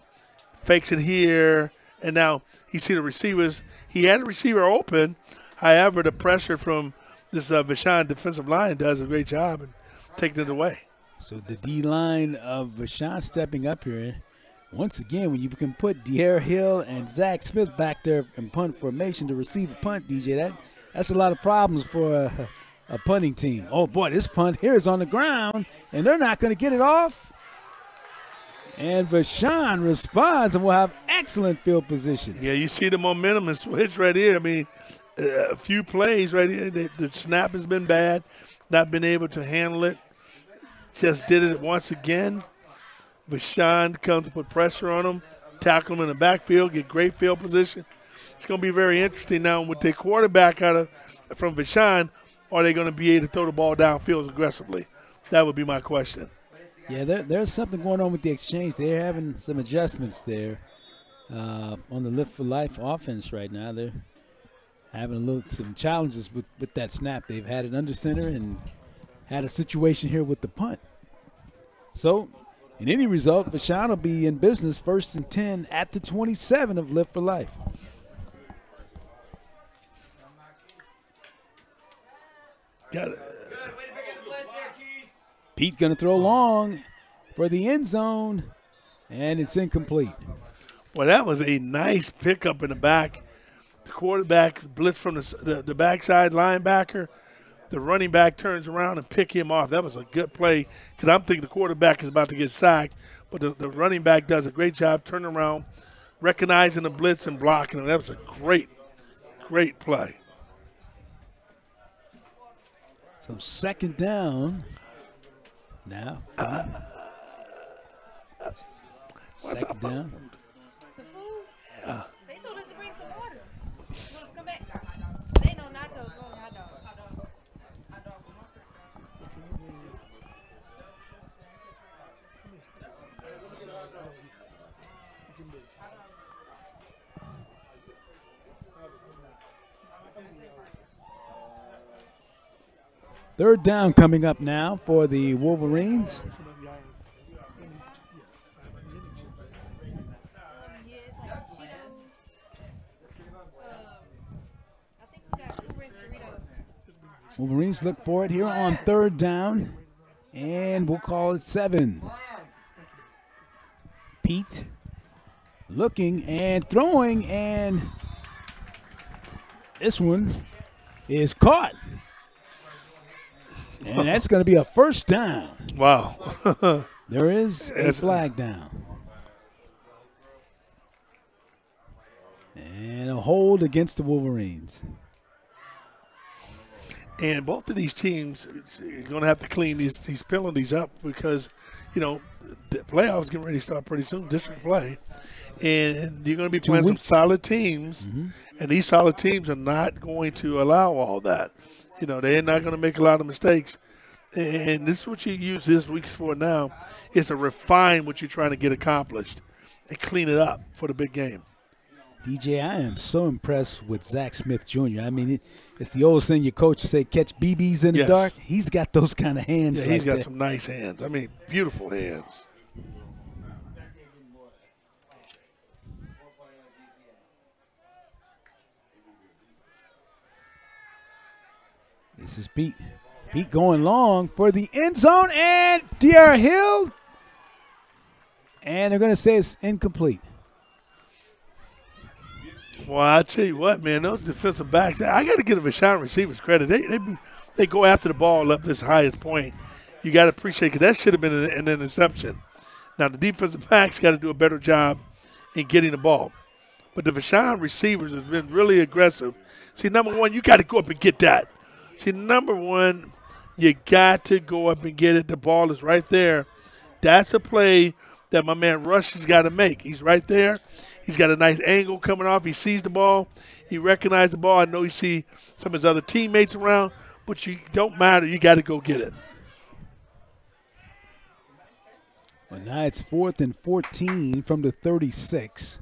Fakes it here, and now you see the receivers. He had a receiver open. However, the pressure from this Vashon defensive line does a great job and taking it away. So the D-line of Vashon stepping up here. Once again, when you can put De'Ara Hill and Zach Smith back there in punt formation to receive a punt, DJ, that's a lot of problems for a punting team. Oh, boy, this punt here is on the ground, and they're not going to get it off. And Vashon responds, and will have excellent field position. Yeah, you see the momentum and switch right here. I mean, a few plays right here. The snap has been bad, not been able to handle it. Just did it once again. Vashon comes to put pressure on him, tackle him in the backfield, get great field position. It's going to be very interesting now with their quarterback from Vashon. Are they going to be able to throw the ball downfield aggressively? That would be my question. Yeah, there's something going on with the exchange. They're having some adjustments there on the Live for Life offense right now. They're having some challenges with that snap. They've had it under center and had a situation here with the punt. So, in any result, Vashon will be in business 1st and 10 at the 27 of Live for Life. Got it. Pete going to throw long for the end zone, and it's incomplete. Well, that was a nice pickup in the back. The quarterback blitz from the backside linebacker. The running back turns around and pick him off. That was a good play because I'm thinking the quarterback is about to get sacked, but the running back does a great job turning around, recognizing the blitz and blocking him. That was a great, great play. So 2nd down. Now. Second down. Yeah. They told us to bring some water. You want us to come back? They know nachos. Oh, hot dog. Third down coming up now for the Wolverines. Wolverines look for it here on third down, and we'll call it 7. Pete looking and throwing, and this one is caught. And that's going to be a first down. Wow. There is a flag down. And a hold against the Wolverines. And both of these teams are going to have to clean these penalties up because, you know, the playoffs getting ready to start pretty soon, district play. And you're going to be playing some solid teams, and these solid teams are not going to allow all that. You know, they're not going to make a lot of mistakes. And this is what you use this week for now, is to refine what you're trying to get accomplished and clean it up for the big game. DJ, I am so impressed with Zach Smith Jr. I mean, it's the old thing your coach say, catch BBs in the dark. He's got those kind of hands. Yeah, he's got some nice hands. I mean, beautiful hands. This is Pete. Pete going long for the end zone, and D.R. Hill. And they're going to say it's incomplete. Well, I tell you what, man, those defensive backs, I got to give the Vashon receivers credit. They go after the ball up this highest point. You got to appreciate it, because that should have been an interception. Now, the defensive backs got to do a better job in getting the ball. But the Vashon receivers have been really aggressive. See, number one, you got to go up and get that. See, number one, you got to go up and get it. The ball is right there. That's a play that my man Rush has got to make. He's right there. He's got a nice angle coming off. He sees the ball. He recognized the ball. I know you see some of his other teammates around, but you don't matter. You got to go get it. Well, now it's 4th and 14 from the 36.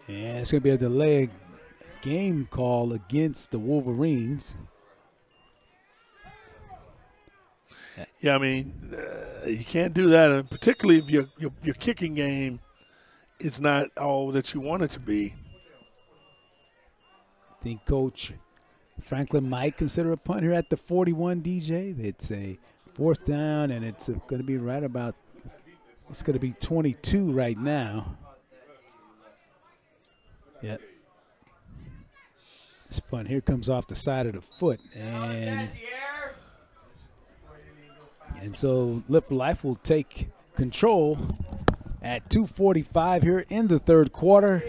And it's going to be a delay game call against the Wolverines. Yeah, I mean, you can't do that, and particularly if your kicking game is not all that you want it to be. I think Coach Franklin might consider a punt here at the 41, DJ. It's a 4th down, and it's going to be right about, it's going to be 22 right now. Yep. This punt here comes off the side of the foot, and so Live for Life will take control at 2:45 here in the third quarter,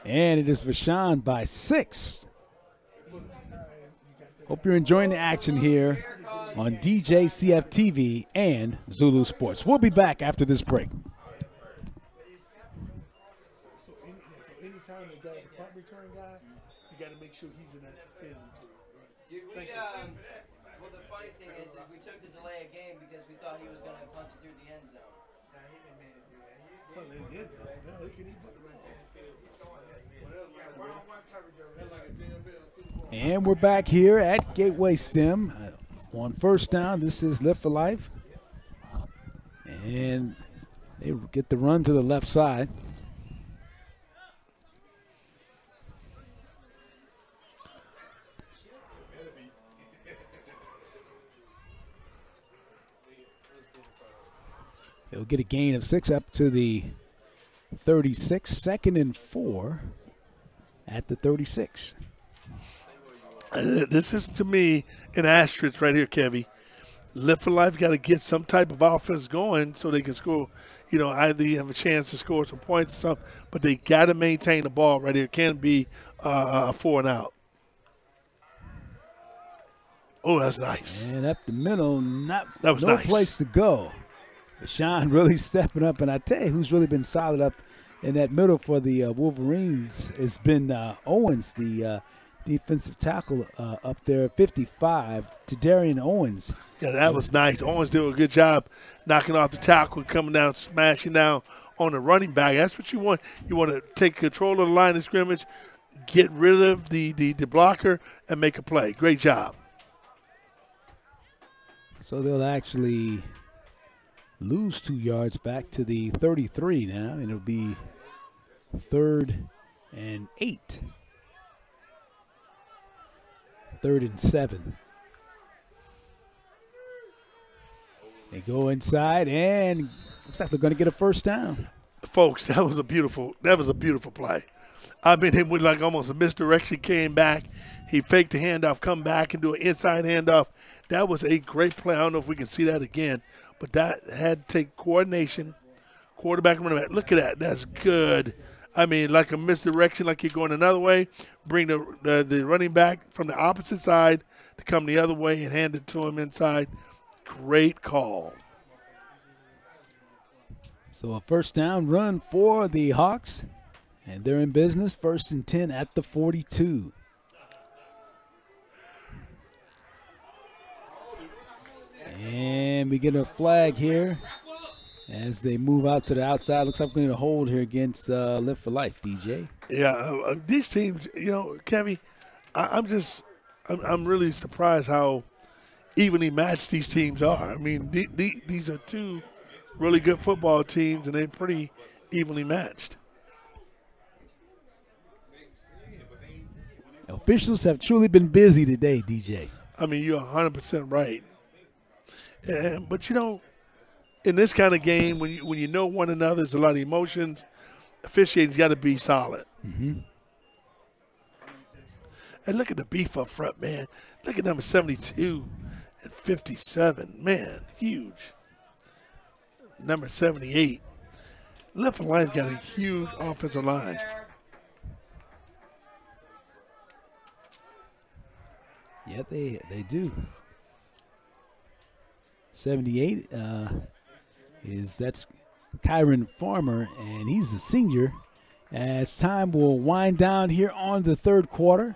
and it is Vashon by 6. Hope you're enjoying the action here on DJCF-TV and Zulu Sports. We'll be back after this break. Sure he's in that film too. Dude, well, the funny thing is we took the delay of game because we thought he was going to punch it through the end zone. And we're back here at Gateway STEM on first down. This is Live for Life, and they get the run to the left side. They'll get a gain of 6 up to the 36. 2nd and 4 at the 36. This is, to me, an asterisk right here, Kevy. Live for Life got to get some type of offense going so they can score. You know, either you have a chance to score some points or something, but they got to maintain the ball right here. It can't be a 4 and out. Oh, that's nice. And up the middle, no nice. Place to go. Vashon really stepping up, and I tell you who's really been solid up in that middle for the Wolverines has been Owens, the defensive tackle up there, 55, to Darian Owens. Yeah, that was nice. Owens did a good job knocking off the tackle, coming down, smashing down on the running back. That's what you want. You want to take control of the line of scrimmage, get rid of the blocker, and make a play. Great job. So they'll actually lose 2 yards back to the 33 now, and it'll be 3rd and 8. 3rd and 7. They go inside, and looks like they're going to get a first down. Folks, that was a beautiful play. I mean, it was like almost a misdirection, came back. He faked the handoff, come back and do an inside handoff. That was a great play. I don't know if we can see that again, but that had to take coordination, quarterback and running back. Look at that. That's good. I mean, like a misdirection, like you're going another way. Bring the running back from the opposite side to come the other way and hand it to him inside. Great call. So a first down run for the Hawks, and they're in business. 1st and 10 at the 42. And we get a flag here as they move out to the outside. Looks like we're going to hold here against Live for Life, DJ. Yeah, these teams, you know, Kevy, I'm really surprised how evenly matched these teams are. I mean, these are 2 really good football teams, and they're pretty evenly matched. Officials have truly been busy today, DJ. I mean, you're 100% right. But, you know, in this kind of game, when you know one another, there's a lot of emotions. Officiating's got to be solid. Mm-hmm. And look at the beef up front, man. Look at number 72 and 57. Man, huge. Number 78. Live for Life got a huge offensive line. Yeah, they do. 78 that's Kyron Farmer, and he's a senior. As time will wind down here on the 3rd quarter,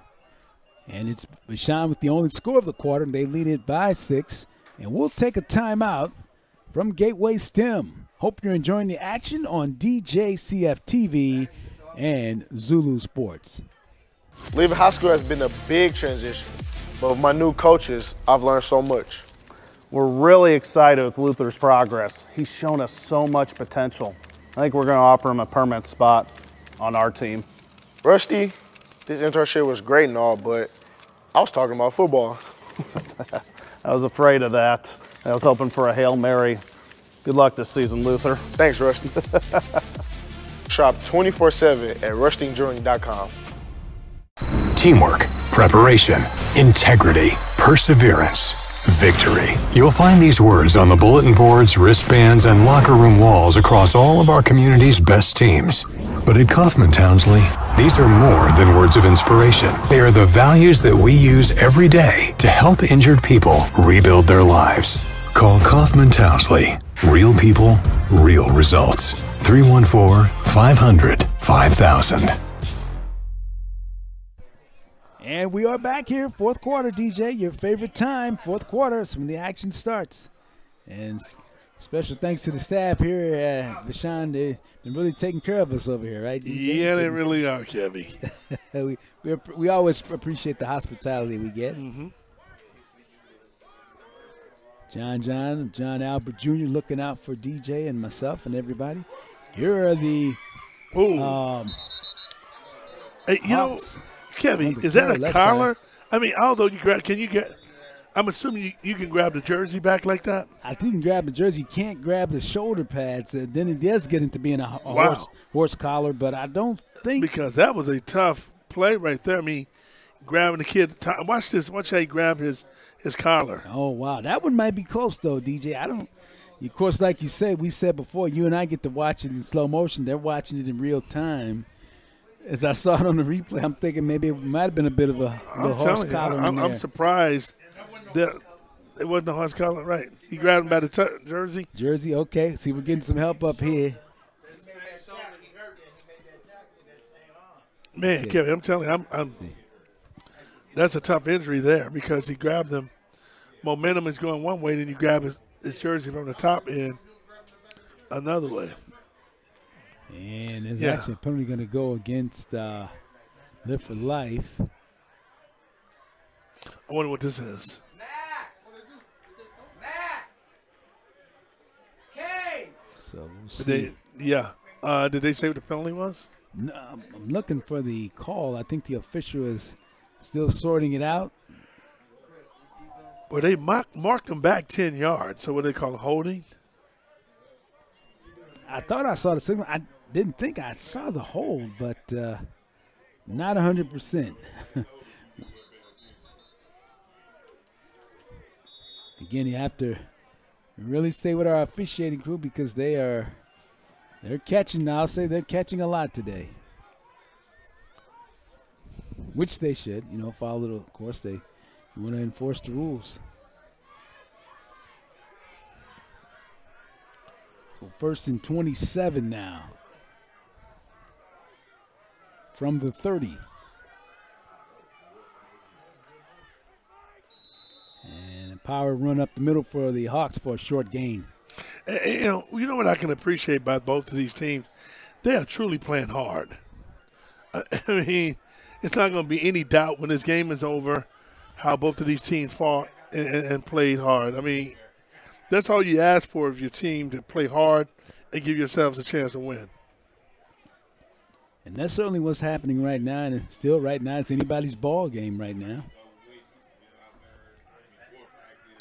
and it's Vashon with the only score of the quarter, and they lead it by 6. And we'll take a timeout from Gateway STEM. Hope you're enjoying the action on DJCF-TV and Zulu Sports. Leaving high school has been a big transition, but with my new coaches, I've learned so much. We're really excited with Luther's progress. He's shown us so much potential. I think we're going to offer him a permanent spot on our team. Rusty, this internship was great and all, but I was talking about football. I was afraid of that. I was hoping for a Hail Mary. Good luck this season, Luther. Thanks, Rusty. Shop 24/7 at rustingjourney.com. Teamwork, preparation, integrity, perseverance, victory. You'll find these words on the bulletin boards, wristbands, and locker room walls across all of our community's best teams. But at Kaufman Townsley, these are more than words of inspiration. They are the values that we use every day to help injured people rebuild their lives. Call Kaufman Townsley. Real people, real results. 314-500-5000. And we are back here, 4th quarter, DJ. Your favorite time, 4th quarter, is when the action starts. And special thanks to the staff here, Vashon. They've been really taking care of us over here, right, DJ? Yeah, they really are, Kevy. we always appreciate the hospitality we get. Mm-hmm. John Albert Jr. looking out for DJ and myself and everybody. Here are the hey, you know, Kevy, is that a collar? I mean, although I'm assuming you can grab the jersey back like that? I think you can grab the jersey. You can't grab the shoulder pads. Then it does get into being a horse collar, but I don't think. Because that was a tough play right there. I mean, grabbing the kid. Watch this. Watch how he grabbed his his collar. Oh, wow. That one might be close, though, DJ. I don't – of course, like you said, we said before, you and I get to watch it in slow motion. They're watching it in real time. As I saw it on the replay, I'm thinking maybe it might have been a bit of a horse collar in there. I'm surprised that it wasn't a horse collar. Right. He grabbed him by the jersey. Jersey, okay. See, we're getting some help up here. Man, Kevin, I'm telling you, that's a tough injury there because he grabbed him. Momentum is going one way, then you grab his jersey from the top end another way. And there's actually a penalty going to go against Live for Life. I wonder what this is. So we'll see. Did they say what the penalty was? No, I'm looking for the call. I think the official is still sorting it out. Well, they marked him back 10 yards. So what do they call holding? I thought I saw the signal. I didn't think I saw the hold, but not 100%. Again, you have to really stay with our officiating crew because they're catching. I'll say they're catching a lot today, which they should. Follow it. Of course, they want to enforce the rules. So 1st and 27 now from the 30. And a power run up the middle for the Hawks for a short gain. You know what I can appreciate about both of these teams? They are truly playing hard. I mean, it's not going to be any doubt when this game is over how both of these teams fought and played hard. I mean, that's all you ask for of your team, to play hard and give yourselves a chance to win. And that's certainly what's happening right now, and still right now it's anybody's ball game right now.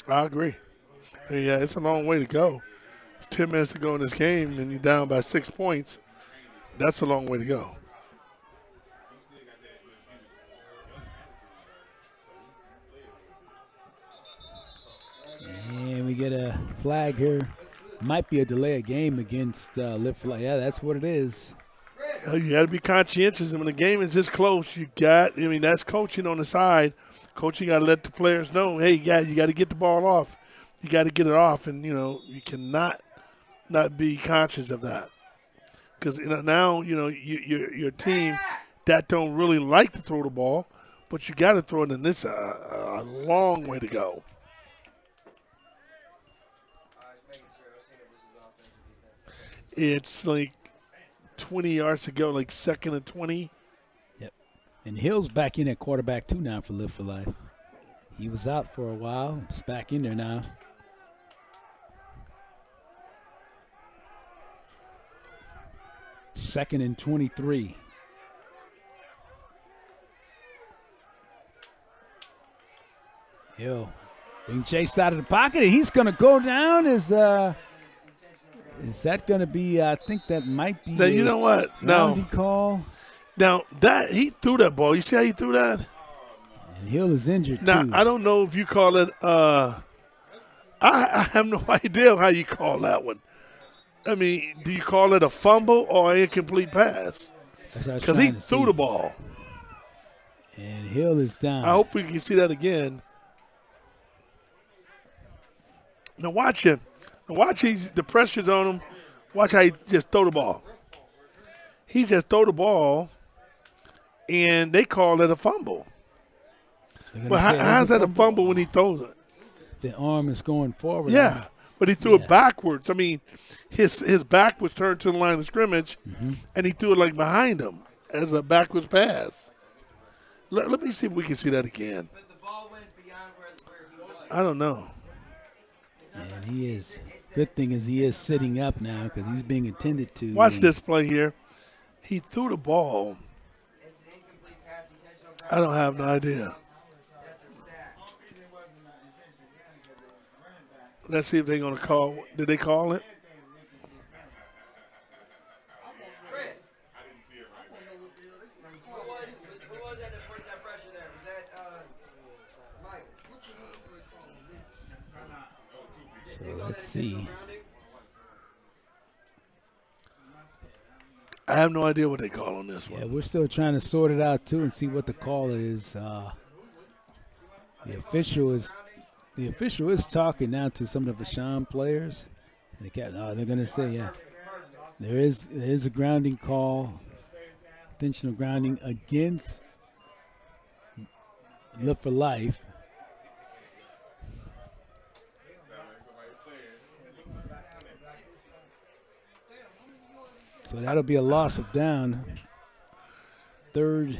I agree. I mean, yeah, it's a long way to go. It's 10 minutes to go in this game, and you're down by 6 points. That's a long way to go. And we get a flag here. Might be a delay of game against Live for Life. Yeah, that's what it is. You got to be conscientious. And when the game is this close, that's coaching on the side. Coaching got to let the players know, hey, you got to get the ball off. You got to get it off, and, you cannot not be conscious of that. Because now, your team that don't really like to throw the ball, but you got to throw it, and it's a long way to go. It's like 20 yards to go, like 2nd and 20. Yep. And Hill's back in at quarterback, too, now for Live for Life. He was out for a while. He's back in there now. Second and 23. Hill being chased out of the pocket, and he's going to go down. Is that going to be? I think that might be. Now, you know what? No. Call. Now that he threw that ball, you see how he threw that? And Hill is injured now, too. I don't know if you call it. I have no idea how you call that one. I mean, do you call it a fumble or an incomplete pass? Because he threw the ball. And Hill is down. I hope we can see that again. Now watch him. Watch the pressure's on him. Watch how he just throw the ball. He just throw the ball, and they call it a fumble. But how's that a fumble when he throws it? The arm is going forward. Yeah, but he threw it backwards. I mean, his back was turned to the line of scrimmage, and he threw it like behind him as a backwards pass. Let me see if we can see that again. I don't know. And he is. Good thing is he is sitting up now because he's being attended to. Watch this play here. He threw the ball. I don't have no idea. Let's see if they're going to call. Did they call it? So let's see. I have no idea what they call on this one. Yeah, we're still trying to sort it out too and see what the call is. The official is talking now to some of the Vashon players. And they're going to say, yeah, there is a grounding call, intentional grounding against Live for Life. So that'll be a loss of down. Third.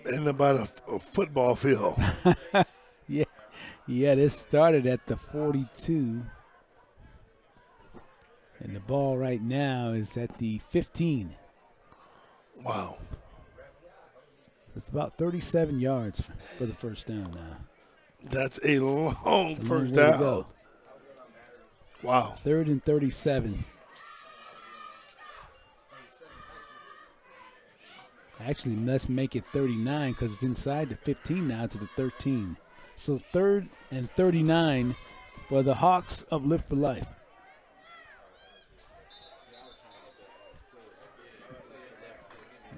And about a football field. Yeah, this started at the 42. And the ball right now is at the 15. Wow. It's about 37 yards for the first down now. That's a long first down. Wow. 3rd and 37. Actually, let's make it 39 because it's inside the 15 now to the 13. So 3rd and 39 for the Hawks of Live for Life.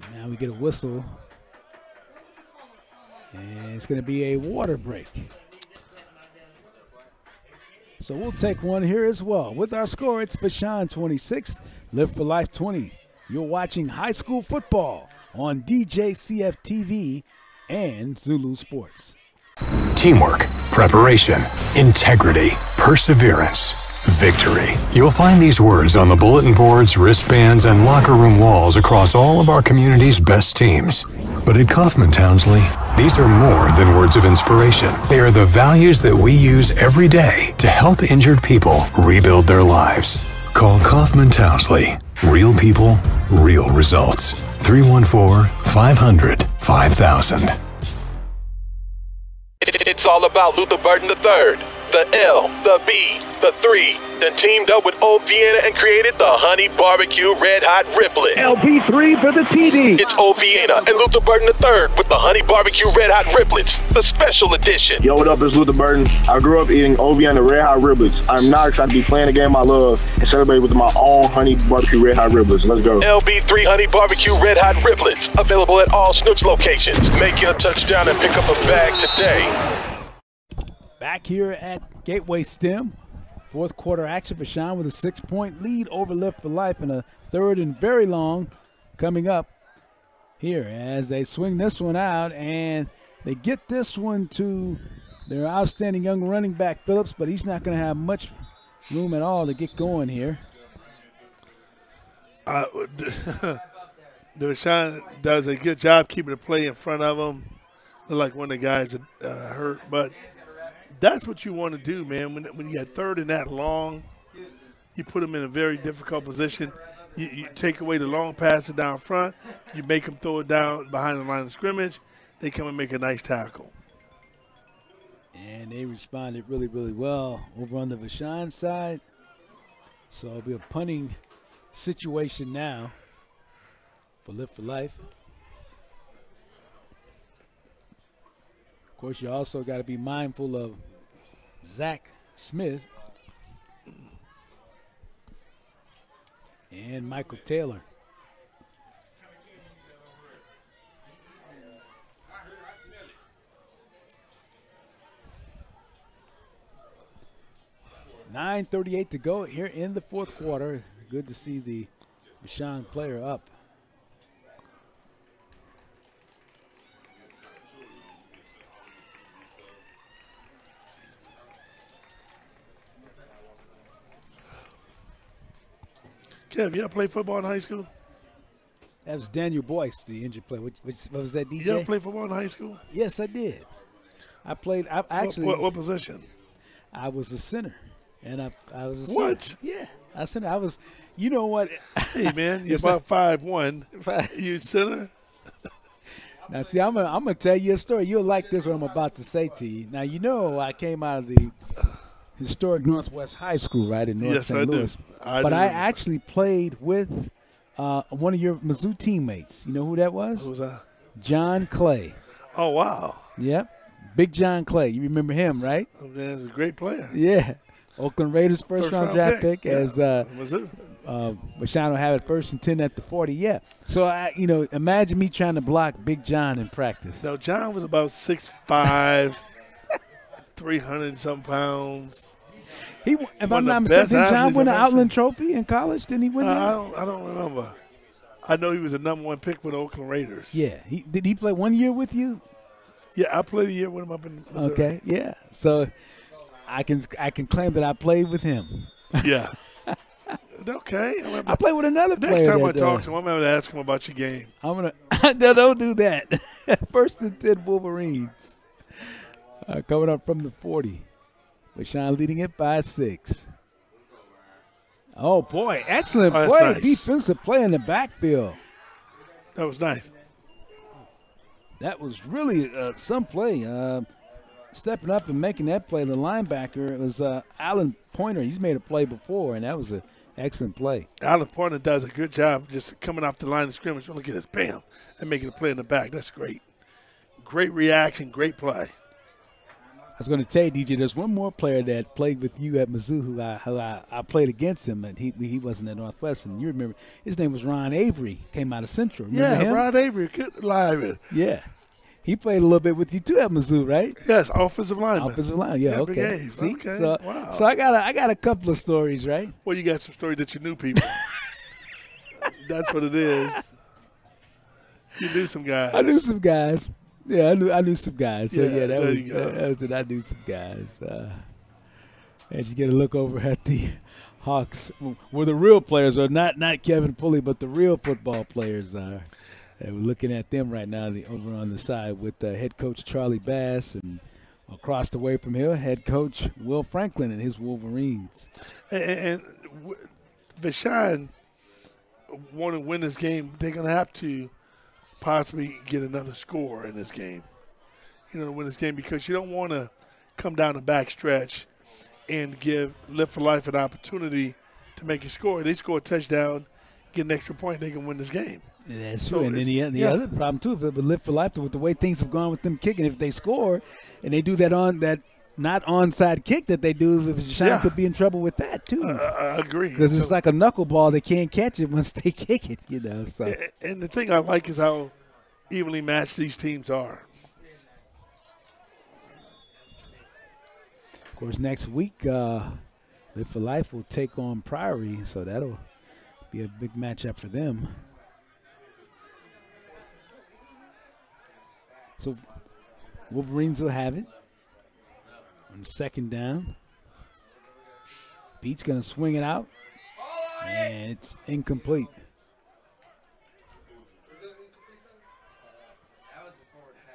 And now we get a whistle. And it's going to be a water break. So we'll take one here as well. With our score, it's Vashon 26, Live for Life 20. You're watching high school football on DJCF-TV and Zulu Sports. Teamwork, preparation, integrity, perseverance, victory. You'll find these words on the bulletin boards, wristbands, and locker room walls across all of our community's best teams. But at Kaufman Townsley, these are more than words of inspiration. They are the values that we use every day to help injured people rebuild their lives. Call Kaufman Townsley. Real people, real results. 314-500-5000. It's all about Luther Burden III. The L, the B, the 3, then teamed up with Old Vienna and created the Honey Barbecue Red Hot Riplet. LB3 for the TD. It's Old Vienna and Luther Burden III with the Honey Barbecue Red Hot Riblets, the special edition. Yo, what up, it's Luther Burden. I grew up eating Old Vienna Red Hot Riblets. I'm now excited to be playing the game I love and celebrate with my own Honey Barbecue Red Hot Riblets. Let's go. LB3 Honey Barbecue Red Hot Riblets, available at all Snooks locations. Make your touchdown and pick up a bag today. Back here at Gateway STEM, fourth quarter action for Vashon with a 6-point lead over Live for Life, and a 3rd and very long coming up here as they swing this one out, and they get this one to their outstanding young running back Phillips, but he's not going to have much room at all to get going here. Vashon does a good job keeping the play in front of him. Look like one of the guys that hurt, but that's what you want to do, man. When you got 3rd and that long, you put them in a very difficult position. You take away the long passes down front. You make them throw it down behind the line of scrimmage. They come and make a nice tackle. And they responded really, really well over on the Vashon side. So it'll be a punting situation now for Live for Life. Of course, you also got to be mindful of Zach Smith and Michael Taylor. .9:38 to go here in the fourth quarter. Good to see the Vashon player up. Kev, you ever play football in high school? That was Daniel Boyce, the injured player. What was that, DJ? You ever play football in high school? Yes, I did. I played. I actually. What position? I was a center, and I was a what? Center. Yeah, I center. I was. You know what? Hey man, you're about 5'1". You center. Now see, I'm gonna tell you a story. You'll like this what I'm about to say to you. Now you know I came out of the historic Northwest High School, right in North St. Louis. But I actually played with one of your Mizzou teammates. You know who that was? Who was that? John Clay. Oh wow. Yep, Big John Clay. You remember him, right? Oh, man, he's a great player. Yeah. Oakland Raiders first-round draft pick. As Mizzou. Vashon will have it 1st and 10 at the 40. Yeah. So, imagine me trying to block Big John in practice. No, John was about 6'5", 300-some pounds. If I'm not mistaken, did John win an Outland Trophy in college? Didn't he win that? I don't remember. I know he was the #1 pick with the Oakland Raiders. Yeah. Did he play 1 year with you? Yeah, I played a year with him up in Missouri. Okay, yeah. So I can claim that I played with him. Yeah. Okay. I played with another player. Next time I talk to him, I'm going to ask him about your game. I'm going to – no, don't do that. 1st and 10 Wolverines. Coming up from the 40. Vashon leading it by 6. Oh, boy. Excellent play. Nice. Defensive play in the backfield. That was nice. That was really some play. Stepping up and making that play, the linebacker, it was Alan Pointer. He's made a play before, and that was an excellent play. Alan Pointer does a good job just coming off the line of scrimmage. Look at this, bam, and making a play in the back. That's great. Great reaction, great play. I was going to tell you, DJ, there's one more player that played with you at Mizzou who I played against him, and he wasn't at Northwestern. You remember, his name was Ron Avery, came out of Central. Remember him? Ron Avery, good lineman. Yeah. He played a little bit with you too at Mizzou, right? Yes, offensive lineman. Offensive line, yeah, okay. Big A's. See? Okay, so, wow. So I got a couple of stories, right? Well, you got some stories that you knew people. That's what it is. You knew some guys. I knew some guys. Yeah, I knew some guys. So Yeah, that there you go. was it. I knew some guys. As you get a look over at the Hawks, where the real players are, not Kevin Pulley, but the real football players are. We're looking at them right now over on the side with head coach Charlie Bass, and across the way from here, head coach Will Franklin and his Wolverines. And Vashon want to win this game. They're going to have to possibly get another score in this game, to win this game, because you don't want to come down the back stretch and give Live for Life an opportunity to make a score. They score a touchdown, get an extra point, they can win this game. Yeah, that's true. And then the other problem, too, with Live for Life, with the way things have gone with them kicking, if they score and they do that not onside kick that they do, Vashon could be in trouble with that, too. I agree. Because it's like a knuckleball. They can't catch it once they kick it, So. And the thing I like is how evenly matched these teams are. Of course, next week, Live for Life will take on Priory, so that'll be a big matchup for them. So Wolverines will have it on 2nd down. Beat's going to swing it out, and it's incomplete.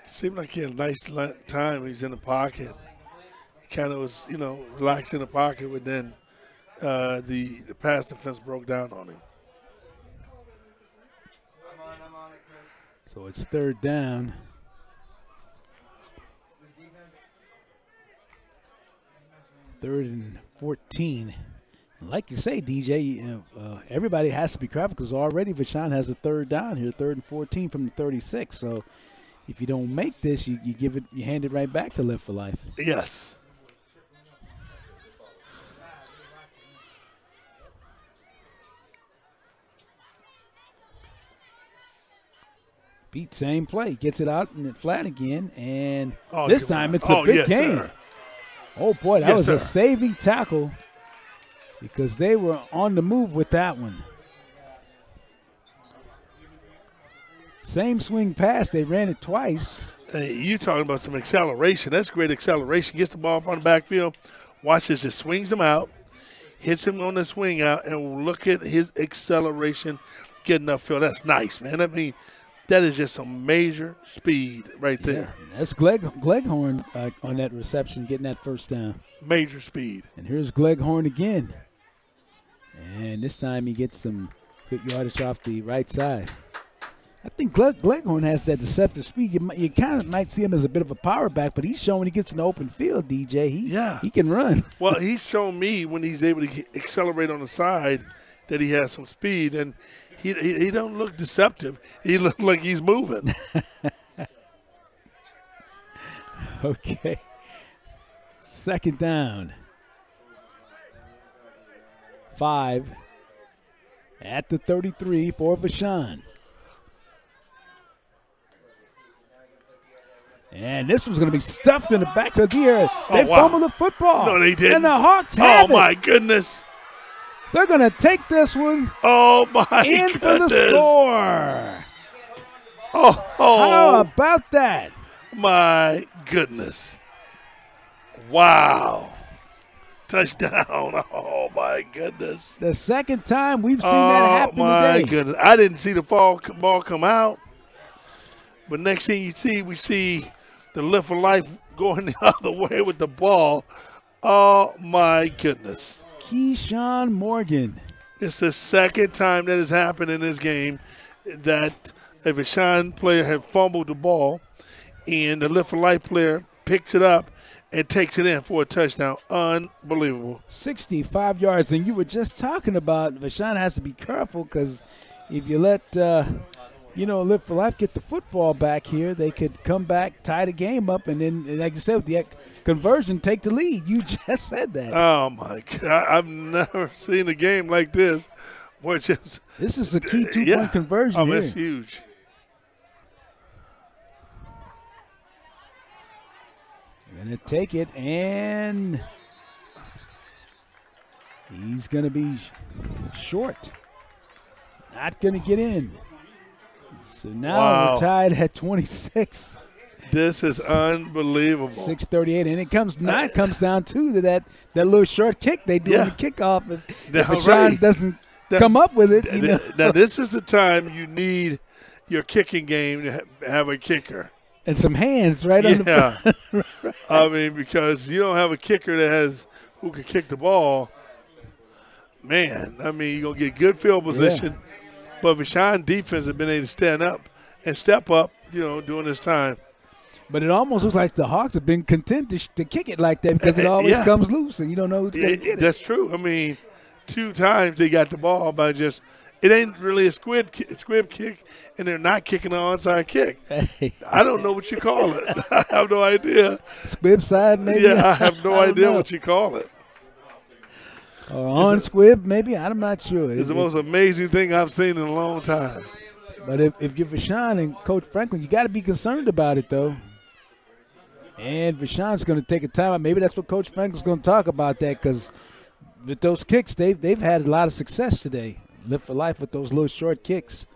It seemed like he had a nice time. He was in the pocket. He kind of was, relaxed in the pocket, but then the pass defense broke down on him. So it's 3rd down. Third and 14. Like you say, DJ, everybody has to be careful because already Vashon has a 3rd down here, 3rd and 14 from the 36. So if you don't make this, you hand it right back to Live for Life. Yes. Beat, same play, gets it out and flat again, and this time it's a big gain. Sir. Oh, boy, that was a saving tackle because they were on the move with that one. Same swing pass. They ran it twice. Hey, you're talking about some acceleration. That's great acceleration. Gets the ball from the backfield, watches it, swings him out, hits him on the swing out, and look at his acceleration getting upfield. That's nice, man. I mean, that is just some major speed right there. Yeah, that's Gleghorn on that reception, getting that 1st down. Major speed. And here's Gleghorn again. And this time he gets some good yardage off the right side. I think Gleghorn has that deceptive speed. You kind of might see him as a bit of a power back, but he's shown when he gets in the open field, DJ, he can run. Well, he's shown me when he's able to accelerate on the side that he has some speed, and he don't look deceptive. He looks like he's moving. Okay. 2nd down. 5 at the 33 for Vashon. And this was going to be stuffed in the back of the ear. They fumbled the football. No, they didn't. And the Hawks have it. Oh, my goodness. They're going to take this one in for the score. Oh. How about that? My goodness. Wow. Touchdown. Oh, my goodness. The second time we've seen that happen today. Oh, my goodness. I didn't see the ball come out. But next thing you see, we see the Live for Life going the other way with the ball. Oh, my goodness. Keyshawn Morgan. It's the second time that has happened in this game that a Vashon player had fumbled the ball, and the Live for Life player picks it up and takes it in for a touchdown. Unbelievable. 65 yards. And you were just talking about Vashon has to be careful because if you let Live for Life get the football back here, they could come back, tie the game up, and then, like you said, with the conversion, take the lead. You just said that. Oh, my God. I've never seen a game like this. This is a key two-point conversion here. It's huge. Going to take it, and he's going to be short. Not going to get in. So now we're tied at 26. This is unbelievable. 6:38, and it comes down to that little short kick they do on the kickoff. If Vashon doesn't come up with it, Now this is the time you need your kicking game to have a kicker and some hands on the front. I mean, because you don't have a kicker who can kick the ball. Man, I mean, you're gonna get good field position. Yeah. But Vashon defense has been able to stand up and step up, during this time. But it almost looks like the Hawks have been content to kick it like that because it always comes loose and you don't know who's going to get it. That's true. I mean, 2 times they got the ball by it ain't really a squib kick, and they're not kicking an onside kick. I don't know what you call it. I have no idea. Squib side, maybe? Yeah, I have no idea what you call it. Or on squib, maybe? I'm not sure. It's the most amazing thing I've seen in a long time. But if you're Vashon and Coach Franklin, you got to be concerned about it, though. And Vashon's going to take a timeout. Maybe that's what Coach Franklin's going to talk about that because with those kicks, they've had a lot of success today. Live for Life with those little short kicks.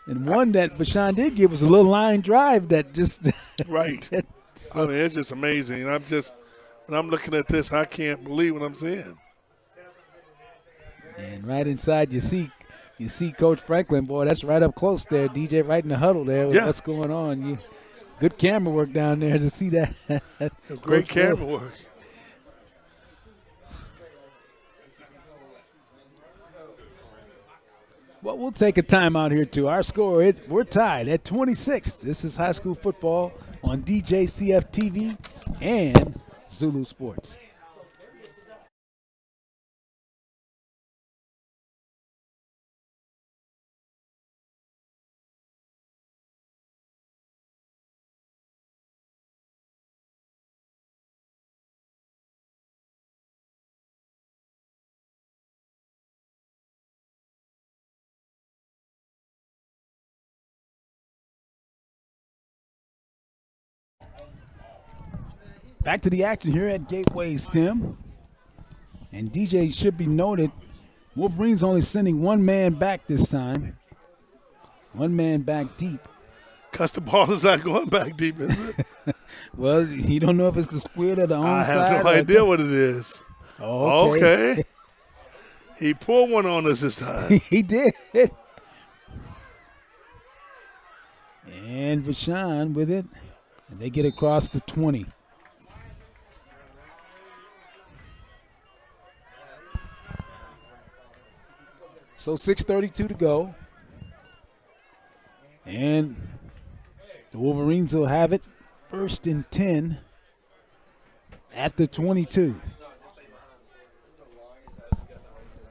And one that Vashon did give was a little line drive that just – Right. I mean, it's just amazing. When I'm looking at this, I can't believe what I'm seeing. And right inside, you see Coach Franklin. Boy, that's right up close there. DJ right in the huddle there with what's going on. Good camera work down there to see that. Great camera work. Well, we'll take a timeout here, too. Our score, we're tied at 26. This is high school football on DJCF-TV and Zulu Sports. Back to the action here at Gateway STEM. And DJ should be noted, Wolverines only sending one man back this time. One man back deep. Because the ball is not going back deep, is it? Well, you don't know if it's the squid or the onside. I have no idea what it is. Oh, okay. He pulled one on us this time. He did. And Vashon with it. And they get across the 20. So 6:32 to go. And the Wolverines will have it 1st and 10 at the 22.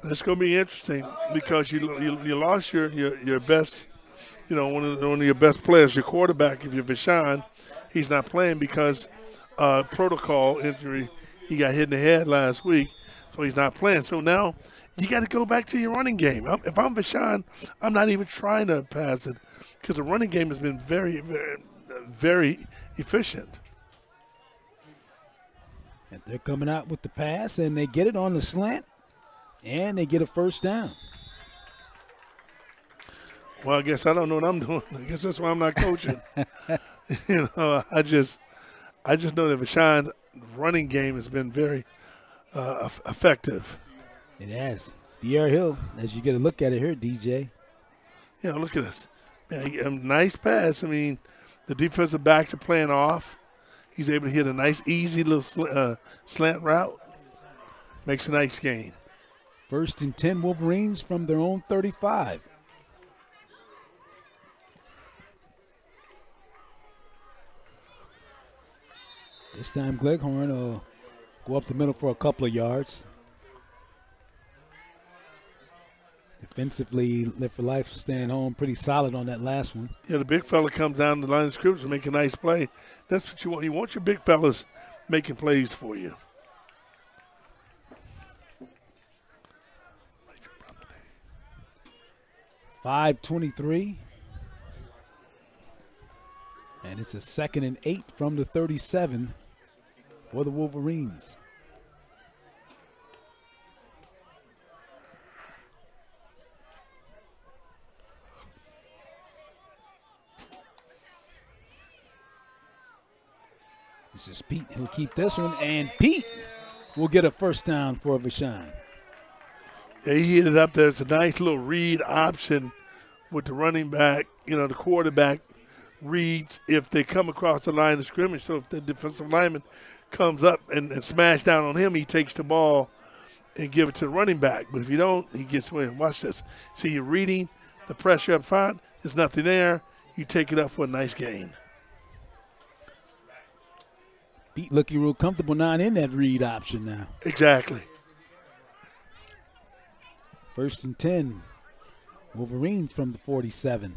It's going to be interesting because you lost your best, one of your best players, your quarterback. If you're Vashon, he's not playing because protocol injury. He got hit in the head last week, so he's not playing. So now you got to go back to your running game. If I'm Vashon, I'm not even trying to pass it because the running game has been very, very, very efficient. And they're coming out with the pass, and they get it on the slant, and they get a first down. Well, I guess I don't know what I'm doing. I guess that's why I'm not coaching. You know, I just know that Vashon's running game has been very effective. It has. De'Aaron Hill, as you get a look at it here, DJ. Yeah, look at this. Man, nice pass. I mean, the defensive backs are playing off. He's able to hit a nice, easy little slant route. Makes a nice gain. 1st and 10 Wolverines from their own 35. This time Gleghorn will go up the middle for a couple of yards. Defensively, Live for Life staying home pretty solid on that last one. Yeah, the big fella comes down the line of scrimmage and make a nice play. That's what you want. You want your big fellas making plays for you. .523. And it's a 2nd and 8 from the 37 for the Wolverines. This is Pete who'll keep this one, and Pete will get a first down for Vashon. Yeah, he hit it up there. It's a nice little read option with the running back, you know, the quarterback reads if they come across the line of scrimmage. So if the defensive lineman comes up and smash down on him, he takes the ball and give it to the running back. But if you don't, he gets away. Watch this. See, you're reading the pressure up front. There's nothing there. You take it up for a nice gain. Pete looking real comfortable not in that read option now. Exactly. 1st and 10. Wolverines from the 47.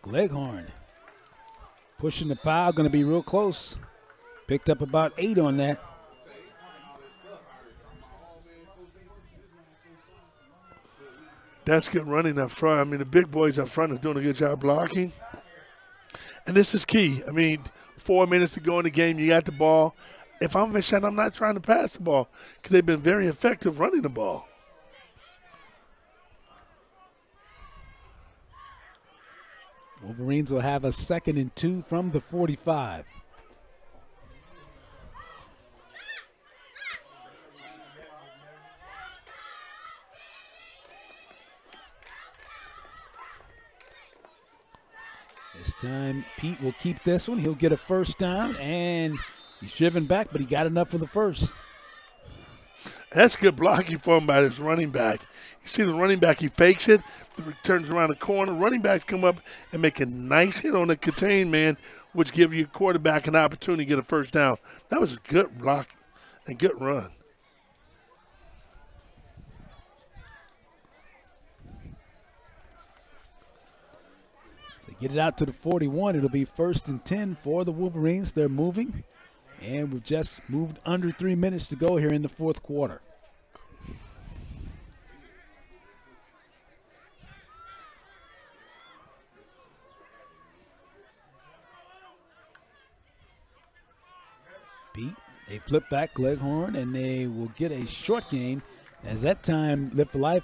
Gleghorn pushing the pile, going to be real close. Picked up about 8 on that. That's good running up front. I mean, the big boys up front are doing a good job blocking. And this is key. I mean, 4 minutes to go in the game, you got the ball. If I'm Vashon, I'm not trying to pass the ball because they've been very effective running the ball. Wolverines will have a 2nd and 2 from the 45. This time, Pete will keep this one. He'll get a first down, and he's driven back, but he got enough for the first. That's good blocking for him by this running back. You see the running back, he fakes it, turns around the corner. Running backs come up and make a nice hit on the contained man, which gives you a quarterback an opportunity to get a first down. That was a good block and good run. Get it out to the 41. It'll be 1st and 10 for the Wolverines. They're moving, and we've just moved under 3 minutes to go here in the 4th quarter. Pete, they flip back Gleghorn, and they will get a short gain, as that time Live for Life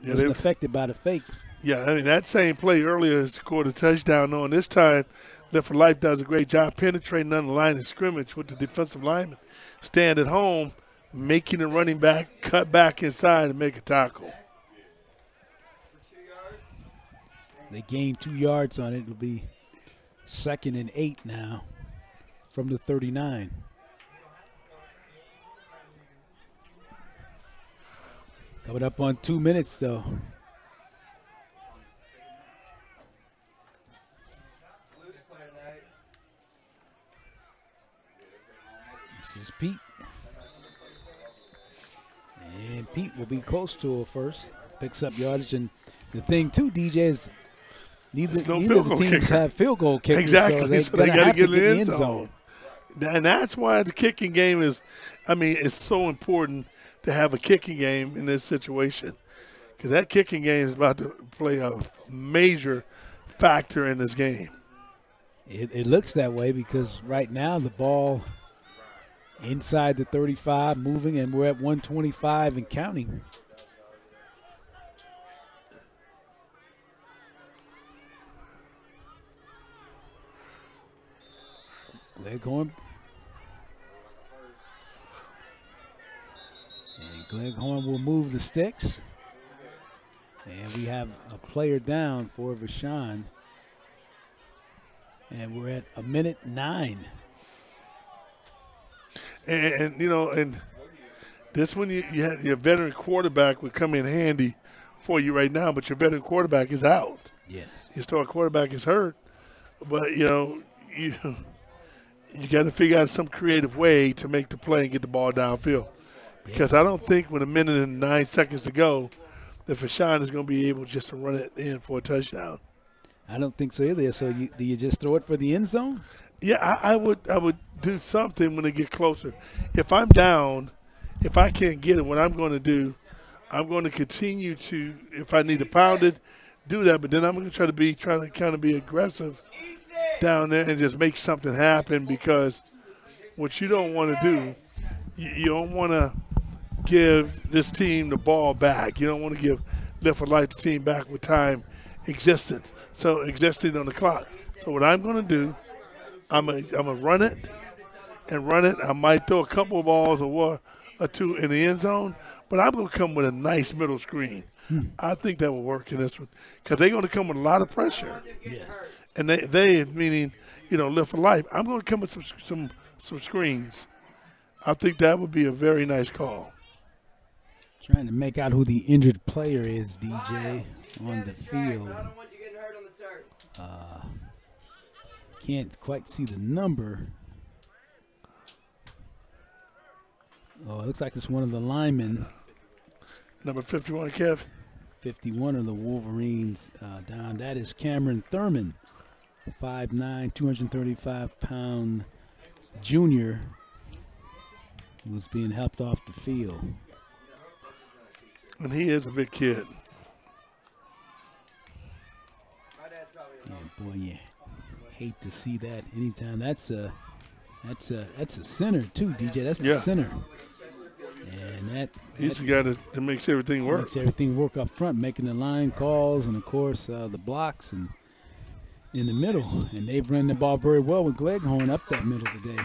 wasn't affected by the fake. Yeah, I mean, that same play earlier scored a touchdown on. This time, Live for Life does a great job penetrating on the line of scrimmage with the defensive lineman. Stand at home, making the running back cut back inside and make a tackle. They gained 2 yards on it. It'll be 2nd and 8 now from the 39. Coming up on 2 minutes, though. This is Pete. And Pete will be close to a first. Picks up yardage. And the thing, too, DJ, is Neither no the field goal teams kicker. have field goal kickers. Exactly. So they got to have get to in the get end zone. And that's why the kicking game is, it's so important to have a kicking game in this situation. Because that kicking game is about to play a major factor in this game. It looks that way because right now the ball inside the 35 moving, and we're at 125 and counting. Gleghorn. And Gleghorn will move the sticks. And we have a player down for Vashon. And we're at 1:09. And this one, you had your veteran quarterback would come in handy for you right now, but your veteran quarterback is out. Yes. Your star quarterback is hurt. But, you got to figure out some creative way to make the play and get the ball downfield. Because I don't think with 1 minute and 9 seconds to go that Vashon is going to be able just to run it in for a touchdown. I don't think so either. So do you just throw it for the end zone? Yeah, I would do something when they get closer. If I'm down, if I can't get it, what I'm going to do, I'm going to continue to, if I need to pound it, do that. But then I'm going to try to kind of be aggressive down there and just make something happen, because what you don't want to do, you don't want to give this team the ball back. You don't want to give Live for Life the team back with time existing on the clock. So what I'm going to do, I'm gonna run it. I might throw a couple of balls or two in the end zone, but I'm going to come with a nice middle screen. I think that will work in this one because they're going to come with a lot of pressure. Yes. And they meaning, Live for Life. I'm going to come with some screens. I think that would be a very nice call. Trying to make out who the injured player is, DJ, on the field. Can't quite see the number. Oh, it looks like it's one of the linemen. Number 51, Kev. 51 of the Wolverines down. That is Cameron Thurman, 5'9", 235-pound junior, who's being helped off the field. And he is a big kid. Yeah, boy, you hate to see that anytime. That's a center too, DJ. That's the center. And he's the guy that makes everything work. Makes everything work up front, making the line calls and of course the blocks and in the middle. And they've run the ball very well with Gleghorn up that middle today.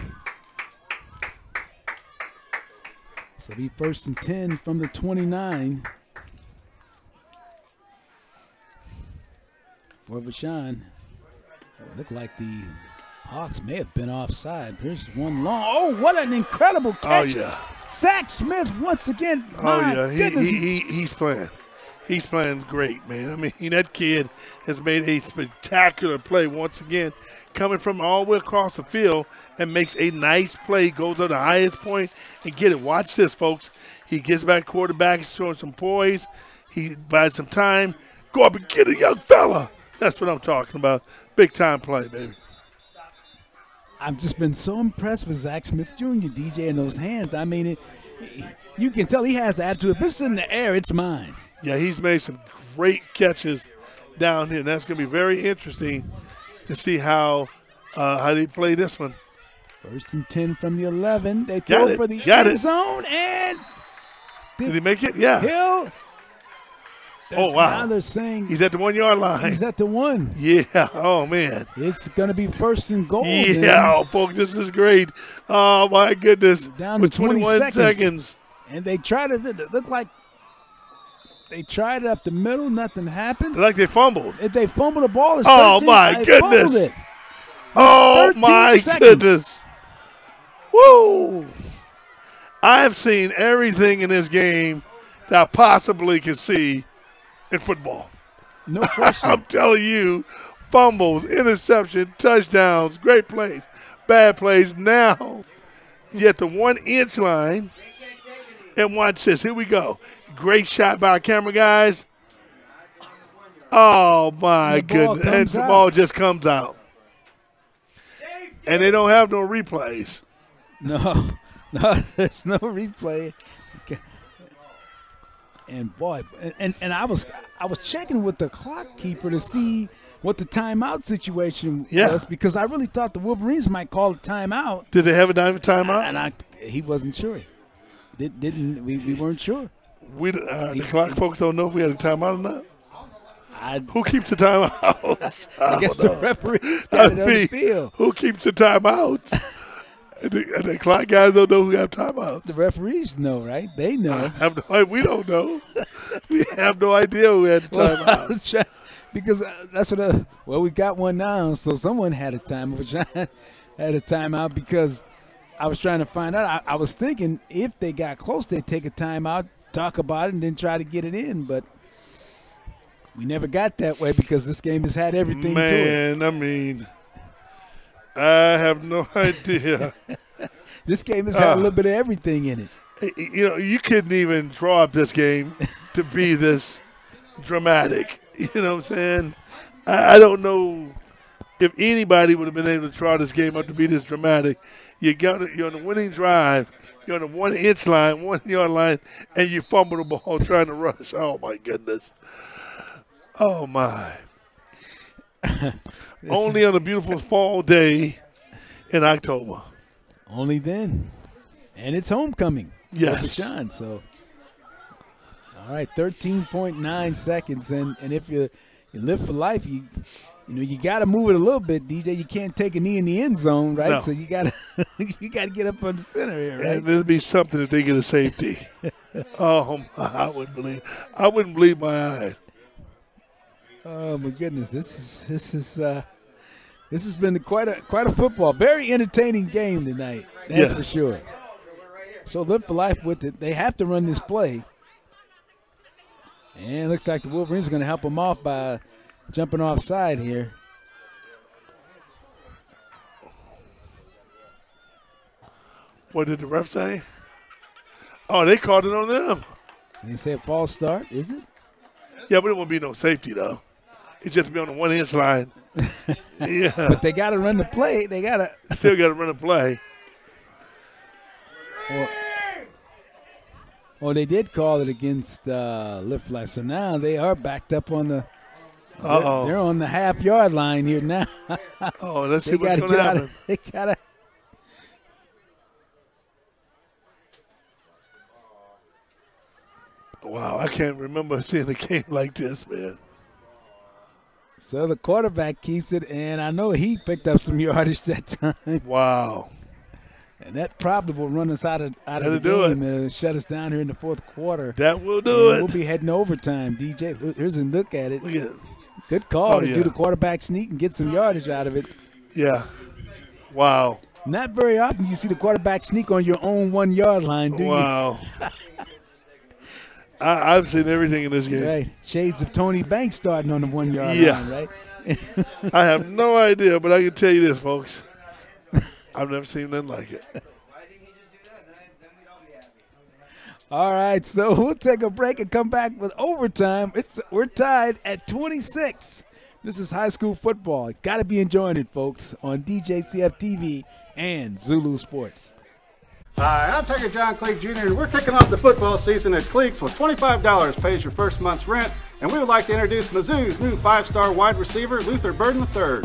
So be 1st and 10 from the 29 for Vashon. It looked like the Hawks may have been offside. Here's one long. Oh, what an incredible catch. Oh, yeah. Zach Smith once again. Oh, yeah. He's playing. He's playing great, man. I mean, that kid has made a spectacular play once again, coming from all the way across the field and makes a nice play, goes to the highest point and get it. Watch this, folks. He gets back quarterback, he's showing some poise. He buys some time. Go up and get it, young fella. That's what I'm talking about. Big-time play, baby. I've just been so impressed with Zach Smith Jr., DJ, in those hands. I mean, you can tell he has the attitude. If it's in the air, it's mine. Yeah, he's made some great catches down here. And that's going to be very interesting to see how they play this one. 1st and 10 from the 11. They throw for the end zone. And did he make it? Yeah. Oh, wow. Now they're saying he's at the 1 yard line. He's at the 1. Yeah. Oh, man. It's going to be 1st and goal. Yeah, folks, this is great. Oh, my goodness. Down with to 21 seconds. And they tried to look like they tried it up the middle. Nothing happened. Like they fumbled. They fumbled the ball. Oh, my goodness. Oh, my goodness. Woo. I've seen everything in this game that I possibly can see in football. No question. I'm telling you, fumbles, interception, touchdowns, great plays, bad plays. Now, you're at the 1 inch line. And watch this. Here we go. Great shot by our camera guys. Oh, my goodness. And the ball just comes out. And they don't have no replays. No, there's no replay. And boy, and I was checking with the clock keeper to see what the timeout situation was, because I really thought the Wolverines might call a timeout. Did they have a timeout? And he wasn't sure. We weren't sure. The clock folks don't know if we had a timeout or not. Who keeps the timeouts? I guess the referees got it on the field. Who keeps the timeouts? the clock guys don't know who have timeouts. The referees know, right? They know. We don't know. We have no idea who had the timeout. Because that's what. We got one now, so someone had a timeout. Vashon had a timeout because I was trying to find out. I was thinking if they got close, they'd take a timeout, talk about it, and then try to get it in, but we never got that way because this game has had everything to it. Man, I mean, I have no idea. This game has had a little bit of everything in it. You know, you couldn't even draw up this game to be this dramatic. You know what I'm saying? I don't know if anybody would have been able to draw this game up to be this dramatic. You're on the winning drive. You're on the 1 inch line, 1 yard line, and you fumble the ball trying to rush. Oh, my goodness. Oh, my. Only on a beautiful fall day in October. Only then. And it's homecoming. Yes. Vashon, so. All right, 13.9 seconds. And if you live for life, you got to move it a little bit, DJ. You can't take a knee in the end zone, right? No. So you got to get up on the center here, right? And it'll be something if they get a safety. Oh, I wouldn't believe my eyes. Oh my goodness, this has been quite a football, very entertaining game tonight. That's for sure. So live for life with it. They have to run this play, and it looks like the Wolverines are going to help them off by jumping offside here. What did the ref say? Oh, they called it on them. They said false start, is it? Yeah, but it won't be no safety though. It's just be on the 1 inch line. Yeah. But they got to run the play. They still got to run the play. Well, they did call it against Lift Life, so now they are backed up on the. They're on the half-yard line here now. Let's see what's going to happen. They gotta. Wow, I can't remember seeing a game like this, man. So the quarterback keeps it, and I know he picked up some yardage that time. Wow. And that probably will run us out of the game and shut us down here in the fourth quarter. That will do it. We'll be heading overtime, DJ. Here's a look at it. Look at it. Good call to do the quarterback sneak and get some yardage out of it. Yeah. Wow. Not very often you see the quarterback sneak on your own 1 yard line, do you? Wow. I've seen everything in this game. Right. Shades of Tony Banks starting on the 1 yard line, right? I have no idea, but I can tell you this, folks. I've never seen nothing like it. All right, so we'll take a break and come back with overtime. We're tied at 26. This is high school football. Got to be enjoying it, folks, on DJCF-TV and Zulu Sports. Hi, I'm Tiger John Cleek Jr., and we're kicking off the football season at Cleeks with $25 pays your first month's rent, and we would like to introduce Mizzou's new 5-star wide receiver, Luther Burden III.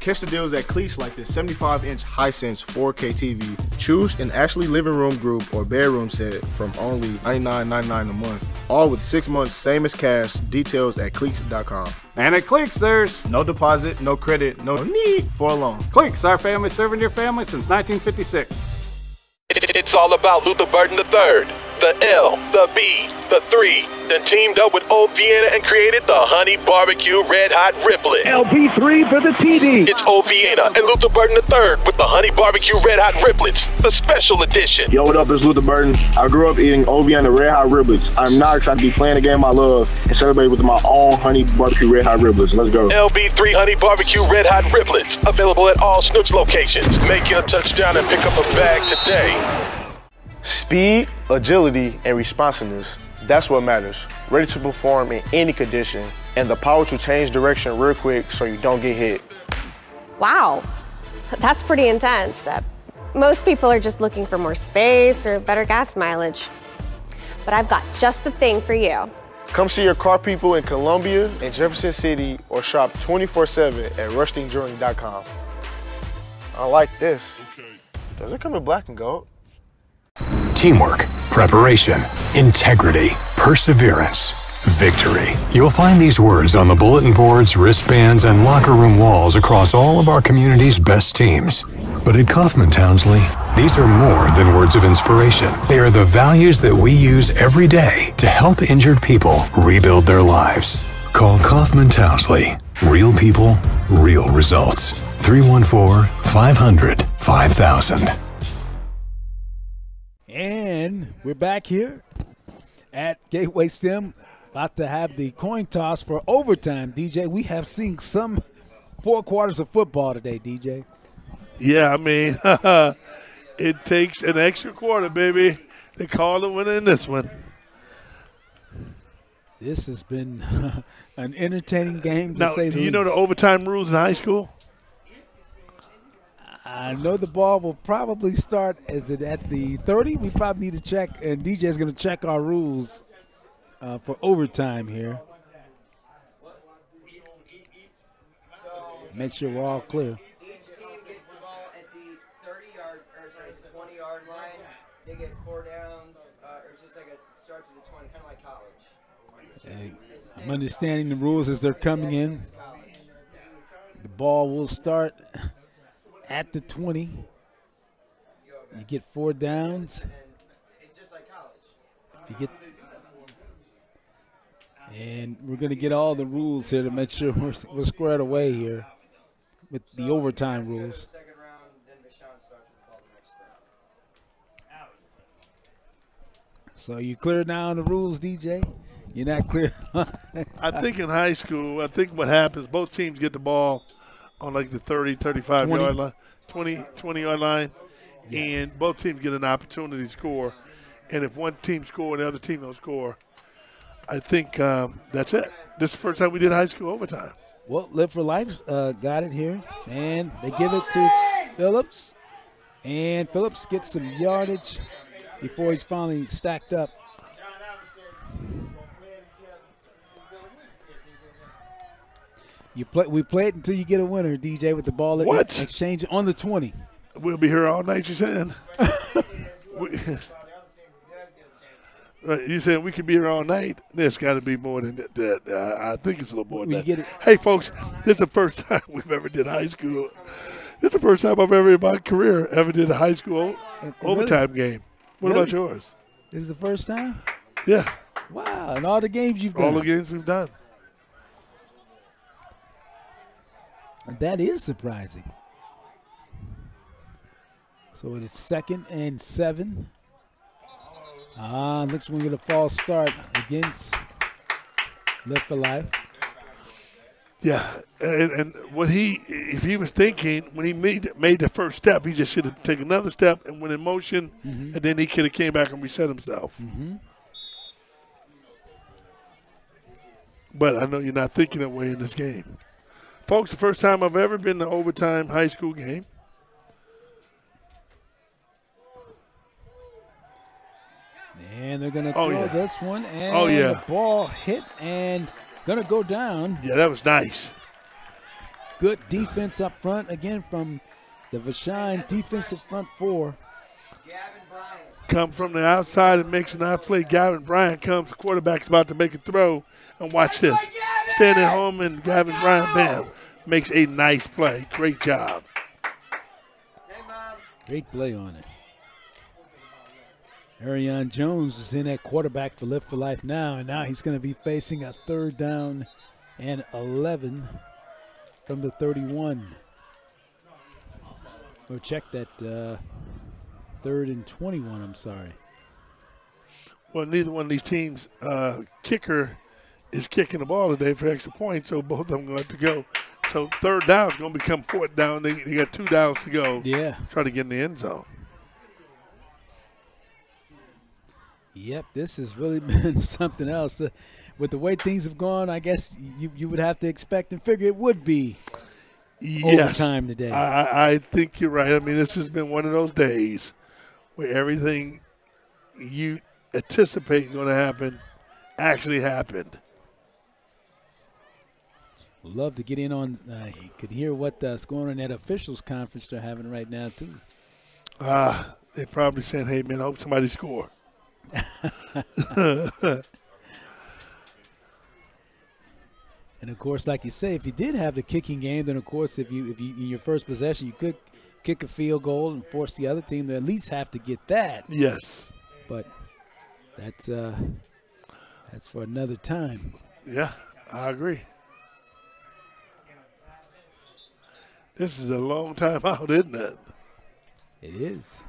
Catch the deals at Cleeks like this 75-inch Hisense 4K TV. Choose an Ashley living room group or bedroom set from only $99.99 a month. All with 6 months, same as cash. Details at Cleeks.com. And at Cleeks, there's no deposit, no credit, no need for a loan. Cleeks, our family serving your family since 1956. It's all about Luther Burden III, the L, the B, the 3, then teamed up with Old Vienna and created the Honey Barbecue Red Hot Riblet. LB3 for the TD. It's Old Vienna and Luther Burden III with the Honey Barbecue Red Hot Riblets, the special edition. Yo, what up, it's Luther Burden. I grew up eating Old Vienna Red Hot Riblets. I'm now excited to be playing the game I love and celebrate with my own Honey Barbecue Red Hot Riblets. Let's go. LB3 Honey Barbecue Red Hot Riblets, available at all Snooks locations. Make your touchdown and pick up a bag today. Speed, agility, and responsiveness. That's what matters. Ready to perform in any condition and the power to change direction real quick so you don't get hit. Wow, that's pretty intense. Most people are just looking for more space or better gas mileage. But I've got just the thing for you. Come see your car people in Columbia and Jefferson City or shop 24/7 at rustingjourney.com. I like this. Does it come in black and gold? Teamwork, preparation, integrity, perseverance, victory. You'll find these words on the bulletin boards, wristbands, and locker room walls across all of our community's best teams. But at Kaufman Townsley, these are more than words of inspiration. They are the values that we use every day to help injured people rebuild their lives. Call Kaufman Townsley. Real people, real results. 314-500-5000. And we're back here at Gateway STEM, about to have the coin toss for overtime. DJ, we have seen some 4 quarters of football today, DJ. Yeah, I mean, it takes an extra quarter, baby. They call the winner in this one. This has been an entertaining game, to Now, say the do you know the least. overtime rules in high school? I know the ball will probably start, is it at the 30? We probably need to check, and DJ is going to check our rules for overtime here. Make sure we're all clear. Each team gets the ball at the 30-yard, or sorry, the 20-yard line. They get 4 downs, or it's just like it starts at the 20, kind of like college. I'm understanding the rules as they're coming in. The ball will start at the 20. You get 4 downs. It's just like college. If you get, and we're going to get all the rules here to make sure we're squared away here with the overtime rules. Second round, then Vashon starts with the ball the next round. So you clear now on the rules, DJ? You're not clear? I think in high school, I think what happens, both teams get the ball on like the 30, 35-yard line, 20-yard line, and both teams get an opportunity to score. And if one team scores and the other team don't score, I think that's it. This is the first time we did high school overtime. Well, Live for Life got it here, and they give it to Phillips. And Phillips gets some yardage before he's finally stacked up. We play it until you get a winner, DJ, with the ball. What? Exchange on the 20. We'll be here all night, you saying? You saying we could be here all night? There's got to be more than that. I think it's a little more than that. Hey, folks, this is the first time we've ever did high school. This is the first time I've ever in my career ever did a high school overtime game. What about yours? This is the first time? Yeah. Wow, and all the games you've done. All the games we've done. That is surprising. So it is 2nd and 7. Looks like we get a false start against Live for Life. Yeah, and what if he was thinking when he made the first step, he just should have taken another step and went in motion, and then he could have came back and reset himself. But I know you're not thinking that way in this game. Folks, the first time I've ever been to an overtime high school game. And they're going to throw this one. And the ball hit and going to go down. Yeah, that was nice. Good defense up front again from the Vashon defensive front 4. Come from the outside and makes an out play. Gavin Bryant comes. The quarterback's about to make a throw. And watch this. Standing at home and Gavin Bryant, bam, makes a nice play. Great job. Great play on it. Arion Jones is in at quarterback for Live for Life now, and now he's going to be facing a 3rd down and 11 from the 31. We'll check that 3rd and 21, I'm sorry. Well, neither one of these teams' kicker is kicking the ball today for extra points, so both of them going to have to go. So 3rd down is going to become 4th down. They got 2 downs to go. Yeah. Try to get in the end zone. Yep, this has really been something else. With the way things have gone, I guess you would have to expect and figure it would be overtime today. I think you're right. I mean, this has been one of those days where everything you anticipate going to happen actually happened. Would love to get in on, you could hear what's going on in that officials conference they're having right now, too. They're probably saying, hey, man, I hope somebody score. And of course, like you say, if you did have the kicking game, then of course, if you in your first possession, you could kick a field goal and force the other team to at least have to get that. Yes. But that's for another time. Yeah, I agree. This is a long time out, isn't it? It is.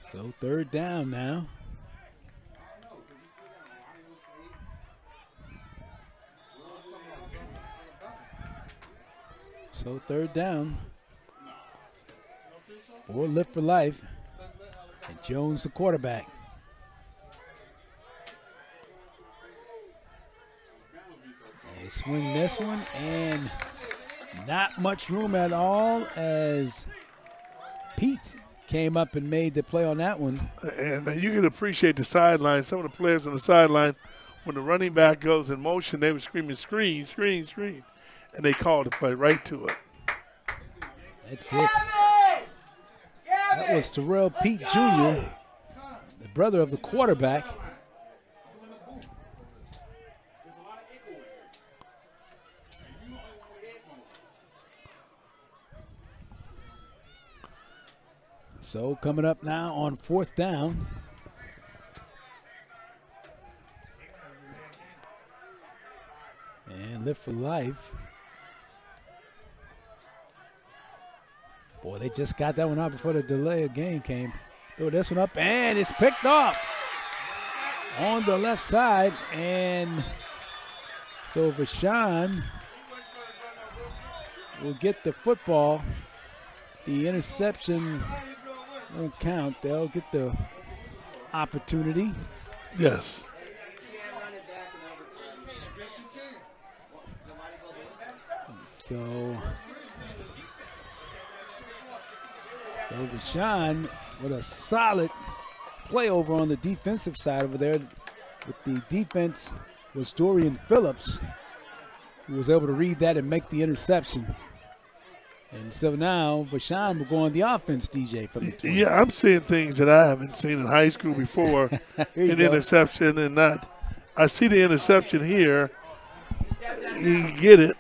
So third down now. So third down. For Live for Life. And Jones the quarterback. They swing this one, and not much room at all as Pete came up and made the play on that one. And you can appreciate the sideline. Some of the players on the sideline, when the running back goes in motion, they were screaming, screen, screen, screen. And they called the play right to it. That's it. That was Terrell Pete Jr., the brother of the quarterback. So coming up now on fourth down. And Live for Life. Boy, they just got that one out before the delay of game came. Throw this one up, and it's picked off on the left side. And so Vashon will get the football. The interception won't count. They'll get the opportunity. Yes. So Vashon with a solid play over on the defensive side over there. With the defense was Dorian Phillips, who was able to read that and make the interception. And so now Vashon will go on the offense, DJ. From the 20. Yeah, I'm seeing things that I haven't seen in high school before. An interception and not. I see the interception here. He get it.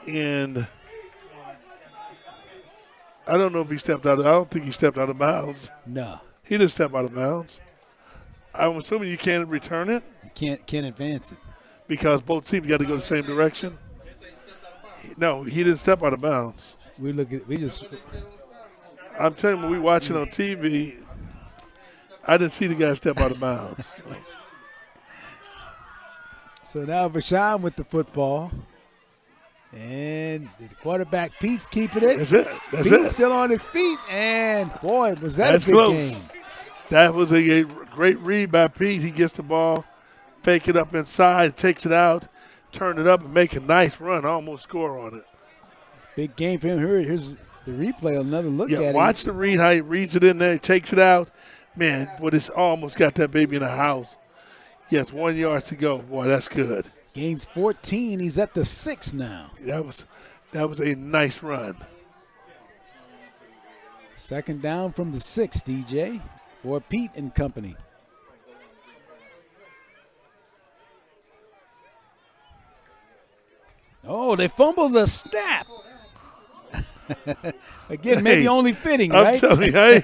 And I don't know if he stepped out. I don't think he stepped out of bounds. No. He didn't step out of bounds. I'm assuming you can't return it. You can't advance it. Because both teams got to go the same direction. No, he didn't step out of bounds. I'm telling you, when we watch it on TV, I didn't see the guy step out of bounds. So now Vashon with the football. And the quarterback, Pete's keeping it. That's it. Pete's still on his feet. And, boy, was that a big close. game. That was a great read by Pete. He gets the ball, fake it up inside, takes it out, turn it up, and make a nice run, almost score on it. It's a big game for him. Here's the replay, another look at it. Watch the read, how he reads it in there, he takes it out. Man, boy, this almost got that baby in the house. Yes, 1 yard to go. Boy, that's good. Gains 14. He's at the 6 now. That was a nice run. Second down from the 6, DJ, for Pete and company. Oh, they fumbled the snap. Again, maybe only fitting, right? I'm telling you,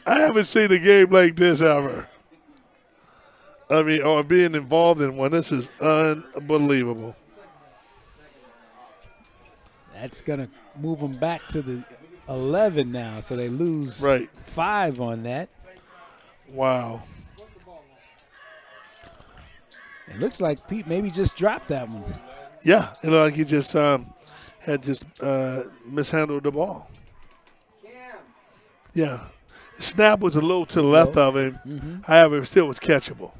I haven't seen a game like this ever. I mean, or being involved in one. This is unbelievable. That's going to move them back to the 11 now, so they lose 5 on that. Wow. It looks like Pete maybe just dropped that one. Yeah, it looked like he just had just mishandled the ball. Yeah. The snap was a little to the left of him. However, it still was catchable.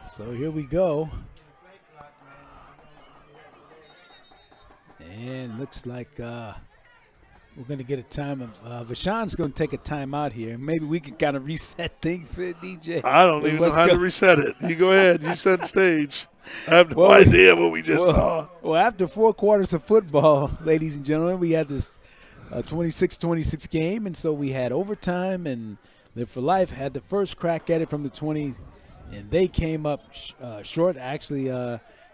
So here we go. And looks like we're going to get a time. Vashon's going to take a timeout here. Maybe we can kind of reset things here, DJ. I don't even know how to reset it. You go ahead. You set the stage. I have no idea what we just saw. Well, after 4 quarters of football, ladies and gentlemen, we had this 26-26 game, and so we had overtime, and Live for Life had the first crack at it from the 20, and they came up short, actually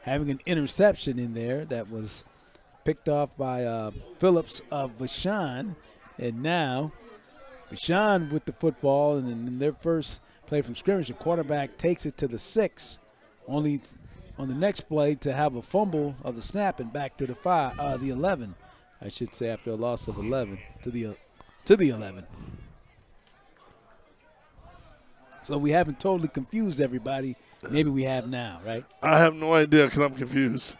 having an interception in there that was picked off by Phillips of Vashon, and now Vashon with the football, and in their first play from scrimmage, the quarterback takes it to the 6, only on the next play to have a fumble of the snap and back to the 11. I should say, after a loss of 11 to the 11. So we haven't totally confused everybody. Maybe we have now, right? I have no idea because I'm confused.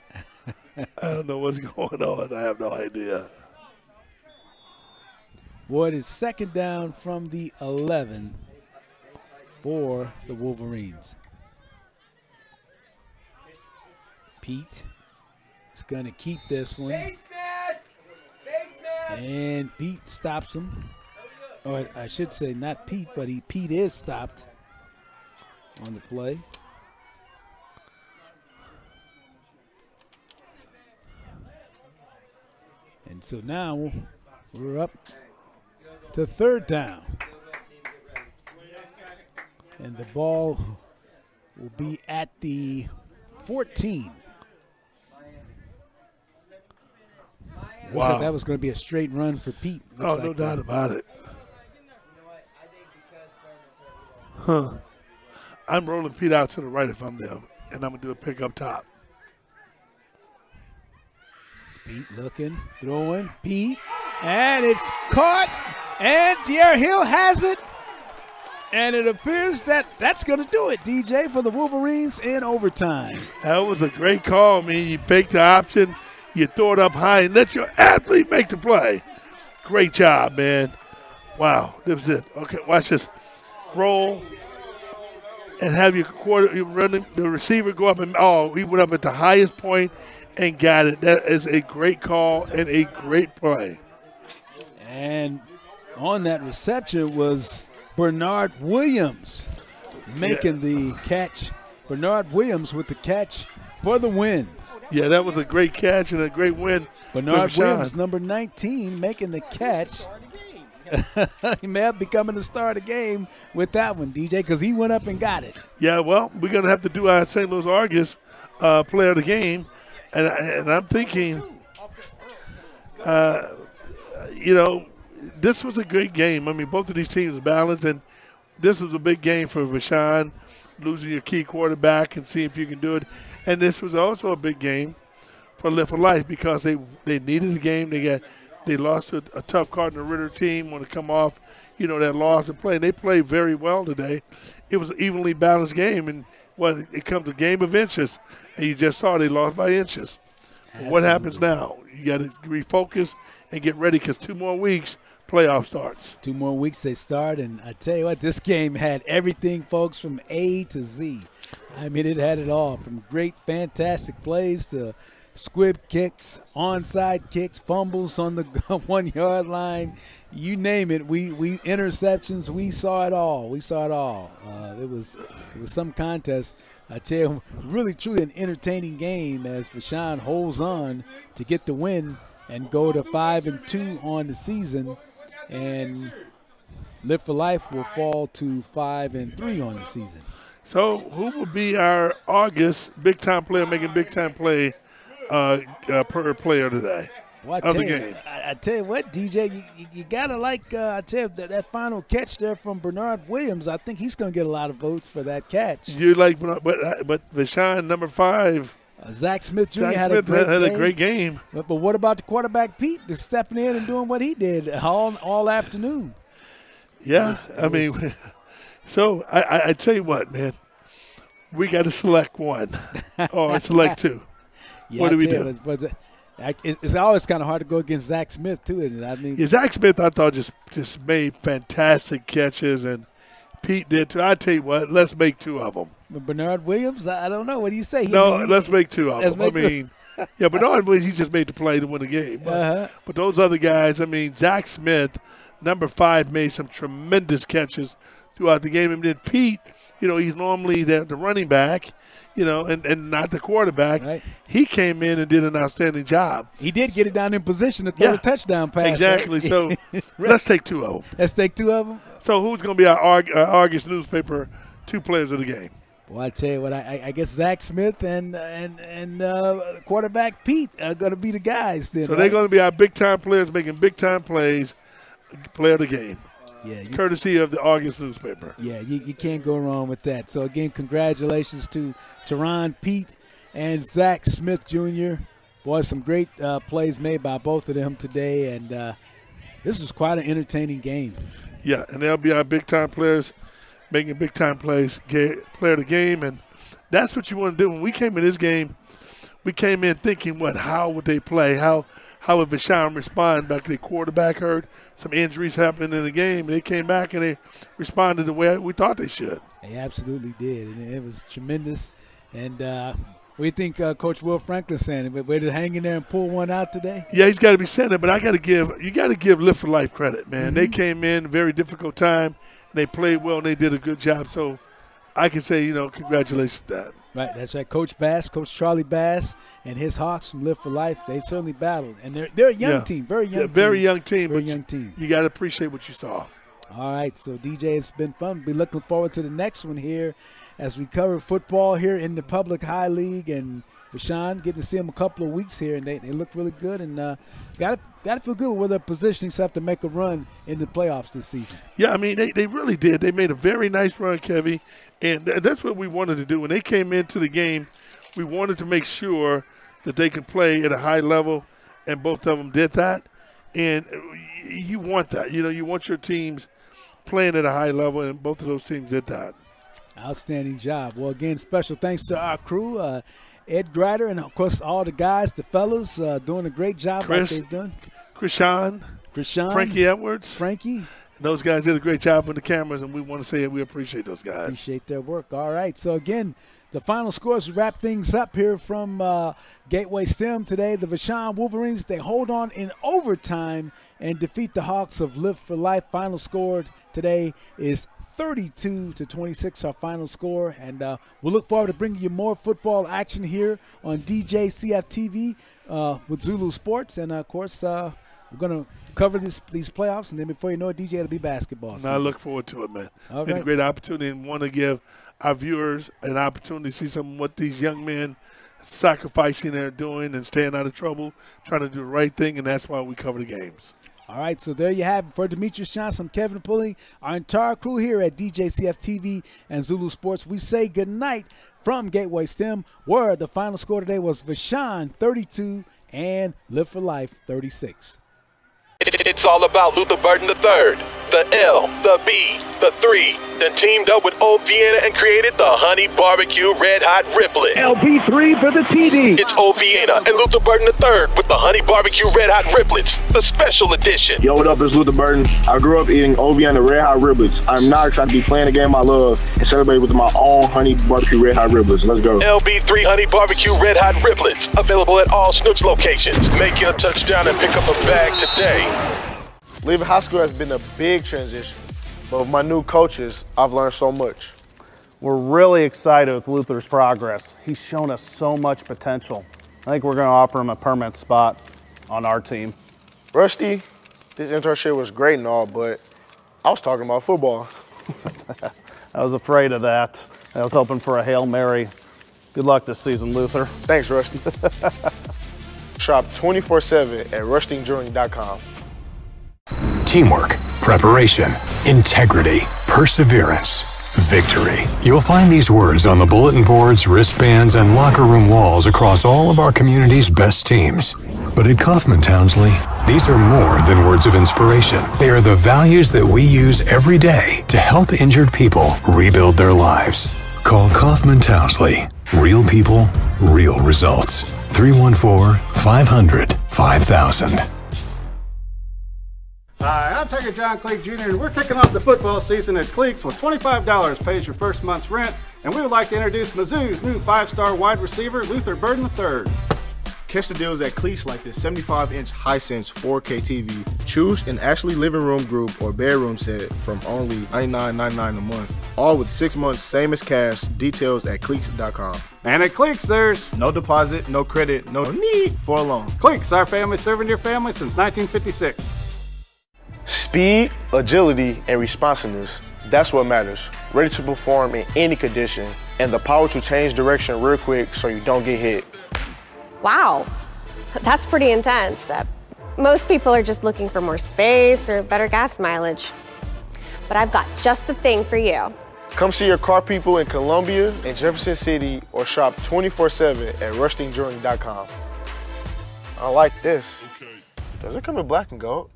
I don't know what's going on. I have no idea. Well, it is second down from the 11 for the Wolverines. Pete is going to keep this one. And Pete stops him. Or I should say not Pete, but Pete is stopped on the play. And so now we're up to third down. And the ball will be at the 14. Wow. Like that was going to be a straight run for Pete. Oh, no doubt about it. Huh. I'm rolling Pete out to the right if I'm them, and I'm going to do a pick up top. It's Pete looking, throwing, Pete, and it's caught, and Jair Hill has it, and it appears that that's going to do it, DJ, for the Wolverines in overtime. That was a great call, man. You fake the option. You throw it up high and let your athlete make the play. Great job, man. Wow, that was it. Okay, watch this. Roll and have your running the receiver go up and he went up at the highest point and got it. That is a great call and a great play. And on that reception was Bernard Williams making the catch. Bernard Williams with the catch for the win. Yeah, that was a great catch and a great win. Bernard Williams, number 19, making the catch. He may have become the star of the game with that one, DJ, because he went up and got it. Yeah, well, we're going to have to do our St. Louis Argus player of the game. And I'm thinking, this was a great game. I mean, both of these teams balanced, and this was a big game for Vashon, losing your key quarterback and see if you can do it. And this was also a big game for Live for Life because they needed the game. They lost to a tough Cardinal Ritter team when it come off, that loss and play. And they played very well today. It was an evenly balanced game, and it comes a game of inches, and you just saw they lost by inches. What happens now? You got to refocus and get ready because 2 more weeks, playoff starts. 2 more weeks they start, and I tell you what, this game had everything, folks, from A to Z. I mean, it had it all, from great, fantastic plays to squib kicks, onside kicks, fumbles on the 1-yard line. You name it, we interceptions. We saw it all. We saw it all. It was some contest. I tell you, really, truly an entertaining game as Vashon holds on to get the win and go to 5-2 on the season, and Live for Life will fall to 5-3 on the season. So who will be our August big-time player making big-time play per player today of the game? I tell you what, DJ, you got to I tell you, that final catch there from Bernard Williams, I think he's going to get a lot of votes for that catch. You like, but Vashon, number 5. Zach Smith Jr. had a great game. But what about the quarterback, Pete, just stepping in and doing what he did all afternoon? Yeah, so I tell you what, man, we got to select one or select 2. Yeah, what do we do? It's always kind of hard to go against Zach Smith, too, isn't it? I mean, yeah, Zach Smith, I thought, just made fantastic catches, and Pete did too. I tell you what, let's make 2 of them. Bernard Williams, I don't know. What do you say? Let's make 2 of them. I mean, yeah, Bernard Williams, he just made the play to win the game. But those other guys, I mean, Zach Smith, number 5, made some tremendous catches throughout the game. And then Pete, he's normally the running back, and not the quarterback. Right. He came in and did an outstanding job. He did get it down in position to throw a touchdown pass. Exactly. Right? So let's take 2 of them. Let's take 2 of them. So who's going to be our Argus newspaper 2 players of the game? Well, I tell you what, I guess Zach Smith and quarterback Pete are going to be the guys then. So they're going to be our big-time players making big-time plays, player of the game. Yeah, courtesy of the Argus newspaper. Yeah, you can't go wrong with that. So, again, congratulations to Teron, Pete, and Zach Smith Jr. Boy, some great plays made by both of them today, and this was quite an entertaining game. Yeah, and they'll be our big-time players making big-time plays, player of the game, and that's what you want to do. When we came in this game, we came in thinking, how would they play? How would Vashon respond back to the quarterback hurt? Some injuries happened in the game. They came back and they responded the way we thought they should. They absolutely did, and it was tremendous. And what do you think Coach Will Franklin saying? Way to hang in there and pull one out today? Yeah, he's got to be saying it, but you got to give Lift for Life credit, man. They came in very difficult time, and they played well, and they did a good job. So I can say, congratulations to that. Right, that's right. Coach Bass, Coach Charlie Bass, and his Hawks from Live for Life, they certainly battled. And they're a young team, very young team. Very young team. Very young team. You got to appreciate what you saw. All right, so DJ, it's been fun. We'll be looking forward to the next one here as we cover football here in the Public High League. And Vashon, getting to see them a couple of weeks here, and they look really good. And got to feel good with their positioning to make a run in the playoffs this season. Yeah, I mean, they really did. They made a very nice run, Kevy. And that's what we wanted to do. When they came into the game, we wanted to make sure that they could play at a high level, and both of them did that. And you want that. You want your teams playing at a high level, and both of those teams did that. Outstanding job. Well, again, special thanks to our crew, Ed Grider, and, of course, all the guys, the fellas, doing a great job like they've done. Krishan, Frankie Edwards. Frankie. And those guys did a great job on the cameras, and we want to say we appreciate those guys. Appreciate their work. All right. So, again, the final scores wrap things up here from Gateway STEM today. The Vashon Wolverines, they hold on in overtime and defeat the Hawks of Live for Life. Final score today is 32-26, our final score. And we'll look forward to bringing you more football action here on DJCF-TV with ZOULOU Sports. And, of course, we're going to cover these playoffs, and then before you know it, DJ, it'll be basketball. And I look forward to it, man. All It's right. a great opportunity, and want to give our viewers an opportunity to see some of what these young men sacrificing they're doing and staying out of trouble, trying to do the right thing, and that's why we cover the games. All right, so there you have it. For Demetrious Johnson, Kevin Pulley, our entire crew here at DJCF-TV and ZOULOU Sports, we say good night from Gateway STEM, where the final score today was Vashon 32 and Live for Life 36. It's all about Luther Burden III. The L, the B, the 3, then teamed up with Old Vienna and created the Honey Barbecue Red Hot Riblet. LB3 for the TD. It's Old Vienna and Luther Burden III with the Honey Barbecue Red Hot Riblets, the special edition. Yo, what up, it's Luther Burden. I grew up eating Oviana Red Hot Riblets. I'm now excited to be playing the game I love and celebrate with my own Honey Barbecue Red Hot Riblets. Let's go. LB3 Honey Barbecue Red Hot Riblets, available at all Snooks locations. Make your touchdown and pick up a bag today. Leaving high school has been a big transition, but with my new coaches, I've learned so much. We're really excited with Luther's progress. He's shown us so much potential. I think we're going to offer him a permanent spot on our team. Rusty, this internship was great and all, but I was talking about football. I was afraid of that. I was hoping for a Hail Mary. Good luck this season, Luther. Thanks, Rusty. Shop 24/7 at rustingjourney.com. Teamwork, preparation, integrity, perseverance, victory. You'll find these words on the bulletin boards, wristbands, and locker room walls across all of our community's best teams. But at Kaufman Townsley, these are more than words of inspiration. They are the values that we use every day to help injured people rebuild their lives. Call Kaufman Townsley Real people, real results. 314-500-5000. Hi, I'm Tiger John Cleek Jr., and we're kicking off the football season at Cleeks with $25 pays your first month's rent, and we would like to introduce Mizzou's new 5-star wide receiver, Luther Burden III. Catch the deals at Cleeks like this 75-inch Hisense 4K TV. Choose an Ashley living room group or bedroom set from only $99.99 a month. All with 6 months, same as cash. Details at Cleeks.com. And at Cleeks, there's no deposit, no credit, no need for a loan. Cleeks, our family serving your family since 1956. Speed, agility, and responsiveness, that's what matters. Ready to perform in any condition, and the power to change direction real quick so you don't get hit. Wow, that's pretty intense. Most people are just looking for more space or better gas mileage. But I've got just the thing for you. Come see your car people in Columbia and Jefferson City, or shop 24/7 at rustingjourney.com. I like this. Does it come in black and gold?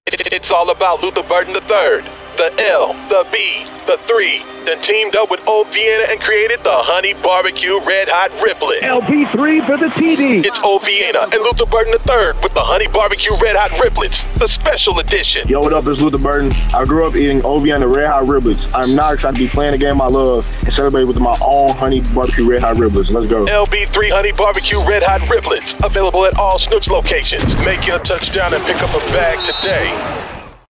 It's all about Luther Burden III. The L, the B, the 3, then teamed up with Old Vienna and created the Honey Barbecue Red Hot Riplet. LB3 for the TD. It's Old Vienna and Luther Burden III with the Honey Barbecue Red Hot Riblets, the special edition. Yo, what up, it's Luther Burden. I grew up eating Old Vienna Red Hot Riblets. I'm now excited to be playing the game I love and celebrate with my own Honey Barbecue Red Hot Riblets. Let's go. LB3 Honey Barbecue Red Hot Riblets, available at all Snooks locations. Make your touchdown and pick up a bag today.